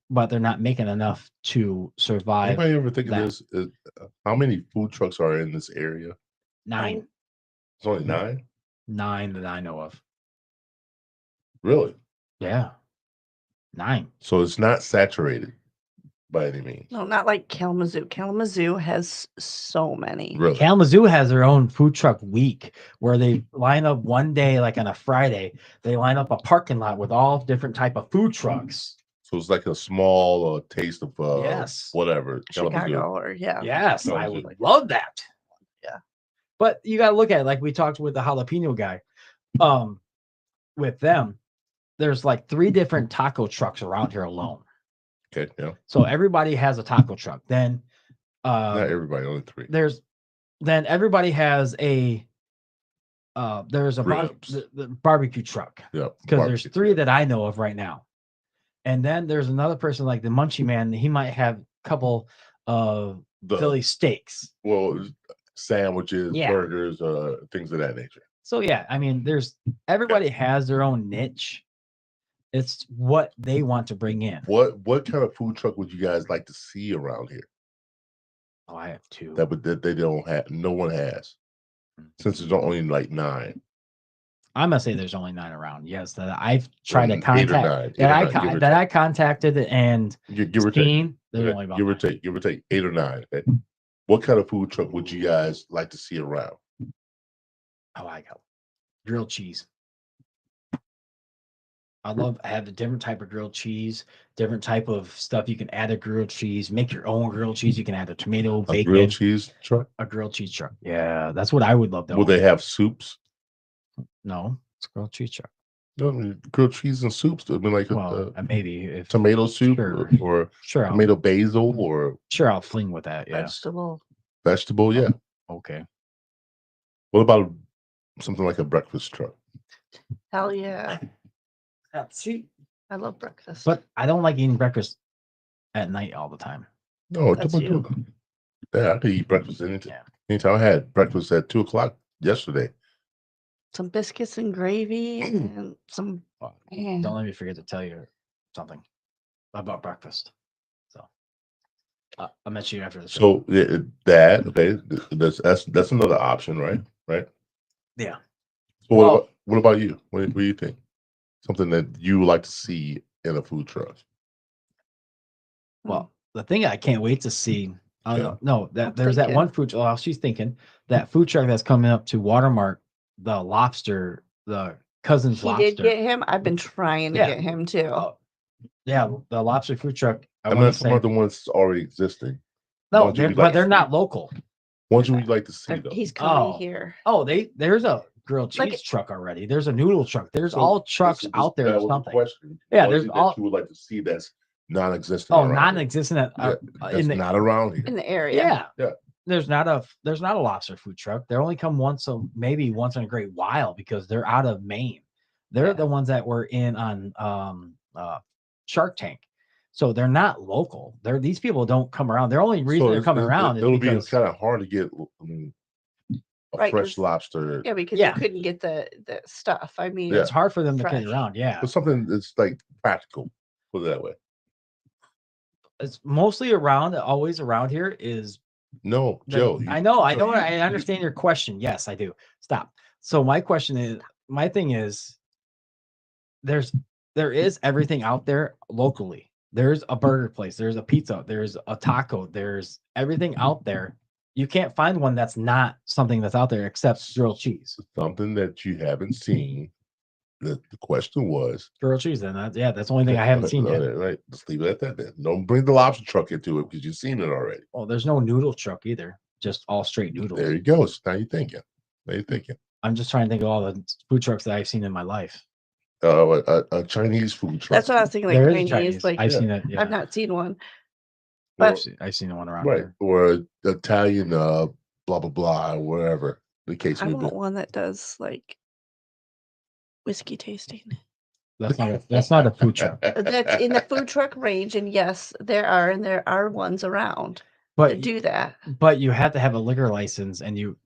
S2: but they're not making enough to survive.
S1: Anybody ever think
S2: that.
S1: of this? How many food trucks are in this area?
S2: 9
S1: It's only 9?
S2: that I know of.
S1: Really?
S2: Yeah. 9.
S1: So it's not saturated by any means.
S3: No, not like Kalamazoo. Kalamazoo has so many.
S1: Really?
S2: Kalamazoo has their own food truck week where they line up one day, like on a Friday, they line up a parking lot with all different type of food trucks.
S1: So it's like a small taste of
S2: Yes.
S1: whatever. Kalamazoo.
S3: Chicago or yeah.
S2: Yes, I
S1: Kalamazoo.
S2: would love that.
S3: Yeah.
S2: But you got to look at it like we talked with the jalapeno guy. With them, there's like 3 different taco trucks around here alone.
S1: Okay, yeah.
S2: So everybody has a taco truck. Then
S1: Not everybody, only 3.
S2: then everybody has a there's a
S1: Ribs.
S2: the barbecue truck.
S1: Yeah.
S2: Because there's 3 that I know of right now. And then there's another person like the Munchie Man. He might have a couple of Philly steaks.
S1: Well, sandwiches,
S2: Yeah.
S1: burgers, things of that nature.
S2: So yeah, I mean, everybody has their own niche. It's what they want to bring in.
S1: What kind of food truck would you guys like to see around here
S2: Oh, I have 2.
S1: that they don't have? No one has, since there's only like 9.
S2: I'm gonna say there's only 9 around. Yes, that I've tried to
S1: 8 or
S2: contact
S1: 9, 8
S2: that
S1: or
S2: I
S1: 9, give or
S2: that I
S1: take.
S2: contacted and
S1: Give or take.
S2: seen. There's
S1: Okay,
S2: only about
S1: give or
S2: 9.
S1: take 8 or 9. Okay. What kind of food truck would you guys like to see around?
S2: Oh, I got grilled cheese. I have a different type of grilled cheese, different type of stuff you can add to grilled cheese. Make your own grilled cheese. You can add a tomato,
S1: A
S2: bacon,
S1: grilled cheese truck?
S2: a grilled cheese truck. Yeah, that's what I would love to
S1: Will
S2: own.
S1: they have soups?
S2: No, it's a grilled cheese truck.
S1: No, I mean, grilled cheese and soups. I mean, like
S2: Well,
S1: a
S2: maybe if
S1: tomato soup
S2: sure,
S1: or
S2: sure,
S1: tomato basil or
S2: I'll fling with that. Yeah.
S3: Vegetable.
S1: vegetable. Yeah.
S2: Okay.
S1: What about something like a breakfast truck?
S3: Hell yeah.
S2: See,
S3: I love breakfast.
S2: but I don't like eating breakfast at night all the time.
S1: No,
S3: That's
S1: don't-
S3: you.
S1: yeah, I could eat breakfast anytime.
S2: Yeah.
S1: Anytime. I had breakfast at 2:00 yesterday.
S3: Some biscuits and gravy and some.
S2: Don't let me forget to tell you something about breakfast. So I'll mention you after the show.
S1: So that okay, that's another option, right? Right.
S2: Yeah.
S1: So
S2: Well-
S1: what about you? What do you think? Something that you would like to see in a food truck?
S2: Well, the thing I can't wait to see.
S1: Yeah.
S2: No, that
S3: I'm
S2: there's that
S3: thinking.
S2: one food. Oh, she's thinking that food truck that's coming up to Watermark, the lobster, the Cousins
S3: he
S2: lobster.
S3: did get him. I've been trying to
S2: Yeah.
S3: get him too.
S2: Oh, yeah, the lobster food truck. I
S1: I'm
S2: want
S1: not
S2: to
S1: talking
S2: say
S1: about the ones that's already existing.
S2: no,
S1: ones you'd
S2: but
S1: like to
S2: they're
S1: see.
S2: not local.
S1: Ones you would like to see
S3: They're-
S1: though.
S3: He's coming
S2: Oh.
S3: here.
S2: Oh, there's a grilled cheese
S3: Like-
S2: truck already. There's a noodle truck. There's
S1: So
S2: all trucks out there
S1: That
S2: or
S1: was the
S2: something.
S1: question.
S2: Yeah,
S1: Ones
S2: there's
S1: that
S2: all-
S1: you would like to see that's non-existent.
S2: Oh,
S1: around here.
S2: non-existent at,
S1: Yeah,
S2: in
S1: that's
S2: the
S1: not around here.
S3: In the area.
S2: yeah.
S1: Yeah.
S2: There's not a lobster food truck. They only come maybe once in a great while because they're out of Maine. They're
S3: Yeah.
S2: the ones that were in on Shark Tank. So they're not local. These people don't come around. Their only reason they're coming around is
S1: it'll
S2: because
S1: be kind of hard to get a
S3: Right,
S1: fresh
S3: 'cause-
S1: lobster.
S3: Yeah, because
S2: Yeah.
S3: you couldn't get the stuff. I mean,
S1: Yeah.
S2: it's hard for them to
S3: Fresh.
S2: get around. Yeah.
S1: But something that's like practical. Put it that way.
S2: It's mostly always around here is
S1: No,
S2: the-
S1: Joe.
S2: I know, I understand your question. Yes, I do. Stop. So my thing is there is everything out there locally. There's a burger place, there's a pizza, there's a taco, there's everything out there. You can't find one that's not something that's out there except grilled cheese.
S1: Something that you haven't seen. The question was.
S2: Grilled cheese, then that's the only thing I haven't seen yet.
S1: Right. Let's leave it at that then. Don't bring the lobster truck into it because you've seen it already.
S2: Well, there's no noodle truck either, just all straight noodles.
S1: There you go. So now you're thinking.
S2: I'm just trying to think of all the food trucks that I've seen in my life.
S1: A Chinese food truck.
S3: that's what I was thinking. Like
S2: There is
S3: Chinese,
S2: Chinese.
S3: like
S2: I've
S1: Yeah.
S2: seen it. Yeah.
S3: I've not seen one.
S1: Or-
S3: but-
S2: I've seen the one around
S1: right.
S2: here.
S1: Or Italian blah blah blah or whatever the case
S3: I
S1: may
S3: want
S1: be.
S3: one that does like whiskey tasting.
S2: That's not a food truck.
S3: That's in the food truck range, and yes, there are ones around that
S2: But
S3: do that.
S2: but you have to have a liquor license, and you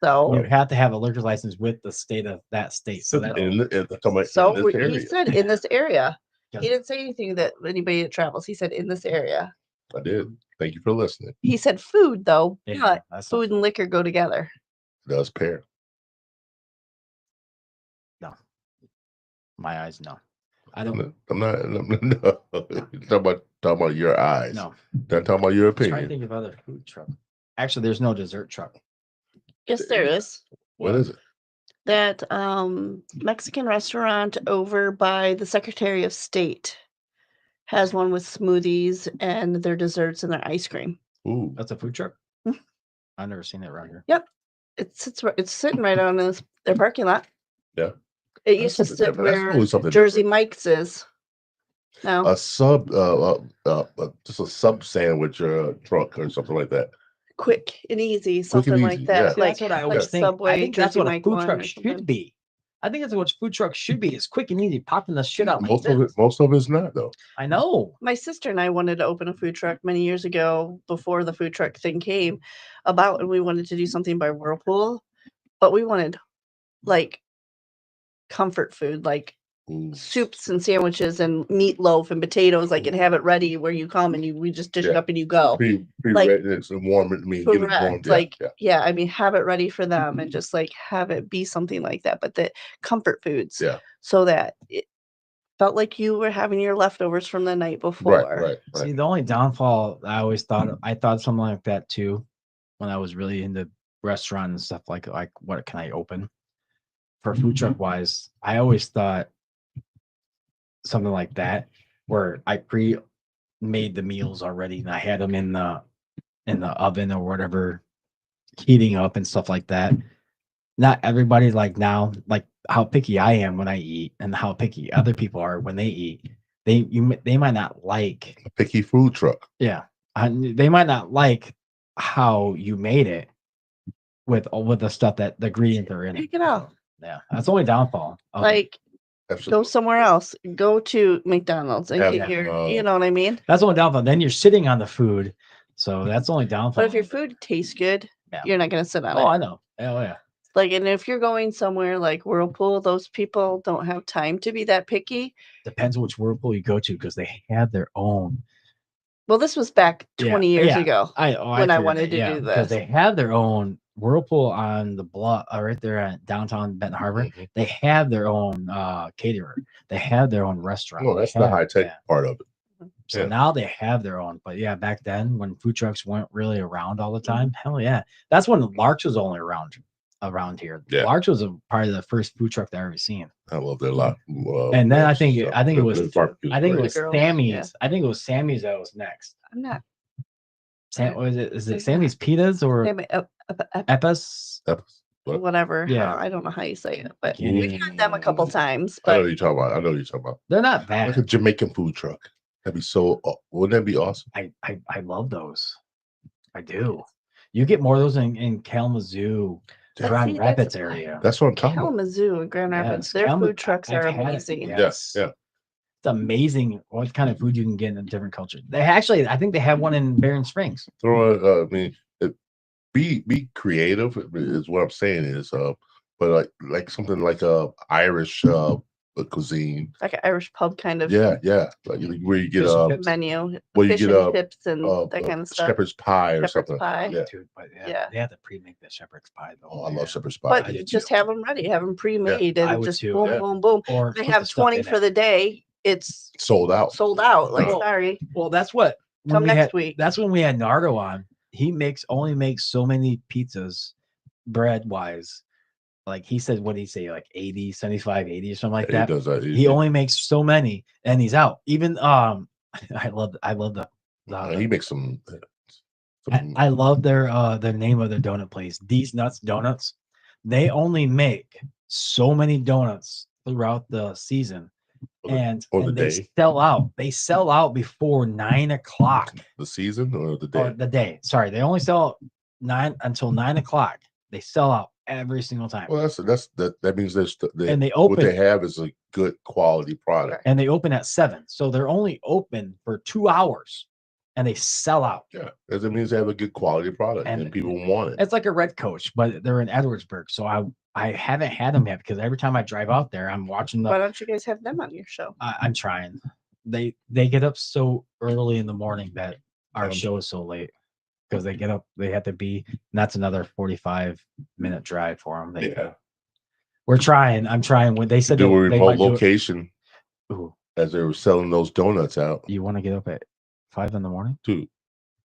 S3: So,
S2: have to have a liquor license with the state of that state. So that
S1: in this
S3: he
S1: area.
S3: said in this area.
S2: Yeah.
S3: He didn't say anything that anybody that travels. He said in this area.
S1: I did. Thank you for listening.
S3: He said food though,
S2: yeah,
S3: but
S2: that's not-
S3: food and liquor go together.
S1: It does pair.
S2: my eyes. No, I don't.
S1: I'm not. No. talking about your eyes.
S2: No,
S1: Not talking about your
S2: I'm trying to
S1: opinion.
S2: think of other food truck. Actually, there's no dessert truck.
S3: Yes, there is.
S1: What is it?
S3: That Mexican restaurant over by the Secretary of State has one with smoothies and their desserts and their ice cream.
S1: Ooh.
S2: That's a food truck.
S3: Mhm.
S2: I've never seen that around here.
S3: It's sitting right on their parking lot.
S1: Yeah.
S3: It used to
S1: That's
S3: sit
S1: something- that's
S3: where
S1: always something
S3: Jersey Mike's is. No,
S1: a sub just a sub sandwich truck or something like that.
S3: quick and easy,
S1: and
S3: something like
S1: easy,
S3: that.
S1: yeah.
S2: See,
S3: Like
S2: that's what I
S3: like
S2: always think.
S3: Subway,
S2: I think that's
S3: Jersey
S2: what a
S3: Mike
S2: food
S3: one
S2: truck
S3: or
S2: should
S3: something.
S2: be. I think that's what food truck should be. It's quick and easy, popping the shit out. Like
S1: Most of
S2: this.
S1: it's not though.
S2: I know.
S3: My sister and I wanted to open a food truck many years ago before the food truck thing came about, and we wanted to do something by Whirlpool, but we wanted like comfort food, like
S1: Ooh.
S3: soups and sandwiches and meatloaf and potatoes, like, and have it ready where you come and we just dish it
S1: Yeah.
S3: up and you go.
S1: Pre
S3: Like-
S1: ready, it's warm. I mean, get it warm.
S3: Correct.
S1: Yeah,
S3: Like,
S1: yeah.
S3: yeah, I mean, have it ready for them and just like have it be something like that. But the comfort foods,
S1: Yeah.
S3: so that it felt like you were having your leftovers from the night before.
S1: Right.
S2: See, the only downfall I thought something like that too, when I was really into restaurant and stuff like what can I open for food truck wise? I always thought something like that where I made the meals already and I had them in the oven or whatever, heating up and stuff like that. Not everybody like now, like how picky I am when I eat and how picky other people are when they eat. They might not like
S1: A picky food truck.
S2: yeah. They might not like how you made it with the stuff that the ingredients are in it.
S3: Pick it out.
S2: Yeah, that's the only downfall. of it.
S3: Like, go
S1: Absolutely.
S3: somewhere else. Go to McDonald's and
S1: Yeah,
S3: get your,
S1: no.
S3: you know what I mean?
S2: that's the only downfall. Then you're sitting on the food, so that's the only downfall.
S3: But if your food tastes good,
S2: Yeah.
S3: you're not gonna sit on
S2: oh,
S3: it.
S2: I know. Oh yeah.
S3: Like, and if you're going somewhere like Whirlpool, those people don't have time to be that picky.
S2: Depends which Whirlpool you go to because they have their own.
S3: Well, this was back 20 years ago.
S2: I
S3: when wanted to do
S2: because
S3: this.
S2: they have their own Whirlpool on the block right there at downtown Benton Harbor.
S1: Mhm.
S2: They have their own caterer. They have their own restaurant.
S1: No,
S2: They
S1: that's the
S2: have-
S1: high tech
S2: yeah.
S1: part of it.
S2: So
S1: Yeah.
S2: now they have their own. But yeah, back then when food trucks weren't really around all the
S3: Mm-hmm.
S2: time, hell yeah. That's when Lark's was only around here.
S1: Yeah.
S2: Lark's was probably the first food truck that I ever seen.
S1: I love their lot.
S2: And then I think it was
S1: barbecue.
S2: I think it
S3: great.
S2: was
S3: Girls,
S2: Sammy's.
S3: yeah.
S2: I think it was Sammy's that was next.
S3: I'm not.
S2: Was it is it
S3: Like
S2: Sammy's Pitas or Epas?
S3: whatever.
S2: Yeah.
S3: I don't know how you say it, but
S2: Yeah.
S3: we've had them a couple times.
S1: I know
S3: But
S1: what you're talking about. I know what you're talking about.
S2: They're not
S1: Like a
S2: bad.
S1: Jamaican food truck. That'd be so. Wouldn't that be awesome?
S2: I love those. I do. You get more of those in Kalamazoo,
S3: But
S2: Grand
S3: see,
S2: Rapids
S3: that's-
S2: area.
S1: That's what I'm talking about.
S3: Kalamazoo and Grand Rapids,
S2: Yes,
S3: their
S2: Kalamazoo-
S3: food trucks
S2: I've
S3: are
S2: had it,
S3: amazing.
S2: yeah.
S1: Yes, yeah.
S2: It's amazing what kind of food you can get in different cultures. They actually, I think they have one in Barron Springs.
S1: Throw. I mean, be creative is what I'm saying. Is but like something like Irish cuisine.
S3: Like an Irish pub kind of
S1: Yeah, like where you get
S2: Fish and chips.
S3: menu,
S1: where you
S3: fish
S1: get
S3: and chips and that kind of stuff.
S1: shepherd's pie or
S3: Shepherd's
S1: something.
S3: pie.
S1: Yeah.
S2: Dude, but
S3: Yeah.
S2: they have to pre-make the shepherd's pie though.
S1: Oh, I love shepherd's pie.
S3: But
S2: I do
S3: just
S2: too.
S3: have them ready, have them pre-made,
S2: I
S3: and
S2: would
S3: just
S2: too,
S3: boom,
S1: yeah.
S3: boom, boom.
S2: Or
S3: They
S2: put
S3: have
S2: the stuff
S3: 20
S2: in
S3: for
S2: it.
S3: the day. It's
S1: Sold out.
S3: sold out. Like,
S2: Well,
S3: sorry,
S2: Well, that's what when
S3: come
S2: we
S3: next
S2: had,
S3: week.
S2: That's when we had Nardo on. He only makes so many pizzas, bread wise. Like he said, what did he say? Like 80, 75, 80 or something like
S1: He
S2: that.
S1: does that.
S2: He only makes so many and he's out. Even I love the
S1: he makes some.
S2: I love their name of their donut place. These Nuts Donuts. They only make so many donuts throughout the season. And
S1: the
S2: they
S1: day.
S2: sell out. They sell out before 9 o'clock.
S1: The season or the day?
S2: Or the day. Sorry, they only sell 9 until 9 o'clock. They sell out every single time.
S1: Well, that means
S2: And they
S1: what they
S2: open
S1: have is a good quality product.
S2: and they open at 7. So they're only open for 2 hours and they sell out.
S1: Yeah, because it means they have a good quality product
S2: And
S1: and people want it.
S2: It's like a Red Coach, but they're in Edwardsburg. So I haven't had them yet because every time I drive out there, I'm watching
S3: Why don't you guys have them on your show?
S2: I'm trying. They get up so early in the morning that our show is so late because they get up. They have to be. And that's another 45-minute drive for them.
S1: Yeah,
S2: We're trying. I'm trying. When they said
S1: do a
S2: they
S1: remote
S2: might do it-
S1: location
S2: Ooh,
S1: as they were selling those donuts out.
S2: you want to get up at 5 in the morning?
S1: Dude,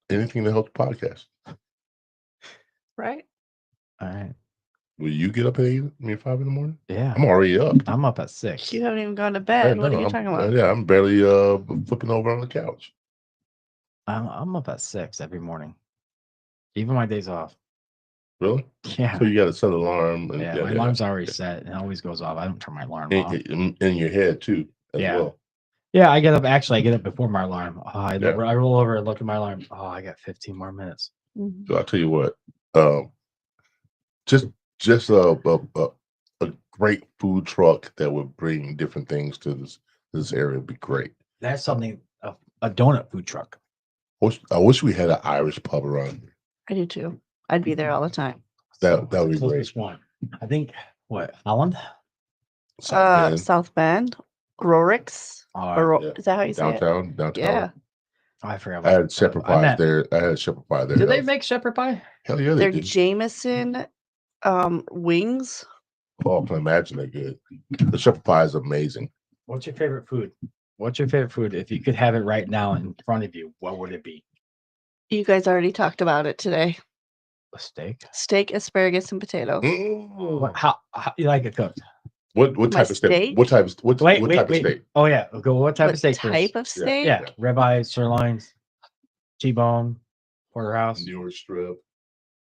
S1: anything to help the podcast.
S3: Right?
S2: All right.
S1: Will you get up at 5 in the morning?
S2: Yeah.
S1: I'm already up.
S2: I'm up at 6.
S3: You haven't even gone to
S1: Yeah,
S3: bed. What
S1: no,
S3: are you
S1: I'm-
S3: talking about?
S1: Yeah, I'm barely flipping over on the couch.
S2: I'm up at 6 every morning, even my days off.
S1: Really?
S2: Yeah.
S1: So you got to set an alarm. And,
S2: Yeah. My alarm's already set and it always goes off. I don't turn my alarm off.
S1: in your head too. As
S2: Yeah.
S1: well.
S2: Yeah, I get up. Actually, I get up before my alarm. I
S1: Yeah.
S2: roll over and look at my alarm. Oh, I got 15 more minutes.
S3: Mhm.
S1: So I'll tell you what. Just a great food truck that would bring different things to this area would be great.
S2: That's something. A donut food truck.
S1: I wish we had an Irish pub around here.
S3: I do too. I'd be there all the time.
S1: That would be
S2: Closest
S1: great.
S2: one. I think what Holland.
S1: South Bend,
S3: South Bend, Rorik's. Or
S1: yeah.
S3: is that how you say it?
S1: downtown.
S3: Yeah,
S2: I forgot.
S1: I had shepherd
S2: I
S1: pies
S2: meant-
S1: there. I had shepherd pie there.
S2: Do they
S1: That was-
S2: make shepherd pie?
S1: Hell yeah, they
S3: they're
S1: do.
S3: Jameson wings.
S1: Oh, I can imagine they're good. The shepherd pie is amazing.
S2: What's your favorite food? What's your favorite food? If you could have it right now in front of you, what would it be?
S3: You guys already talked about it today.
S2: A steak.
S3: Steak, asparagus, and potato.
S1: Mm.
S2: How you like it cooked?
S1: What
S3: My
S1: type of steak?
S3: steak?
S1: What type of what
S2: Wait,
S1: type
S2: wait,
S1: of
S2: wait.
S1: steak?
S2: Oh yeah, go. What type
S3: What
S2: of steak?
S3: type
S2: first?
S3: of steak?
S2: Yeah, ribeye, sirloins, T-bone, porterhouse.
S1: New York strip.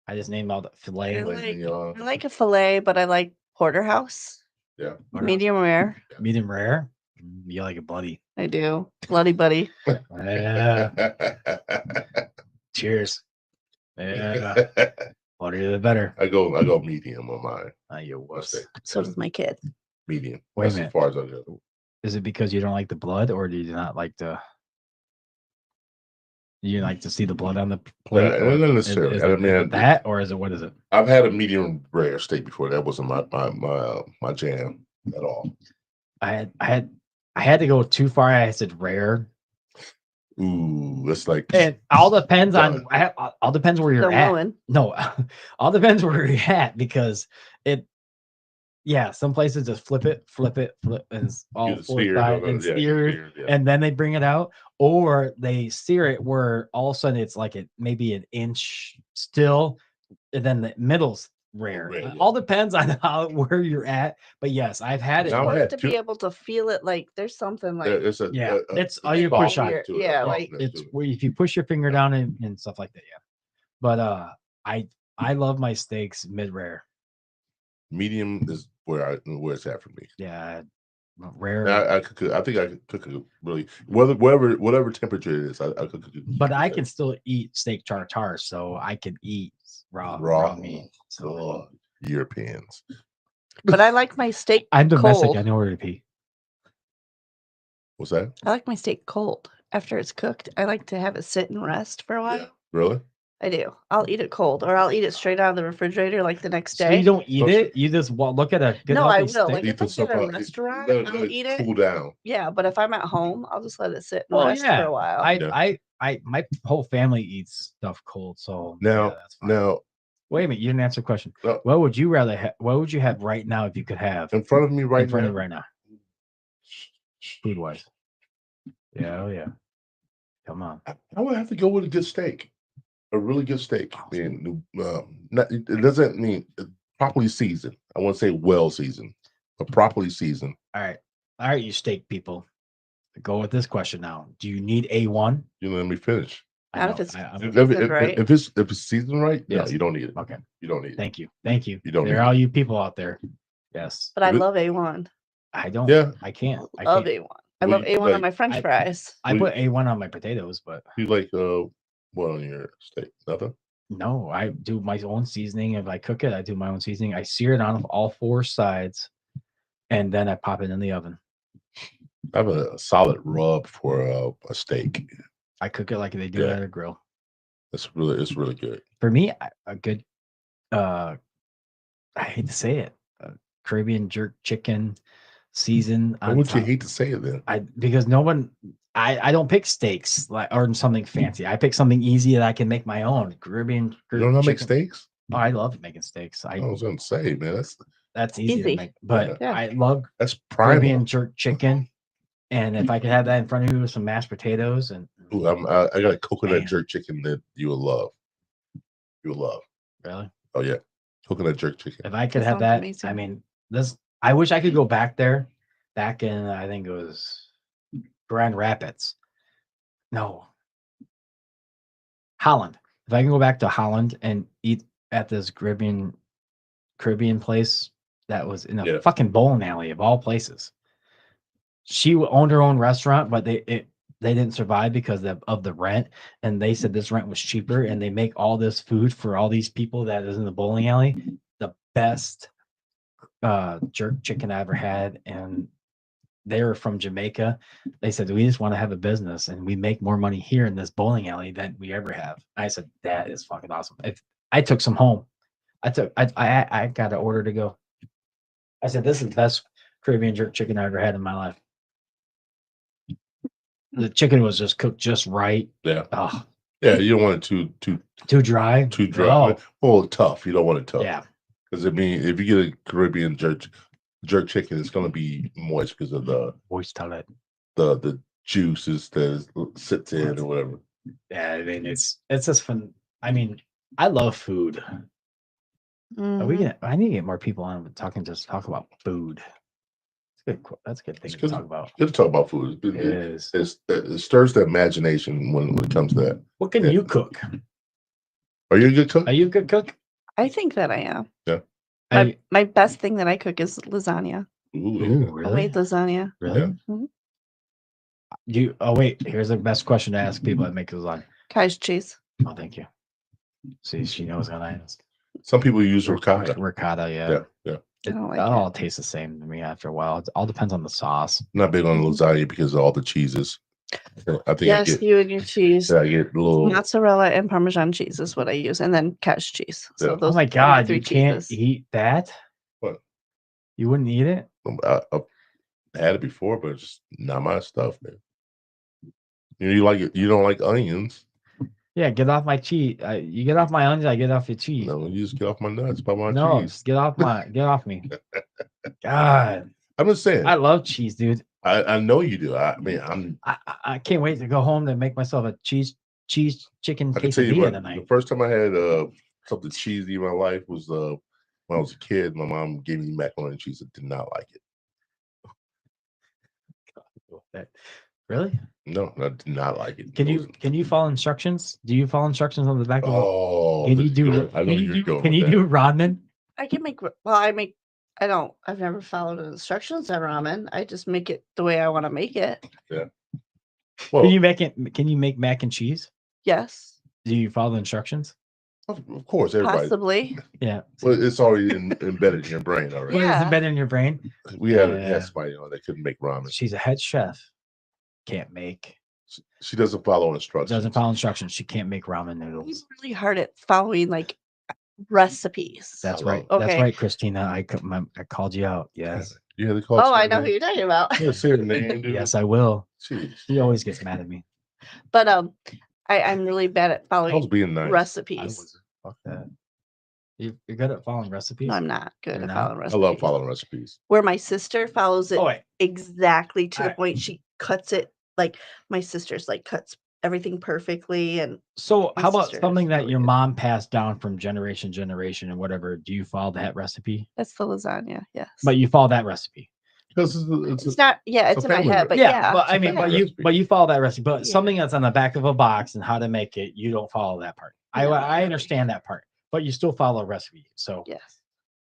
S2: I just named all the filet.
S3: I
S1: filet
S3: like,
S1: mignon.
S3: I like a fillet, but I like porterhouse.
S1: Yeah.
S3: Medium rare.
S2: Medium rare. You like it bloody.
S3: I do. Bloody buddy.
S2: Yeah. Cheers. Yeah. Bloodier the better.
S1: I go medium on mine.
S2: You
S1: My
S2: wuss.
S1: steak.
S3: So does my kid.
S1: Medium.
S2: Wait a
S1: That's
S2: minute.
S1: as far as I go.
S2: Is it because you don't like the blood, or do you not like the? You like to see the blood on the plate?
S1: Yeah,
S2: or
S1: not necessarily.
S2: Is
S1: I
S2: it
S1: mean,
S2: that, or is it what is it?
S1: I've had a medium rare steak before. That wasn't my jam at all.
S2: I had to go too far. I said rare,
S1: Ooh, that's like
S2: and all depends on.
S1: Done.
S2: All depends where you're at.
S3: Samoan.
S2: No, all depends where you're at because it. Yeah, some places just flip it, and it's all
S1: you
S2: full
S1: sear
S2: side
S1: it,
S2: and
S1: yeah,
S2: seared,
S1: seared, yeah.
S2: and then they bring it out, or they sear it where all of a sudden it's like maybe an inch still, and then the middle's rare.
S1: Rare, yeah.
S2: All depends on where you're at. But yes, I've had it.
S1: Now I
S2: where-
S3: You have
S1: had
S3: to be
S1: two-
S3: able to feel it like there's something like
S1: It's a
S2: Yeah, it's all
S1: a
S2: you push on.
S1: softness to it,
S3: Yeah,
S1: a
S3: like-
S1: softness
S2: it's
S1: to it.
S2: where if you push your finger down and stuff like that. Yeah, but I love my steaks mid rare.
S1: Medium is where it's at for me.
S2: Yeah, rare.
S1: And I could cook, I think I could cook it really whatever temperature it is. I could cook it.
S2: But I can still eat steak tartare, so I can eat raw meat. So
S1: Oh, Europeans.
S3: but I like my steak
S2: I'm domestic.
S3: cold.
S2: I know where to be.
S1: What's that?
S3: I like my steak cold after it's cooked. I like to have it sit and rest for a while.
S1: Yeah. Really?
S3: I do. I'll eat it cold, or I'll eat it straight out of the refrigerator like the next
S2: So
S3: day.
S2: you don't eat
S1: Don't
S2: it. You just look at a good
S3: No, I
S2: healthy
S3: will.
S2: steak.
S3: Like,
S1: Eat
S3: if
S1: the
S3: I
S1: stuff
S3: get a
S1: out,
S3: restaurant,
S1: let
S3: I'll eat it.
S1: cool down.
S3: Yeah, but if I'm at home, I'll just let it sit and
S2: Well,
S3: rest for
S2: yeah,
S3: a while.
S2: I my whole family eats stuff cold. So
S1: Now,
S2: yeah, that's fine.
S1: now
S2: Wait a minute, you didn't answer the question.
S1: No.
S2: What would you rather have? What would you have right now if you could have
S1: in front of me right
S2: in front
S1: now.
S2: of you right now, food wise? Yeah, oh yeah. Come on.
S1: I would have to go with a good steak, a really good steak. I mean, it doesn't mean properly seasoned. I won't say well seasoned, but properly seasoned.
S2: All right, you steak people. Go with this question now. Do you need A1?
S1: You know, let me finish.
S3: Not if it's
S1: If it's seasoned right,
S2: Yes.
S1: no, you don't need it.
S2: Okay.
S1: You don't need it.
S2: Thank you.
S1: You don't
S2: There
S1: need
S2: are all you people out there. Yes.
S3: But I
S1: If it-
S3: love A1.
S2: I don't.
S1: Yeah.
S2: I can't. I
S3: Love
S2: can't.
S3: A1. I
S1: Well,
S3: love
S1: you
S3: A1
S1: like-
S3: on my French
S2: I-
S3: fries.
S2: I
S1: Well,
S2: put A1 on my potatoes, but
S1: You like what on your steak? Nothing.
S2: no, I do my own seasoning. If I cook it, I do my own seasoning. I sear it on all four sides, and then I pop it in the oven.
S1: I have a solid rub for a steak.
S2: I cook it like they do it
S1: Yeah.
S2: at a grill.
S1: It's really good.
S2: For me, a good I hate to say it, Caribbean jerk chicken season.
S1: Why
S2: on
S1: would you
S2: top.
S1: hate to say it then?
S2: Because no one, I don't pick steaks like or something fancy. I pick something easy that I can make my own. Caribbean.
S1: You don't know how to make
S2: chicken.
S1: steaks?
S2: Oh, I love making steaks.
S1: I was gonna say, man,
S2: That's easy,
S3: Easy.
S2: to make. But
S3: Yeah.
S2: I love
S1: that's primal.
S2: Caribbean jerk chicken. And if I could have that in front of you with some mashed potatoes and
S1: Ooh, I got a coconut
S2: Man.
S1: jerk chicken that you will love. You will love.
S2: really,
S1: Oh yeah, coconut jerk chicken.
S2: if I could
S3: That
S2: have
S3: sounds
S2: that, I
S3: amazing.
S2: mean, I wish I could go back there, back in I think it was Grand Rapids. No, Holland. If I can go back to Holland and eat at this Caribbean place that was in a
S1: Yeah.
S2: fucking bowling alley of all places. She owned her own restaurant, but they didn't survive because of the rent. And they said this rent was cheaper, and they make all this food for all these people that is in the bowling alley. The best jerk chicken I ever had, and they were from Jamaica. They said we just want to have a business, and we make more money here in this bowling alley than we ever have. I said that is fucking awesome. If I took some home, I got an order to go. I said this is the best Caribbean jerk chicken I ever had in my life. The chicken was just cooked just right.
S1: Yeah.
S2: Oh,
S1: Yeah, you don't want it
S2: too dry.
S1: too dry.
S2: No.
S1: Well, tough. You don't want it tough.
S2: Yeah.
S1: Because I mean, if you get a Caribbean jerk chicken, it's gonna be moist because of
S2: Voice tell it.
S1: the juices that sits in or whatever.
S2: Yeah, I mean it's just fun. I mean, I love food. Are we
S3: Mhm.
S2: gonna? I need to get more people on just talk about food. That's a good thing
S1: It's
S2: to
S1: good.
S2: talk about.
S1: Good to talk about food.
S2: It is.
S1: It stirs the imagination when it comes to that.
S2: What can
S1: Yeah.
S2: you cook?
S1: Are you a good cook?
S2: Are you a good cook?
S3: I think that I am.
S1: Yeah.
S3: My best thing that I cook is lasagna.
S1: Ooh,
S2: Ooh,
S1: yeah.
S3: Homemade
S2: really?
S3: lasagna.
S2: Really?
S1: Yeah.
S3: Mhm.
S2: Oh wait, here's the best question to ask people that make lasagna.
S3: Cottage cheese.
S2: Oh, thank you. See, she knows what I ask.
S1: Some people use ricotta.
S2: Ricotta, yeah.
S1: Yeah, yeah.
S3: I don't like
S2: that
S3: it.
S2: all tastes the same to me after a while. It all depends on the sauce.
S1: Not big on
S3: Mhm.
S1: lasagna because of all the cheeses. I think
S3: Yes,
S1: I
S3: you and your cheese.
S1: get a little.
S3: Mozzarella and Parmesan cheese is what I use, and then cottage cheese. So
S1: Yeah.
S3: those
S2: Oh my
S3: are my
S2: god,
S3: three
S2: you can't
S3: cheeses.
S2: eat that?
S1: What?
S2: You wouldn't eat it?
S1: I've had it before, but it's just not my stuff, man. You like it? You don't like onions?
S2: Yeah, get off my cheese. You get off my onions, I get off your cheese.
S1: No, you just get off my nuts by my
S2: No,
S1: cheese.
S2: just get off me. God,
S1: I'm just saying.
S2: I love cheese, dude.
S1: I know you do. I mean,
S2: I can't wait to go home and make myself a cheese chicken
S1: I can tell you
S2: quesadilla
S1: what.
S2: tonight.
S1: The first time I had something cheesy in my life was when I was a kid. My mom gave me macaroni and cheese. I did not like it.
S2: Really?
S1: No, I did not like it.
S2: Can you follow instructions? Do you follow instructions on the back of
S1: Oh,
S2: Can you do?
S1: I know you're going.
S2: Can you do ramen?
S3: I can make. I've never followed the instructions on ramen. I just make it the way I want to make it.
S1: Well,
S2: Can you make it? Can you make mac and cheese?
S3: Yes,
S2: Do you follow the instructions?
S1: of course, everybody.
S3: possibly.
S2: Yeah.
S1: Well, it's already embedded in your brain already.
S2: What is
S3: Yeah.
S2: it better in your brain?
S1: We had
S2: Yeah.
S1: somebody on that couldn't make ramen.
S2: She's a head chef. Can't make.
S1: She doesn't follow instructions.
S2: Doesn't follow instructions. She can't make ramen
S3: I'm
S2: noodles.
S3: really hard at following like recipes.
S2: That's
S1: I
S2: right.
S3: love-
S2: That's
S3: Okay.
S2: right, Christina. I called you out. Yes.
S1: You had to call.
S3: Oh, I
S1: say
S3: know
S1: her
S3: who
S1: name.
S3: you're talking about.
S1: Yeah, say her name, dude.
S2: Yes, I will.
S1: Jeez.
S2: She always gets mad at me.
S3: But I'm really bad at
S1: I was
S3: following
S1: being nice.
S2: I
S3: recipes.
S2: wasn't. Fuck that. You're good at following recipes?
S3: No, I'm not good
S2: You're
S3: at
S2: not?
S3: following
S1: I
S3: recipes.
S1: love following recipes.
S3: Where my sister follows it
S2: Oh, wait.
S3: exactly to the
S2: I-
S3: point. She cuts it like my sister's like cuts everything perfectly, and
S2: So,
S3: My
S2: how about
S3: sister is
S2: something that
S3: really
S2: your
S3: good.
S2: mom passed down from generation to generation and whatever? Do you follow that recipe?
S3: that's the lasagna. Yes,
S2: But you follow that recipe.
S1: Because
S3: it's not. Yeah, it's
S1: a
S3: in my
S1: family
S3: head, but
S2: yeah,
S3: yeah.
S2: but I
S1: it's a
S2: mean,
S1: family recipe.
S2: but you follow that recipe. But
S3: Yeah.
S2: something that's on the back of a box and how to make it, you don't follow that part.
S3: No, not
S2: I
S3: really.
S2: understand that part, but you still follow a recipe. So,
S3: Yes,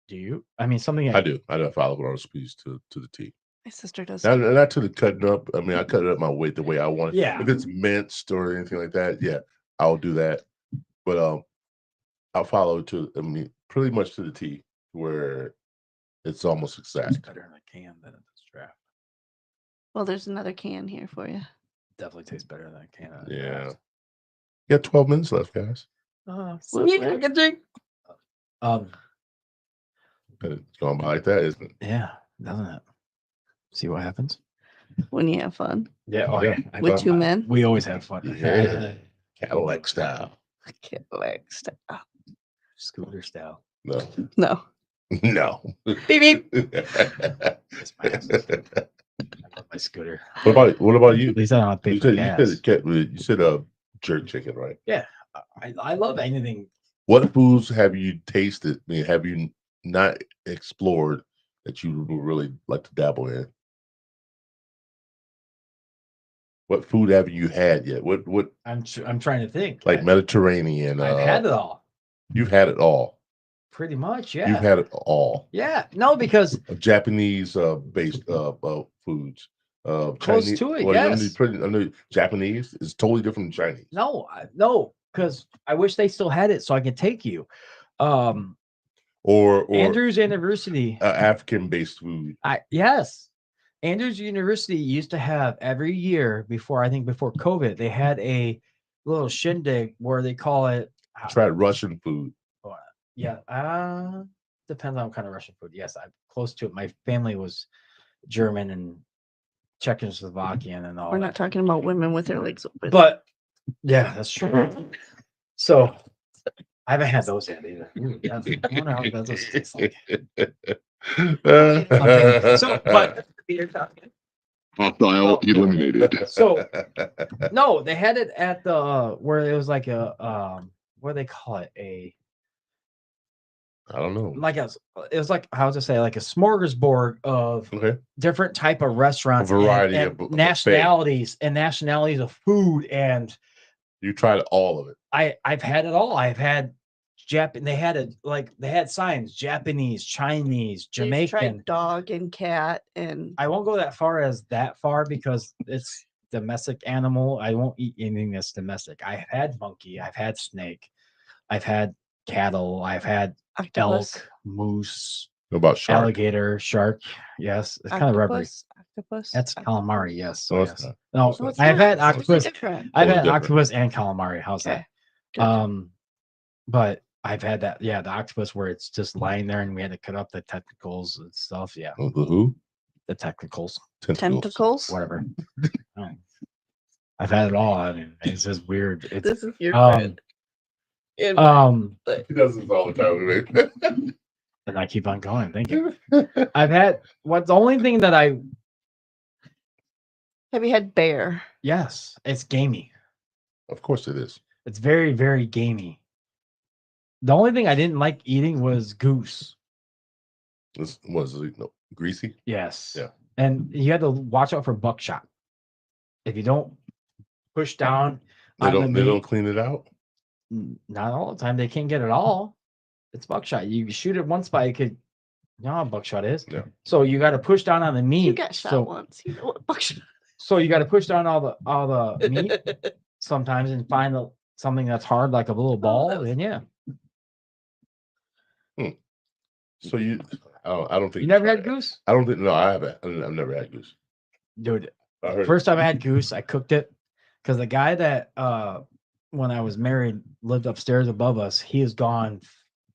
S2: do you? I mean, something
S1: I do. I do follow recipes to the T.
S3: my sister does.
S1: Not,
S3: too.
S1: not to the cutting up. I mean, I cut it up the way I want it.
S2: Yeah.
S1: If it's minced or anything like that, yeah, I'll do that. But I'll follow pretty much to the T, where it's almost
S2: It's
S1: exact.
S2: better in a can than in this draft.
S3: Well, there's another can here for you.
S2: Definitely tastes better than a can. of
S1: Yeah.
S2: draft.
S1: You got 12 minutes left, guys.
S2: Oh,
S3: sweet, I can
S2: drink.
S1: It's going by like that, isn't it?
S2: Yeah, doesn't it? See what happens.
S3: When you have fun
S2: Yeah.
S1: Oh, yeah.
S3: with two men.
S2: We always have fun.
S1: Yeah. Cadillac style.
S3: Cadillac style.
S2: Scooter style.
S1: No.
S3: No.
S1: No.
S3: Beep beep.
S2: That's my ass. I love my scooter.
S1: What about you?
S2: At least I don't have to pay
S1: You
S2: for
S1: said,
S2: gas.
S1: you said jerk chicken, right?
S2: Yeah, I love anything.
S1: What foods have you tasted? I mean, have you not explored that you would really like to dabble in? What food have you had yet? What
S2: I'm trying to think.
S1: like Mediterranean?
S2: I've had it all.
S1: You've had it all.
S2: Pretty much, yeah.
S1: You've had it all.
S2: Yeah, no, because
S1: Japanese based foods.
S2: Close
S1: Chinese,
S2: to it,
S1: well,
S2: yes.
S1: I know Japanese is totally different than Chinese.
S2: no, because I wish they still had it so I could take you.
S1: Or
S2: Andrews University.
S1: African based food.
S2: Yes. Andrews University used to have every year before COVID, they had a little shindig where they call it.
S1: Tried Russian food.
S2: Yeah. Depends on what kind of Russian food. Yes, I'm close to it. My family was German and Czechoslovakian and all
S3: We're
S2: that.
S3: not talking about women with their legs open.
S2: But yeah, that's true. So I haven't had those yet either. Ooh, yeah, I wonder how those taste like. So, but
S4: Hostile eliminated.
S2: So no, they had it at the where it was like a what do they call it?
S1: I don't know.
S2: It was like how to say like a smorgasbord of
S1: Okay.
S2: different type of restaurants,
S1: A variety
S2: and
S1: of buffet.
S2: nationalities of food, and
S1: You tried all of it.
S2: I've had it all. I've had they had signs Japanese, Chinese,
S3: So you've tried
S2: Jamaican.
S3: dog and cat and
S2: I won't go that far because it's domestic animal. I won't eat anything that's domestic. I've had monkey, I've had snake, I've had cattle, I've had
S3: octopus.
S2: elk, moose,
S1: What about shark?
S2: alligator, shark. Yes, it's kind of rubbery.
S3: Octopus.
S2: That's
S3: octopus.
S2: calamari. Yes.
S1: No,
S2: So
S1: it's
S2: yes.
S1: not.
S2: No,
S3: No, it's
S2: I've
S3: not.
S2: had
S3: It's totally
S2: octopus.
S3: different.
S2: I've
S1: Totally
S2: had
S1: different.
S2: octopus and calamari. How's
S3: Okay.
S2: that?
S3: Good.
S2: But I've had that. Yeah, the octopus where it's just lying there and we had to cut up the tentacles and stuff. Yeah,
S1: Oh, the who?
S2: the tentacles,
S3: Tentacles.
S2: whatever. I've had it all. I mean, it's just weird. It's
S3: This is your
S2: um
S3: friend. And
S1: He does this all the time with me.
S2: and I keep on going. Thank you. I've had what's the only thing that I
S3: have you had bear?
S2: yes, it's gamey.
S1: Of course it is.
S2: It's very, very gamey. The only thing I didn't like eating was goose.
S1: This was greasy.
S2: Yes.
S1: Yeah.
S2: And you had to watch out for buckshot. If you don't push down
S1: They
S2: on the
S1: don't. They don't clean it out.
S2: not all the time. They can't get it all. It's buckshot. You shoot it one spot, you could. You know how buckshot is.
S1: Yeah.
S2: So you got to push down on the meat.
S3: You got shot
S2: so,
S3: once. You know what buckshot.
S2: so you got to push down all the meat sometimes and find something that's hard like a little ball.
S3: that was-
S2: And yeah,
S1: So you. I don't think
S2: you never
S1: tried
S2: had
S1: it.
S2: goose,
S1: I don't think. No, I haven't. I've never had goose.
S2: dude.
S1: I heard.
S2: First time I had goose, I cooked it because the guy that when I was married lived upstairs above us. He is gone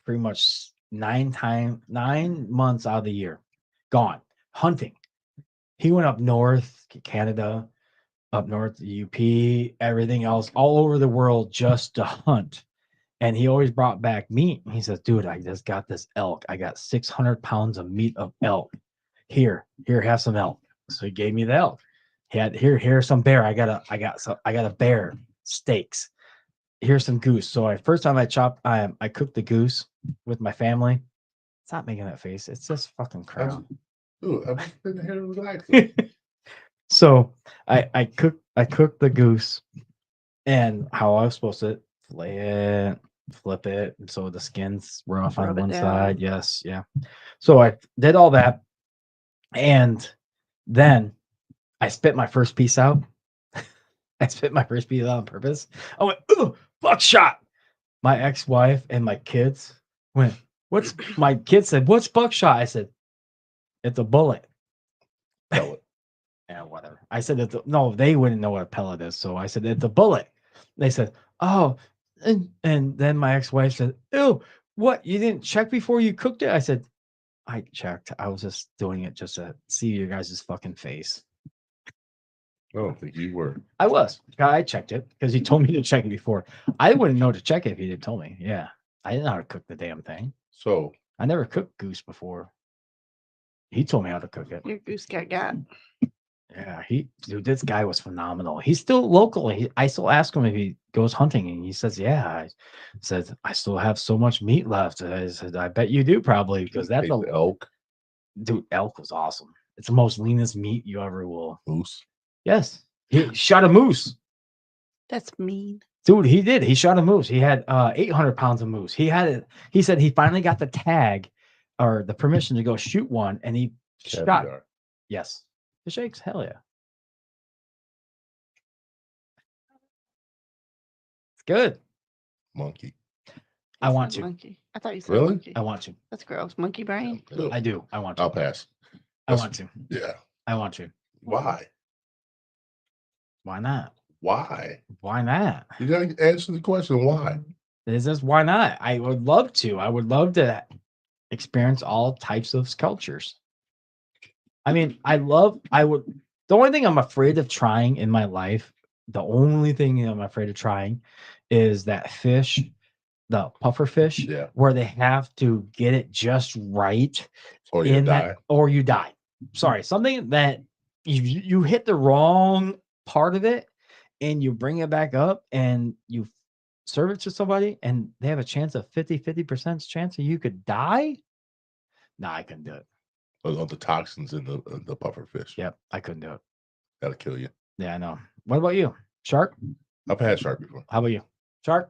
S2: pretty much 9 months out of the year, gone hunting. He went up north, Canada, up north, UP, everything else, all over the world just to hunt. And he always brought back meat. He says, "Dude, I just got this elk. I got 600 pounds of meat of elk. Here, have some elk." So he gave me the elk. He had here's some bear. I got a bear steaks. Here's some goose. So first time I cooked the goose with my family. Stop making that face. It's just fucking crown.
S1: Ooh, I'm just sitting here relaxing.
S2: So I cooked the goose and how I was supposed to fillet it, flip it, and so the skins were off on
S3: Rub it
S2: one
S3: down.
S2: side. Yes, yeah. So I did all that, and then I spit my first piece out. I spit my first piece out on purpose. I went, "Ooh, buckshot!" My ex-wife and my kids went, "What's?" My kids said, "What's buckshot?" I said, "It's a bullet."
S1: Pellet.
S2: Yeah, whatever. I said that no, they wouldn't know what a pellet is. So I said it's a bullet. They said, "Oh," and then my ex-wife said, "Ew, what? You didn't check before you cooked it?" I said, "I checked. I was just doing it just to see your guys' fucking face."
S1: I don't think you were.
S2: I was. I checked it because he told me to check it before. I wouldn't know to check it if he didn't tell me. Yeah, I didn't know how to cook the damn thing.
S1: So
S2: I never cooked goose before. He told me how to cook it.
S3: Your goose got.
S2: Yeah, dude, this guy was phenomenal. He's still local. I still ask him if he goes hunting, and he says, "Yeah." I said, "I still have so much meat left." I said, "I bet you do probably because that's
S1: ate the elk,
S2: dude. Elk was awesome. It's the most leanest meat you ever will."
S1: moose.
S2: Yes, he shot a moose,
S3: That's mean.
S2: dude. He did. He shot a moose. He had 800 pounds of moose. He had it. He said he finally got the tag or the permission to go shoot one, and he shot.
S1: Caviar.
S2: Yes. The shakes, hell yeah. It's good.
S1: Monkey.
S2: I
S3: You
S2: want
S3: said
S2: to.
S3: Monkey. I thought you said
S1: Really?
S3: monkey.
S2: I want to.
S3: That's gross. Monkey brain.
S1: Ew.
S2: I do. I want to.
S1: I'll pass.
S2: I want to.
S1: Yeah.
S2: I want to.
S1: Why?
S2: Why not?
S1: Why?
S2: Why not?
S1: You gotta answer the question. Why?
S2: Is this why not? I would love to. I would love to experience all types of cultures. I mean, the only thing I'm afraid of trying in my life, the only thing I'm afraid of trying is that fish, the puffer fish,
S1: Yeah.
S2: where they have to get it just right
S1: Or you die.
S2: or you die. Sorry, something that you hit the wrong part of it and you bring it back up and you serve it to somebody and they have a chance of 50% chance that you could die. Nah, I couldn't do it.
S1: All the toxins in the puffer fish.
S2: Yep, I couldn't do it.
S1: That'll kill you.
S2: Yeah, I know. What about you? Shark?
S1: I've had shark before.
S2: How about you? Shark?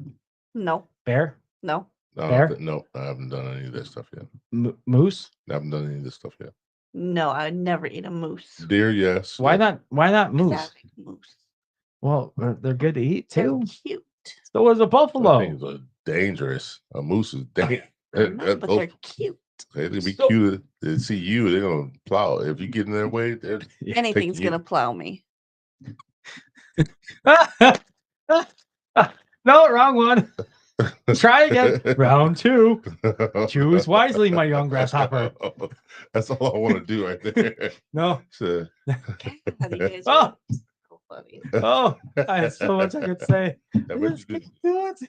S3: No,
S2: Bear?
S3: no.
S2: Bear?
S1: No, I haven't done any of this stuff yet.
S2: Moose?
S1: I haven't done any of this stuff yet.
S3: No, I'd never eat a moose.
S1: Deer, yes.
S2: Why not? Why not moose?
S3: Exotic moose.
S2: Well, they're good to eat
S3: They're
S2: too.
S3: cute.
S2: So is a
S1: I
S2: buffalo.
S1: think it's dangerous. A moose is dangerous.
S3: No, but they're cute.
S1: They're gonna be
S2: So-
S1: cute. They see you, they're gonna plow. If you get in their way, they're
S3: Anything's
S1: you-
S3: gonna plow me.
S2: No, wrong one. Try again. Round 2. Choose wisely, my young grasshopper.
S1: That's all I want to do right there.
S2: No.
S1: So,
S3: God, you guys
S2: Oh.
S3: are so funny.
S2: Oh, I had so much I could say.
S1: I
S2: I
S1: bet
S2: just
S1: you
S2: couldn't do it.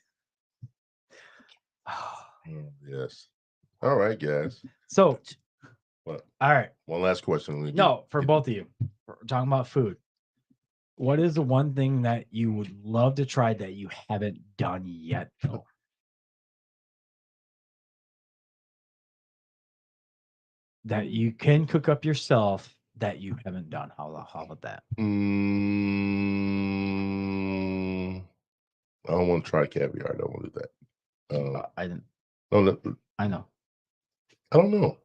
S1: do. Yes. All right, guys.
S2: So,
S1: What?
S2: all right.
S1: One last question. We
S2: No, for
S1: get-
S2: both of you. We're talking about food. What is the one thing that you would love to try that you haven't done yet, though? That you can cook up yourself that you haven't done. How about that?
S1: I don't want to try caviar. I don't want to do that.
S2: I didn't.
S1: No,
S2: I know.
S1: I don't know.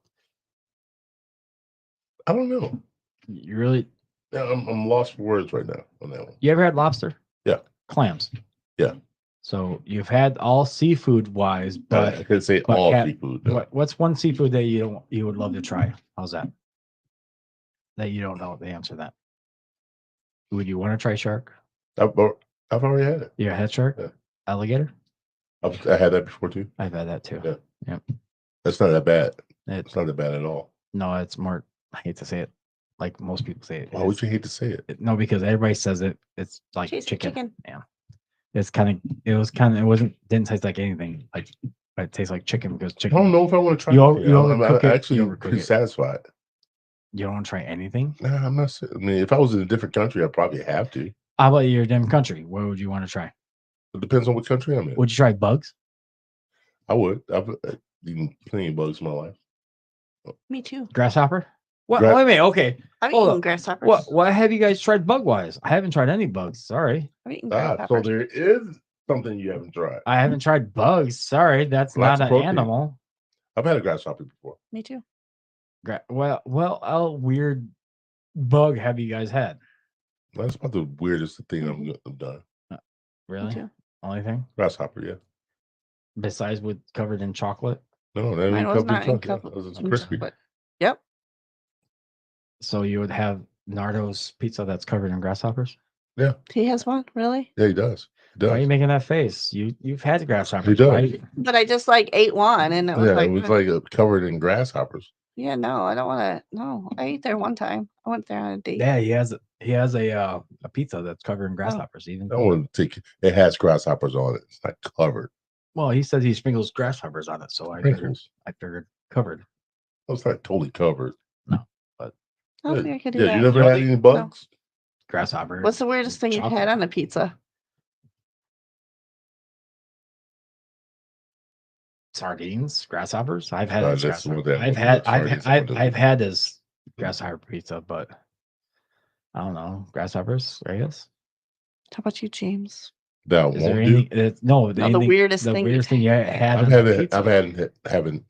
S1: I don't know.
S2: You really.
S1: Yeah, I'm lost for words right now on that one.
S2: You ever had lobster?
S1: Yeah.
S2: Clams.
S1: Yeah.
S2: So you've had all seafood wise,
S1: But I
S2: but
S1: could say
S2: but
S1: all
S2: cat-
S1: seafood. No.
S2: what's one seafood that you would love to try? How's that? That you don't know the answer to that. Would you want to try shark?
S1: I've already had it.
S2: You had shark?
S1: Yeah.
S2: Alligator?
S1: I had that before too.
S2: I've had that too.
S1: Yeah. That's not that bad.
S2: It's
S1: It's not that bad at all.
S2: no, it's more. I hate to say it, like most people say it.
S1: Why would you hate to say it?
S2: No, because everybody says it. It's like
S3: Tastes like
S2: chicken.
S3: chicken.
S2: It didn't taste like anything. Like it tastes like chicken because
S1: I
S2: chicken.
S1: don't know if I want to try.
S2: You
S1: anything.
S2: overcook it,
S1: actually
S2: you overcook
S1: pretty
S2: it.
S1: satisfied.
S2: You don't want to try anything.
S1: Nah, I'm not. I mean, if I was in a different country, I'd probably have to.
S2: How about your damn country? What would you want to try?
S1: It depends on what country I'm in.
S2: Would you try bugs?
S1: I would. I've eaten plenty of bugs in my life.
S3: Me too.
S2: Grasshopper? What?
S1: Gra-
S2: Wait a minute. Okay.
S3: I've
S2: Hold
S3: eaten
S2: up.
S3: grasshoppers.
S2: What have you guys tried bug wise? I haven't tried any bugs. Sorry.
S3: I've eaten
S1: So
S3: grasshoppers.
S1: there is something you haven't tried.
S2: I haven't tried bugs. Sorry. That's
S1: Lots
S2: not
S1: of
S2: an
S1: protein.
S2: animal.
S1: I've had a grasshopper before.
S3: Me too.
S2: Well, a weird bug have you guys had?
S1: That's about the weirdest thing
S3: Mm-hmm.
S1: I've done.
S3: Me
S2: Really?
S3: too.
S2: Only thing
S1: Grasshopper, yeah.
S2: besides with covered in chocolate.
S1: No, that
S3: Mine
S1: ain't
S3: was
S1: covered in
S3: not in
S1: chocolate.
S3: cup.
S1: It was crispy.
S3: But yep.
S2: So you would have Nardo's pizza that's covered in grasshoppers.
S3: He has one, really?
S1: Yeah, he does. He
S2: Why are you
S1: does.
S2: making that face? You've had grasshoppers,
S1: does.
S2: right?
S3: But I just like ate one and it was
S1: Yeah,
S3: like,
S1: it was like covered in grasshoppers.
S3: yeah, no, I don't want to. No, I ate there one time. I went there on a date.
S2: Yeah, he has a pizza that's covered in grasshoppers. Even
S1: I want to take it has grasshoppers on it. It's not covered.
S2: well, he says he sprinkles grasshoppers on it, so
S1: Sprinkles.
S2: I figured covered.
S1: Oh, it's not totally covered.
S3: I don't think I could do
S1: Yeah,
S3: that.
S1: you never
S2: You don't
S1: had
S2: think-
S1: any bugs?
S2: Grasshopper.
S3: What's the weirdest thing you've
S2: chocolate.
S3: had on a pizza?
S2: Sardines, grasshoppers. I've had
S1: No,
S2: as
S1: that's what
S2: grasshopper.
S1: that-
S2: I've had
S1: sardines
S2: I've
S1: are
S2: I've had as grasshopper pizza, but I don't know grasshoppers. I guess.
S3: How about you, James?
S1: That
S2: Is there
S1: won't do.
S2: anything? No,
S3: No, the
S2: anything-
S3: weirdest
S2: the
S3: thing
S2: weirdest
S3: you've
S2: thing you had.
S1: I've
S2: on
S1: had
S2: a
S1: it.
S2: pizza?
S1: Haven't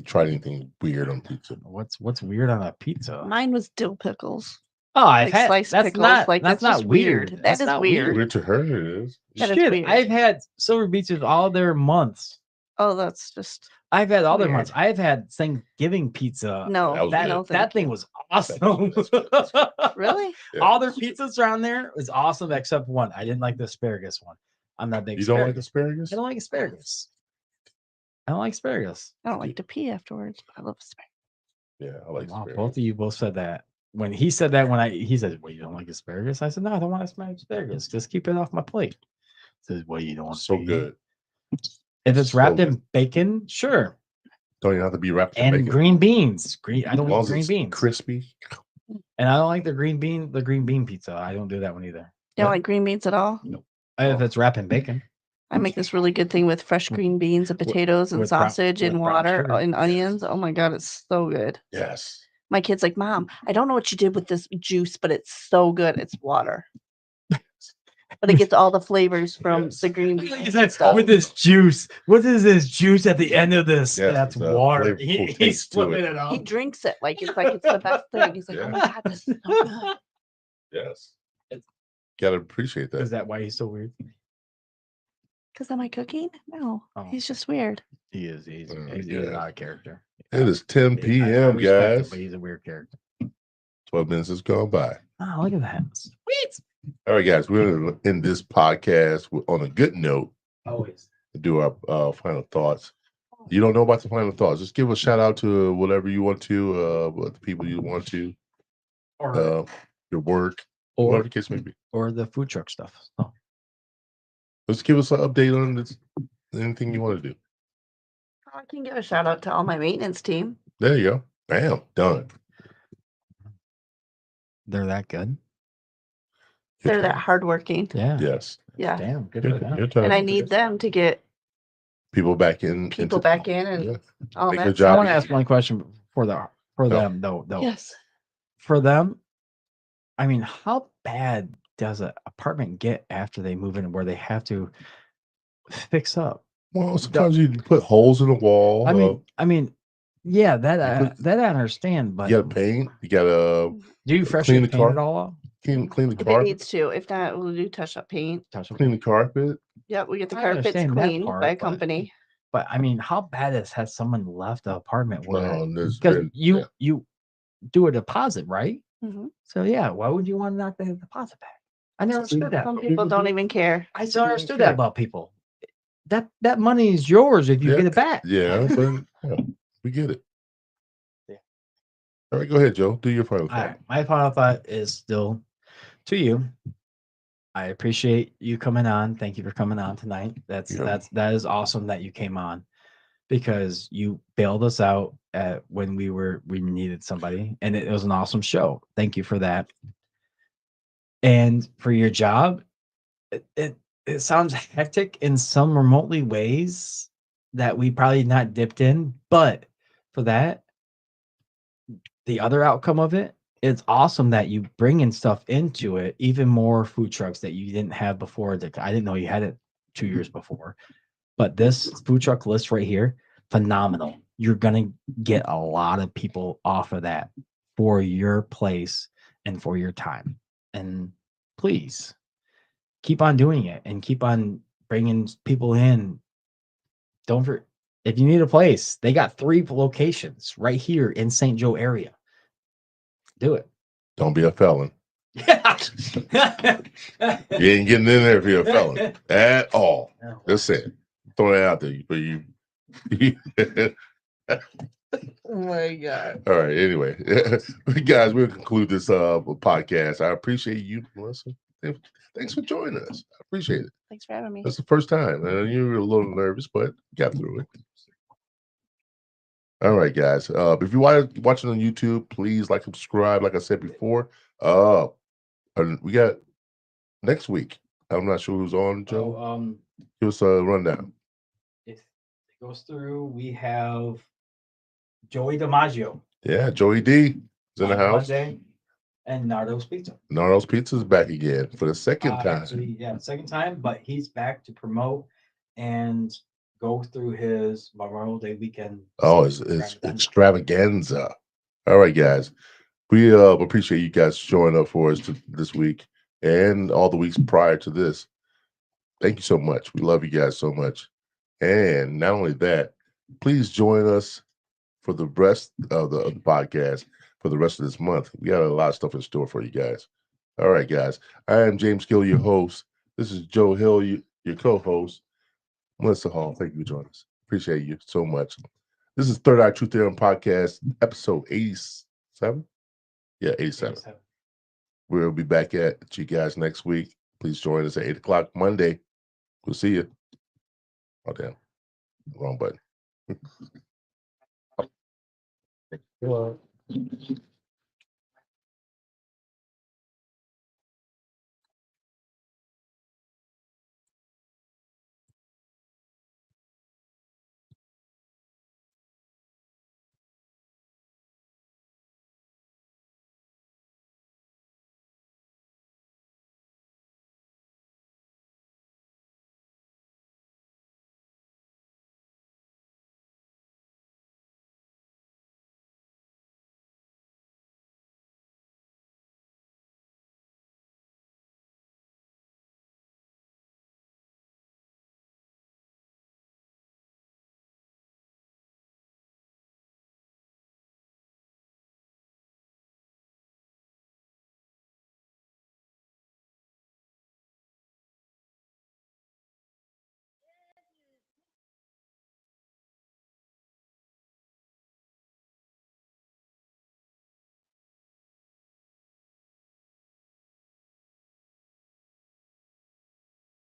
S1: tried anything weird on pizza.
S2: What's weird on a pizza?
S3: Mine was dill pickles.
S2: Oh, I've
S3: like
S2: had
S3: sliced
S2: that's
S3: pickles,
S2: not
S3: like,
S2: that's
S3: that's
S2: not
S3: just
S2: weird.
S3: weird. That
S2: That's
S3: is
S2: not
S3: weird.
S1: Weird to her, it is.
S3: That is
S2: Shit,
S3: weird.
S2: I've had silver beaches all their months.
S3: Oh, that's just
S2: I've had all their
S3: Weird.
S2: months. I've had Thanksgiving pizza.
S3: no.
S1: that was
S2: that
S1: good.
S3: no,
S2: that
S3: thank
S2: thing
S3: you.
S2: was awesome.
S3: Really?
S1: Yeah.
S2: All their pizzas around there was awesome except one. I didn't like the asparagus one. I'm not big.
S1: You don't like
S2: asparagus.
S1: asparagus?
S2: I don't like asparagus. I don't like asparagus.
S3: I don't like to pee afterwards, but I love asparagus.
S1: Yeah, I like
S2: Wow,
S1: asparagus.
S2: both of you both said that. When he said that, he said, "Well, you don't like asparagus?" I said, "No, I don't want asparagus. Just keep it off my plate." He says, "Well, you don't want
S1: So
S2: to
S1: good.
S2: If it's
S1: So
S2: wrapped
S1: good.
S2: in bacon, sure.
S1: Don't even have to be wrapped in
S2: And
S1: bacon.
S2: green beans. I
S1: As
S2: don't
S1: long
S2: eat
S1: as
S2: green
S1: it's
S2: beans.
S1: crispy.
S2: And I don't like the green bean pizza. I don't do that one either.
S3: You don't like green beans at all?
S2: If it's wrapped in bacon.
S3: I make this really good thing with fresh green beans and potatoes and
S2: with brown-
S3: sausage
S2: with
S3: and
S2: brown
S3: water
S2: sugar.
S3: and onions. Oh my god, it's so good.
S1: Yes.
S3: My kid's like, Mom, I don't know what you did with this juice, but it's so good. It's water. But it gets all the flavors from
S1: Yes.
S3: the green beans. and
S2: That's
S3: stuff.
S2: with this juice. What is this juice at the end of this?
S1: Yes,
S2: That's
S1: it's a
S2: water.
S1: flavorful
S2: He's
S1: taste to
S2: flipping
S1: it.
S2: it up.
S3: He drinks it like it's the best thing. He's like,
S1: Yeah.
S3: oh my god, this is so good.
S1: Yes.
S2: It's-
S1: Gotta appreciate
S2: Is
S1: that.
S2: that why he's so weird?
S3: Because am I cooking? No,
S2: Oh.
S3: he's just weird.
S2: He is. He's
S1: yeah.
S2: not a character.
S1: It is 10
S2: I
S1: p.m.,
S2: respect him,
S1: guys.
S2: but he's a weird character.
S1: 12 minutes has gone by.
S2: Oh, look at that. Sweet.
S1: All right, guys. We're going to end this podcast on a good note
S2: Always.
S1: to do our final thoughts. You don't know about the final thoughts. Just give a shout out to whatever you want to, what the people you want to,
S2: Or
S1: your work, whatever
S2: or
S1: the case may be.
S2: or the food truck stuff. Oh.
S1: Just give us an update on this, anything you want to do.
S3: I can give a shout out to all my maintenance team.
S1: There you go. Bam, done.
S2: They're that good.
S1: Your
S3: They're that
S1: turn.
S3: hardworking.
S2: Yeah.
S1: Yes.
S3: Yeah.
S2: Damn. Good
S1: Your,
S2: for them.
S1: your turn.
S3: And I need them to get
S1: people back in.
S3: people back in and
S1: Yeah.
S3: all
S1: Make
S3: that.
S1: the
S2: I
S1: job
S2: want to
S1: easy.
S2: ask one question for them though.
S3: Yes.
S2: For them, I mean, how bad does an apartment get after they move in where they have to fix up?
S1: Well, sometimes you put holes in the wall.
S2: I mean, yeah,
S1: You
S2: that
S1: put-
S2: I understand, but
S1: you got to paint. You got to
S2: do you freshly
S1: clean the
S2: paint
S1: car-
S2: it all up?
S1: clean the
S3: If it
S1: carpet.
S3: needs to. If not, we'll do touch up paint.
S1: Clean the carpet.
S3: Yep, we get the
S2: I
S3: carpets
S2: understand that
S3: cleaned
S2: part,
S3: by a
S2: but-
S3: company.
S2: But I mean, how bad has someone left the apartment where
S1: No, there's
S2: because
S1: been
S2: you do a deposit, right?
S3: Mhm.
S2: So yeah, why would you want to knock the deposit back? I never understood that.
S3: Some people don't even care.
S2: I still
S1: don't
S2: understood
S1: care.
S2: that about people. That money is yours if you
S1: Yeah.
S2: get it back.
S1: Yeah, but yeah, we get it.
S2: Yeah.
S1: All right, go ahead, Joe. Do your final
S2: All
S1: thought.
S2: right, my final thought is still to you. I appreciate you coming on. Thank you for coming on tonight.
S1: Yeah.
S2: That is awesome that you came on because you bailed us out at when we needed somebody, and it was an awesome show. Thank you for that. And for your job, it sounds hectic in some remotely ways that we probably not dipped in, but for that, the other outcome of it, it's awesome that you bringing stuff into it, even more food trucks that you didn't have before. That I didn't know you had it 2 years before, but this food truck list right here, phenomenal. You're gonna get a lot of people off of that for your place and for your time. And please keep on doing it and keep on bringing people in. Don't forget, if you need a place, they got 3 locations right here in St. Joe area. Do it.
S1: Don't be a felon.
S2: Yeah.
S1: You ain't getting in there if you're a felon at all.
S2: No.
S1: Just saying. Throw that out there for you.
S3: Oh my god.
S1: All right. Anyway, guys, we'll conclude this podcast. I appreciate you, Melissa. Thanks for joining us. I appreciate it.
S3: Thanks for having me.
S1: That's the first time. You were a little nervous, but got through it. All right, guys. If you're watching on YouTube, please like and subscribe. Like I said before, we got next week. I'm not sure who's on, Joe.
S2: So,
S1: Give us a rundown.
S2: if it goes through, we have Joey DiMaggio
S1: Yeah, Joey D is in the
S2: on
S1: house.
S2: Monday, and Nardo's Pizza.
S1: Nardo's Pizza is back again for the second time.
S2: Actually, yeah, second time, but he's back to promote and go through his Memorial Day weekend.
S1: Oh, it's extravaganza. All right, guys. We appreciate you guys showing up for us this week and all the weeks prior to this. Thank you so much. We love you guys so much. And not only that, please join us for the rest of the podcast for the rest of this month. We got a lot of stuff in store for you guys. All right, guys. I am James Gill, your host. This is Joe Hill, your co-host. Melissa Hall, thank you for joining us. Appreciate you so much. This is Third Eye Truth Theorem Podcast, episode 87. Yeah, 87. We'll be back at you guys next week. Please join us at 8 o'clock Monday. We'll see you. Oh, damn. Wrong button.
S2: Well,